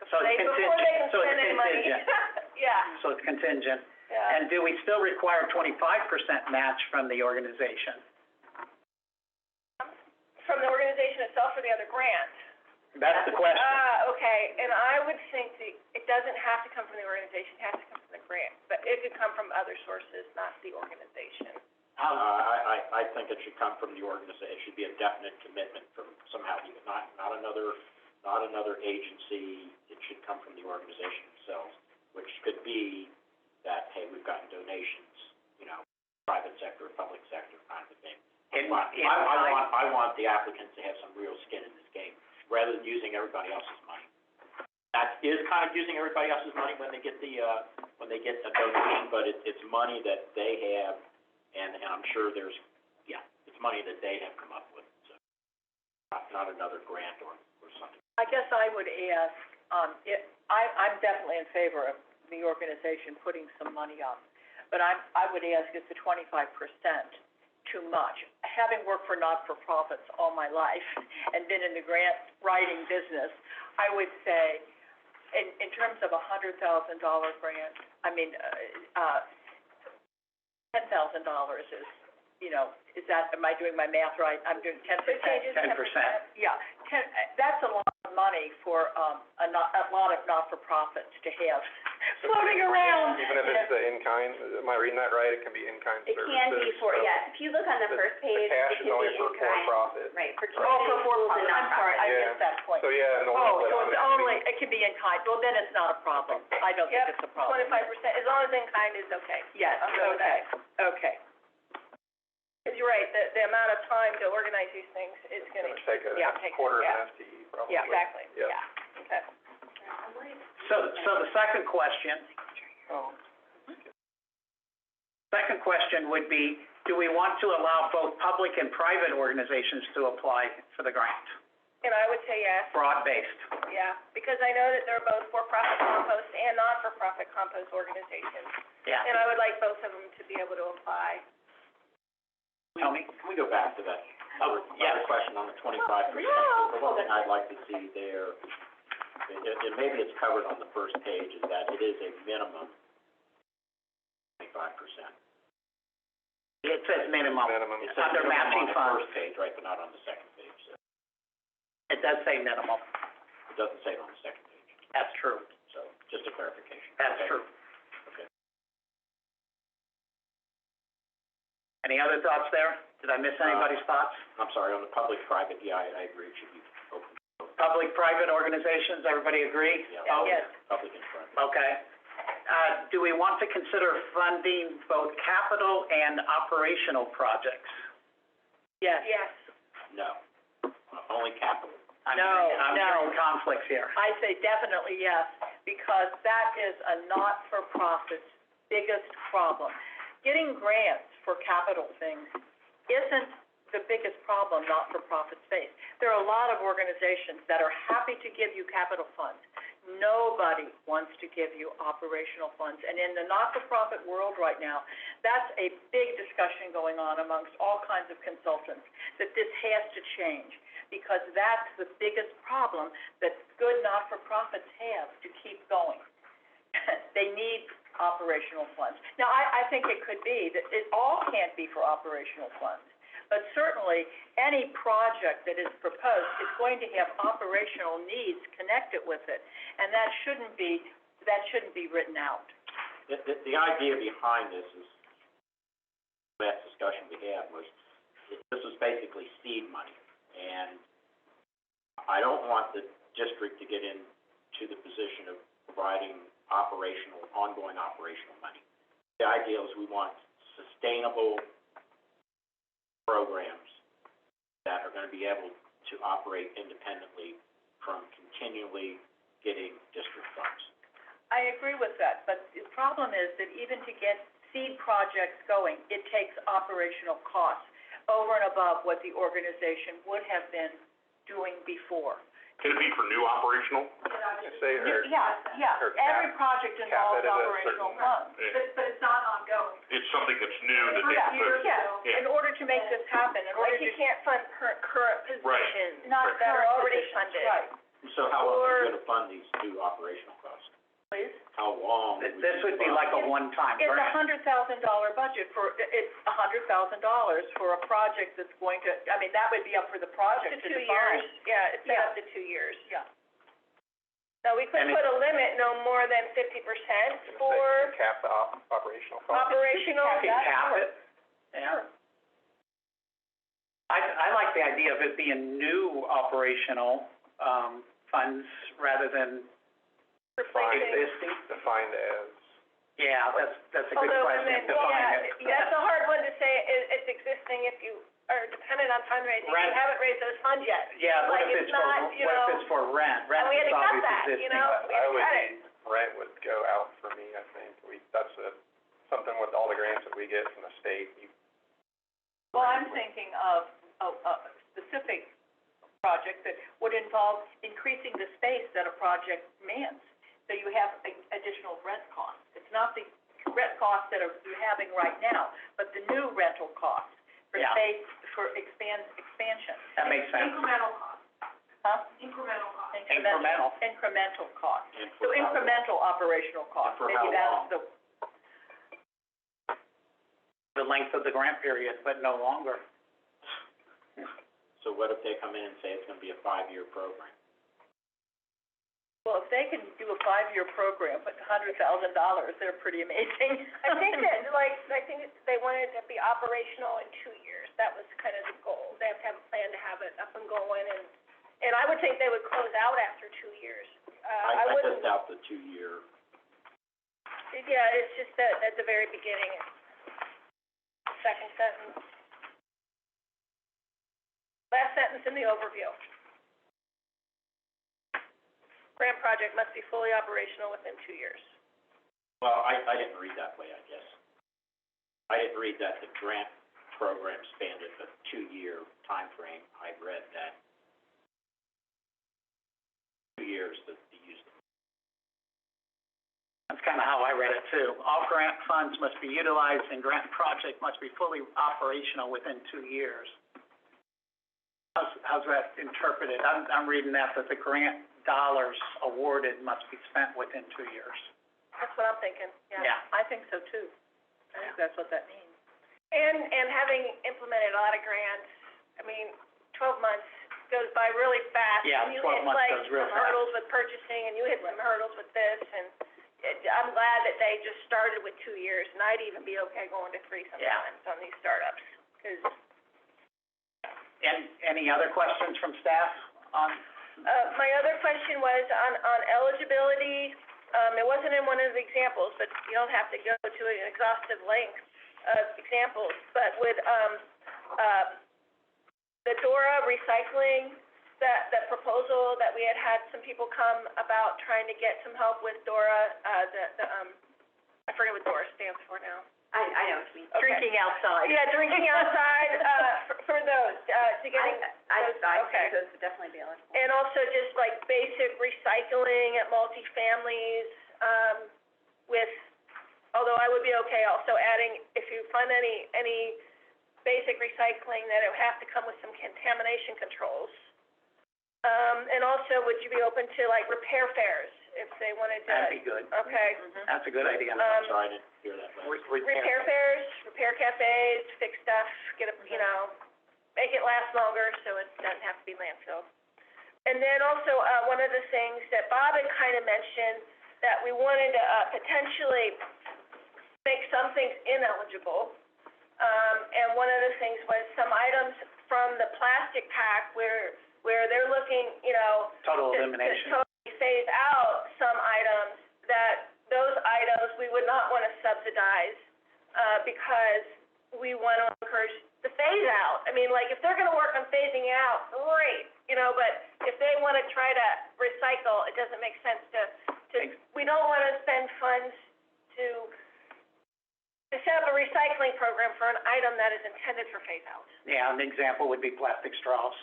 So it's Before they can spend any money. contingent. Yeah. So it's contingent. Yeah. And do we still require 25% match from the organization? From the organization itself or the other grant? That's the question. Okay, and I would think that it doesn't have to come from the organization, it has to come from the grant, but it could come from other sources, not the organization. I think it should come from the organization, it should be a definite commitment from somehow, not another agency, it should come from the organization themselves, which could be that, hey, we've gotten donations, you know, private sector, public sector kind of thing. I want the applicants to have some real skin in this game, rather than using everybody else's money. That is kind of using everybody else's money when they get a donation, but it's money that they have, and I'm sure it's money that they have come up with, so not another grant or something. I guess I would ask, I'm definitely in favor of the organization putting some money up, but I would ask, is the 25% too much? Having worked for not-for-profits all my life and been in the grant writing business, I would say, in terms of $100,000 grant, I mean, $10,000 is, is that, am I doing my math right? I'm doing 10%. 10%. Yeah, that's a lot of money for, a lot of not-for-profits to have floating around. Even if it's the in-kind, am I reading that right? It can be in-kind It services. can be for, so yes, if you look on the first page, The cash it is can be only for in kind. for-profit. Right, for Oh, community for schools and I'm sorry, I nonprofit. missed that point. So, yeah, and the Oh, ones that so on it's it only, it can be in kind, well, then it's not a problem. I don't think it's a problem. 25%, as long as in kind is okay. Yes, I'll go with that. okay. Because you're right, the amount of time to organize these things is It gonna, would take a take- quarter of yeah. an FTE probably. Yeah, exactly, Yeah. yeah, okay. So the second question would be, do we want to allow both public and private organizations to apply for the grant? And I would say yes, Broad-based. yeah, because I know that there are both for-profit compost and not-for-profit compost organizations. Yeah. And I would like both of them to be able to apply. Tell me. Can we go back to that? Another question on the 25%. The one thing I'd like to see there, and maybe it's covered on the first page, is that it is a minimum 25%. It says minimum. Minimum. It says Under minimum matching on the funds. first page, right, but not on the second page, so It does say minimum. it doesn't say it on the second page, That's true. so just a clarification. That's Okay. true. Okay. Any other thoughts there? Did I miss anybody's thoughts? I'm sorry, on the public-private, yeah, I agree, it should be open. Public-private organizations, everybody agree? Yeah, Oh, Yes. public and private. Okay. Do we want to consider funding both capital and operational projects? Yes. Yes. No, only capital. I'm No, hearing conflicts here. I say definitely yes, because that is a not-for-profit's biggest problem. Getting grants for capital things isn't the biggest problem not-for-profits face. There are a lot of organizations that are happy to give you capital funds. Nobody wants to give you operational funds. And in the not-for-profit world right now, that's a big discussion going on amongst all kinds of consultants, that this has to change, because that's the biggest problem that good not-for-profits have to keep going. They need operational funds. Now, I think it could be that it all can't be for operational funds, but certainly any project that is proposed is going to have operational needs connected with it, and that shouldn't be written out. The idea behind this is, last discussion we had was, this was basically seed money, and I don't want the district to get into the position of providing ongoing operational money. The idea is we want sustainable programs that are gonna be able to operate independently from continually getting district funds. I agree with that, but the problem is that even to get seed projects going, it takes operational costs over and above what the organization would have been doing before. Can it be for new operational? Say, or Yeah, or every cap- project cap involves it at a operational certain- funds. But it's not ongoing. It's something that's new that they propose. Yeah, in order to make this happen, in order Like, you to. can't fund current Right. positions Not that are current already positions, funded. Right, So how long are you gonna fund these new operational costs? please. How long? This would be like a one-time It's grant. $100,000 budget it's $100,000 for a project that's going to, I mean, that would be up for the Up project to to 2 define. years, yeah, it's Yeah. up to 2 years. Yeah. No, We could And put a limit no more than 50% for Cap the operational cost. operational. You can cap it, yeah. I like the idea of it being new operational, funds rather than Replacing. existing. Defined as. Yeah, that's a good Although, question, define it. that's a hard one to say, it's existing if you are dependent on fundraising, you Rent. haven't raised those funds yet. Yeah, what Like, if it's it's not, for, you what if know, it's for rent? Rent and we had is to cut always that, existing. you know, we had to cut it. Rent would go out for me, I think. That's something with all the grants that we get from the state. Well, I'm thinking of a specific project that would involve increasing the space that a project demands. So you have additional rent costs. It's not the rent costs that you're having right now, but the new rental costs for Yeah. space, for expansion. That makes sense. Incremental cost, Huh? incremental cost. Incremental. Incremental costs. And So for how long? incremental operational costs. for Maybe how that's long? The length of the grant period, but no longer. So what if they come in and say it's gonna be a 5-year program? Well, if they can do a 5-year program with $100,000, they're pretty amazing. I think that, I think they wanted to be operational in 2 years. That was kind of the goal. They have to have a plan to have it up and going, and I would think they would close out after 2 years. I I wouldn't, just doubt the 2-year. yeah, it's just that at the very beginning, second sentence. Last sentence in the overview. Grant project must be fully operational within 2 years. Well, I didn't read that way, I guess. I didn't read that the grant program spanned a 2-year timeframe. I read that 2 years to use them. That's kind of how I read it too. All grant funds must be utilized and grant project must be fully operational within 2 years. How's that interpreted? I'm reading that the grant dollars awarded must be spent within 2 years. That's what I'm thinking, yeah. Yeah. I think so too. I think that's what that means. And having implemented a lot of grants, I mean, 12 months goes by really fast. Yeah, And 12 months goes real You hit like some fast. hurdles with purchasing, and you hit some hurdles with this, and I'm glad that they just started with 2 years, and I'd even be okay going to 3 sometimes on these startups, 'cause Any other questions from staff on? my other question was on eligibility. It wasn't in one of the examples, but you don't have to go to an exhaustive length of examples. But with, the DORA recycling, that proposal that we had some people come about trying to get some help with DORA, I forget what DORA stands for now. I know what you mean. Okay. Drinking outside. Yeah, drinking outside, for those, to getting I those, think okay. those would definitely be eligible. And also just like basic recycling at multifamilies, with, although I would be okay also adding, if you fund any basic recycling, that it would have to come with some contamination controls. And also, would you be open to like repair fairs if they wanted to? That'd be good. Okay. That's a good idea. I'm sorry, I didn't hear that last. Repair fairs, repair cafes, fix stuff, get a, make it last longer so it doesn't have to be landfill. And then also, one of the things that Bob had kind of mentioned, that we wanted to, potentially make some things ineligible. And one of the things was some items from the plastic pack where they're looking, Total to elimination. totally phase out some items, that those items we would not want to subsidize, because we want to encourage the phase out. I mean, like, if they're gonna work on phasing out, great, but if they want to try to recycle, it doesn't make sense we don't want to spend funds to set up a recycling program for an item that is intended for phase out. Yeah, an example would be plastic straws.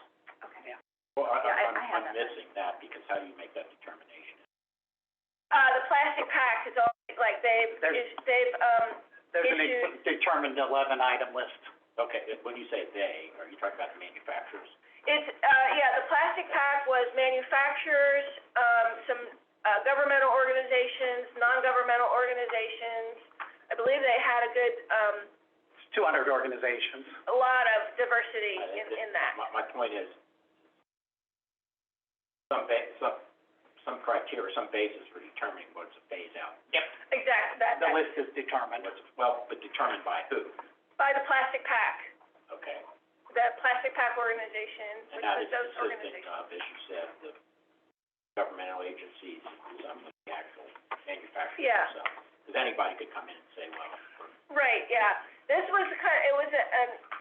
Okay. Yeah. Well, Yeah, I have I'm that. missing that, because how do you make that determination? The plastic pack is all, like, There's an issued- determined 11-item list. Okay, when you say they, are you talking about the manufacturers? It's, the plastic pack was manufacturers, some, governmental organizations, non-governmental organizations. I believe they had a good, 200 organizations. a lot of diversity in that. My point is, some some criteria, some basis for determining what's a phase out. Yep, Exactly, the that, list is determined. But determined by who? by the plastic pack, Okay. the plastic pack organization, And which that is is those consistent organizations. of, as you said, the governmental agencies, some of the actual manufacturers Yeah. themselves. Because anybody could come in and say, well, Right, yeah. This was it was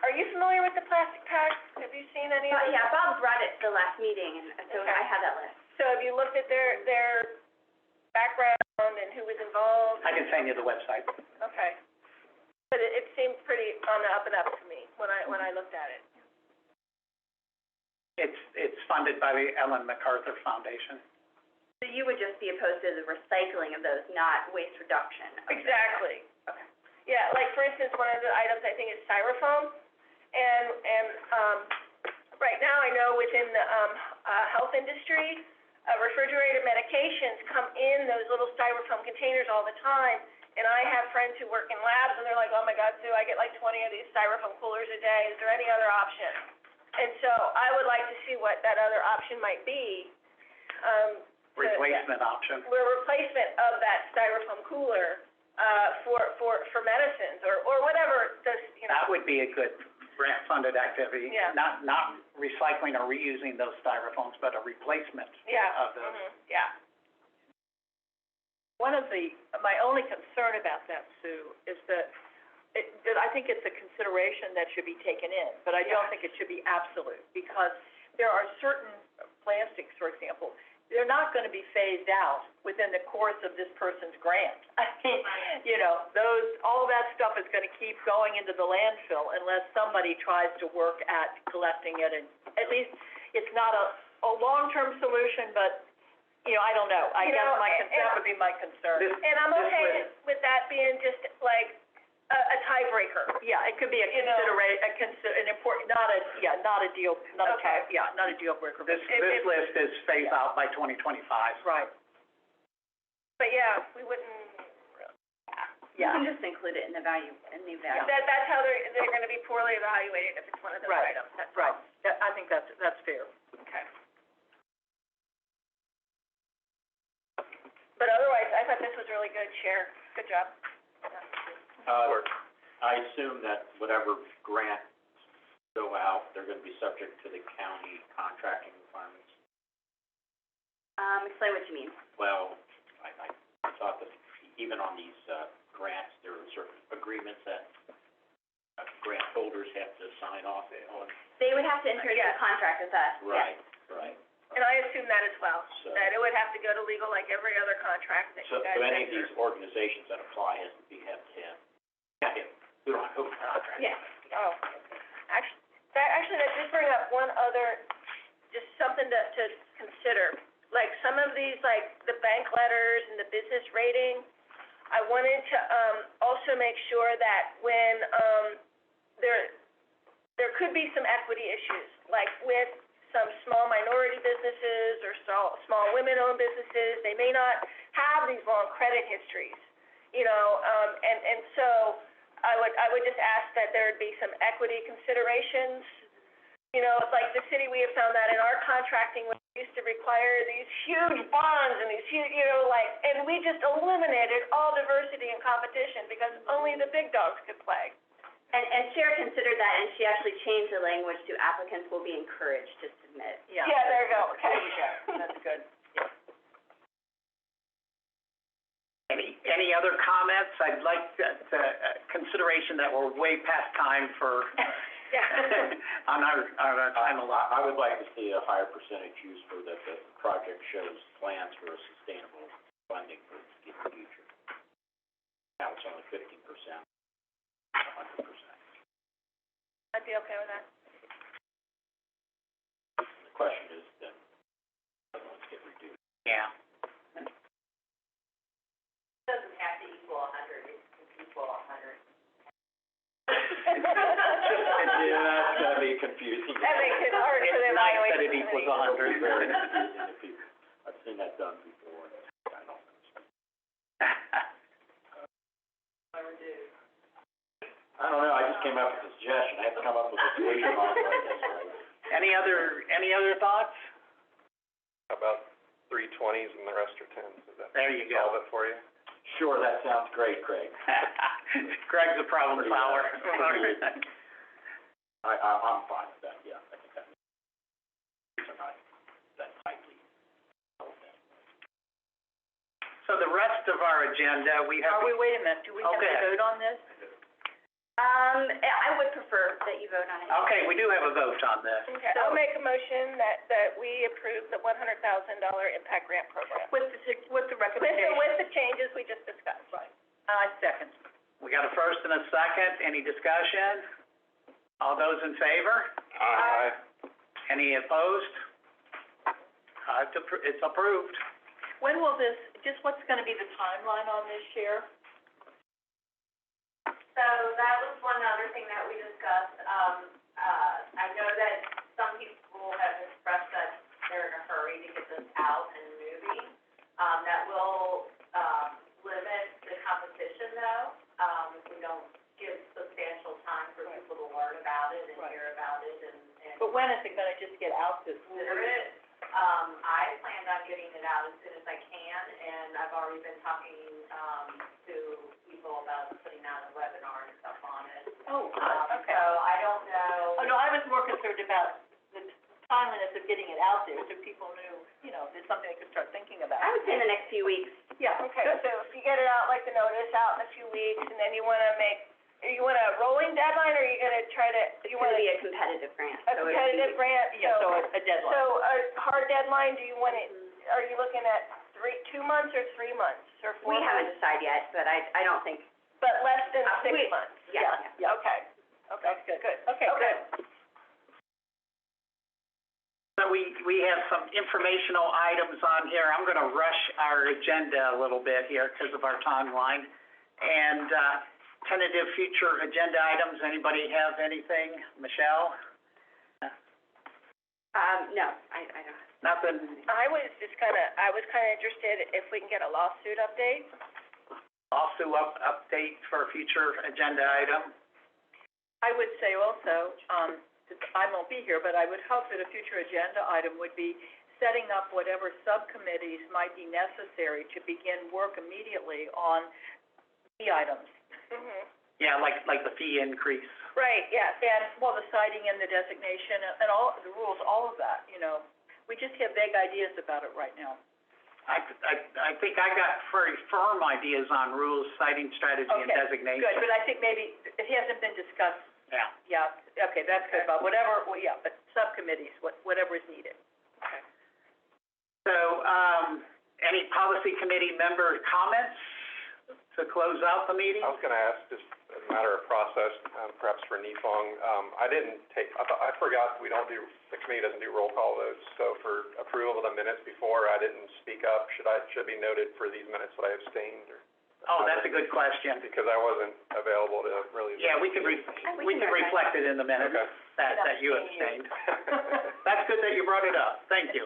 are you familiar with the plastic pack? Have you seen any of it? Yeah, Bob brought it to the last meeting, and so Okay. I have that list. So have you looked at their background and who was involved? I can send you the website. Okay. But it seemed pretty on the up and up to me when I looked at it. It's funded by the Ellen MacArthur Foundation. So you would just be opposed to the recycling of those, not waste reduction? Exactly. Okay. Yeah, like for instance, one of the items I think is styrofoam. And right now I know within the health industry, refrigerated medications come in those little styrofoam containers all the time. And I have friends who work in labs and they're like, oh my God, Sue, I get like 20 of these styrofoam coolers a day. Is there any other option? And so I would like to see what that other option might be. Replacement option. Replacement of that styrofoam cooler, for medicines or whatever does, you know. That would be a good grant-funded activity. Yeah. Not recycling or reusing those styrofoams, but a replacement of those. Yeah. My only concern about that, Sue, is that I think it's a consideration that should be taken in, but I don't think it should be absolute, because there are certain plastics, for example, they're not gonna be phased out within the course of this person's grant. I mean, you know, all that stuff is gonna keep going into the landfill unless somebody tries to work at collecting it, and at least it's not a long-term solution, but, you know, I don't know. I guess that would be my concern. And I'm okay with that being just like a tiebreaker. Yeah, it could be an important, not a deal breaker. This list is phased out by 2025. Right. But yeah, we wouldn't, You can just include it in the value. that's how they're gonna be poorly evaluated if it's one of those Right. items, that's Right. all. I think that's fair. Okay. But otherwise, I thought this was really good, Chair. Good job. I assume that whatever grants go out, they're gonna be subject to the county contracting requirements. Explain what you mean. Well, I thought that even on these, grants, there are certain agreements that grant holders have to sign off on. They would have to enter into a contract with us. Right, right. And I assume that as well, So- that it would have to go to legal like every other contract that So you guys any of enter. these organizations that apply have to have we don't have a contract. Yeah. Oh, actually, that did bring up one other, just something to consider. Like some of these, like the bank letters and the business rating, I wanted to, also make sure that when, there could be some equity issues, like with some small minority businesses or small women-owned businesses, they may not have these long credit histories, you know, and so I would just ask that there would be some equity considerations. You know, like the city, we have found that in our contracting, we used to require these huge bonds and these huge, you know, like, and we just eliminated all diversity and competition because only the big dogs could play. And Chair considered that, and she actually changed the language to applicants will be encouraged to submit. Yeah, there you go, okay. That's good. Any other comments? I'd like to consideration that we're way past time for, on our time allotment. I would like to see a higher percentage used for that the project shows plans for a sustainable funding for the future. Now it's only 15%, 100%. I'd be okay with that. The question is then, let's get reduced. Yeah. Doesn't have to equal 100, it can equal 100. Yeah, that's gonna be confusing. That makes it hard for the evaluation. That it equals 100. Very confusing to people. I've seen that done before, and I don't understand. I don't know, I just came up with a suggestion, I have to come up with a solution on it, I guess, right? Any other thoughts? How about 320 20s and the rest are 10s. Does that There you go. solve it for you? Sure, that sounds great, Craig. Greg's a problem Pretty, solver. I'm fine with that, yeah, I think that makes that tightly. So the rest of our agenda, we have. Wait a minute, do we have to Okay. vote on this? I would prefer that you vote on it. Okay, we do have a vote on this. Okay, I'll make a motion that we approve the $100,000 impact grant program. With the recommendation? With the changes we just discussed. Right. I second. We got a first and a second. Any discussion? All those in favor? Any opposed? It's approved. When will this, just what's gonna be the timeline on this, Cher? So that was one other thing that we discussed. I know that some people have expressed that they're in a hurry to get this out and moving. That will, limit the competition though. If we don't give substantial time for people to learn about it and hear about it and. But when is it gonna just get out this? Consider it. I planned on getting it out as soon as I can, and I've already been talking, to people about putting out a webinar and stuff on it. Oh, okay. So I don't know. Oh, no, I was more concerned about the timeliness of getting it out there, so people knew, there's something they could start thinking about. I would say in the next few weeks. Yeah, Okay, good. so if you get it out, like the notice out in a few weeks, and then you want a rolling deadline, or are you gonna try to, It's gonna be a competitive grant. a competitive grant? Yeah, so a deadline. So a hard deadline, do you want it, are you looking at 2 months or 3 months, or 4 We months? haven't decided yet, but I don't think, But less than 6 we- months? yeah. Okay, That's good. good. Okay, good. So we have some informational items on here. I'm gonna rush our agenda a little bit here because of our timeline. And, tentative future agenda items, anybody have anything? Michelle? no, I don't. Nothing, I was kinda interested if we can get a lawsuit update. also update for a future agenda item? I would say also, I won't be here, but I would hope that a future agenda item would be setting up whatever subcommittees might be necessary to begin work immediately on the items. Yeah, like the fee increase. Right, yes. And, well, the citing and the designation and all, the rules, all of that, We just have vague ideas about it right now. I think I got very firm ideas on rules, citing strategy, and Okay, designation. Good, but I think maybe it hasn't been discussed. Yeah. Yeah, okay, that's good, but whatever, but subcommittees, whatever is needed. So, any policy committee member comments to close out the meeting? I was gonna ask, just as a matter of process, perhaps for Nifong, I forgot the committee doesn't do roll call votes, so for approval of the minutes before, I didn't speak up. Should be noted for these minutes that I abstained, or? Oh, that's a good question. Because I wasn't available to really. Yeah, we could reflect it in the minutes Okay. that you abstained. That's good that you brought it up. Thank you.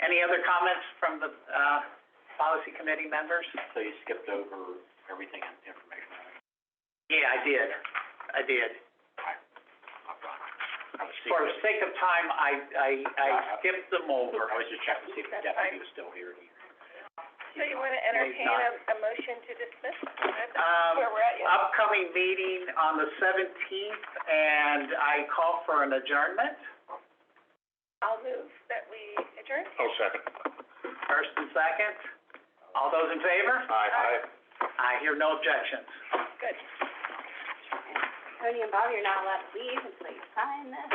Any other comments from the, policy committee members? So you skipped over everything in information. Yeah, I did. For the sake of time, I skipped them over. I was just checking to see if the deputy was still here. So you wanna entertain a motion to dismiss? That's Um, where we're at, yeah. Upcoming meeting on the 17th, and I call for an adjournment. I'll move that we adjourn. Oh, second. First and second. All those in favor? Aye. I hear no objections. Good. Tony and Bob, you're not allowed to leave until you sign this.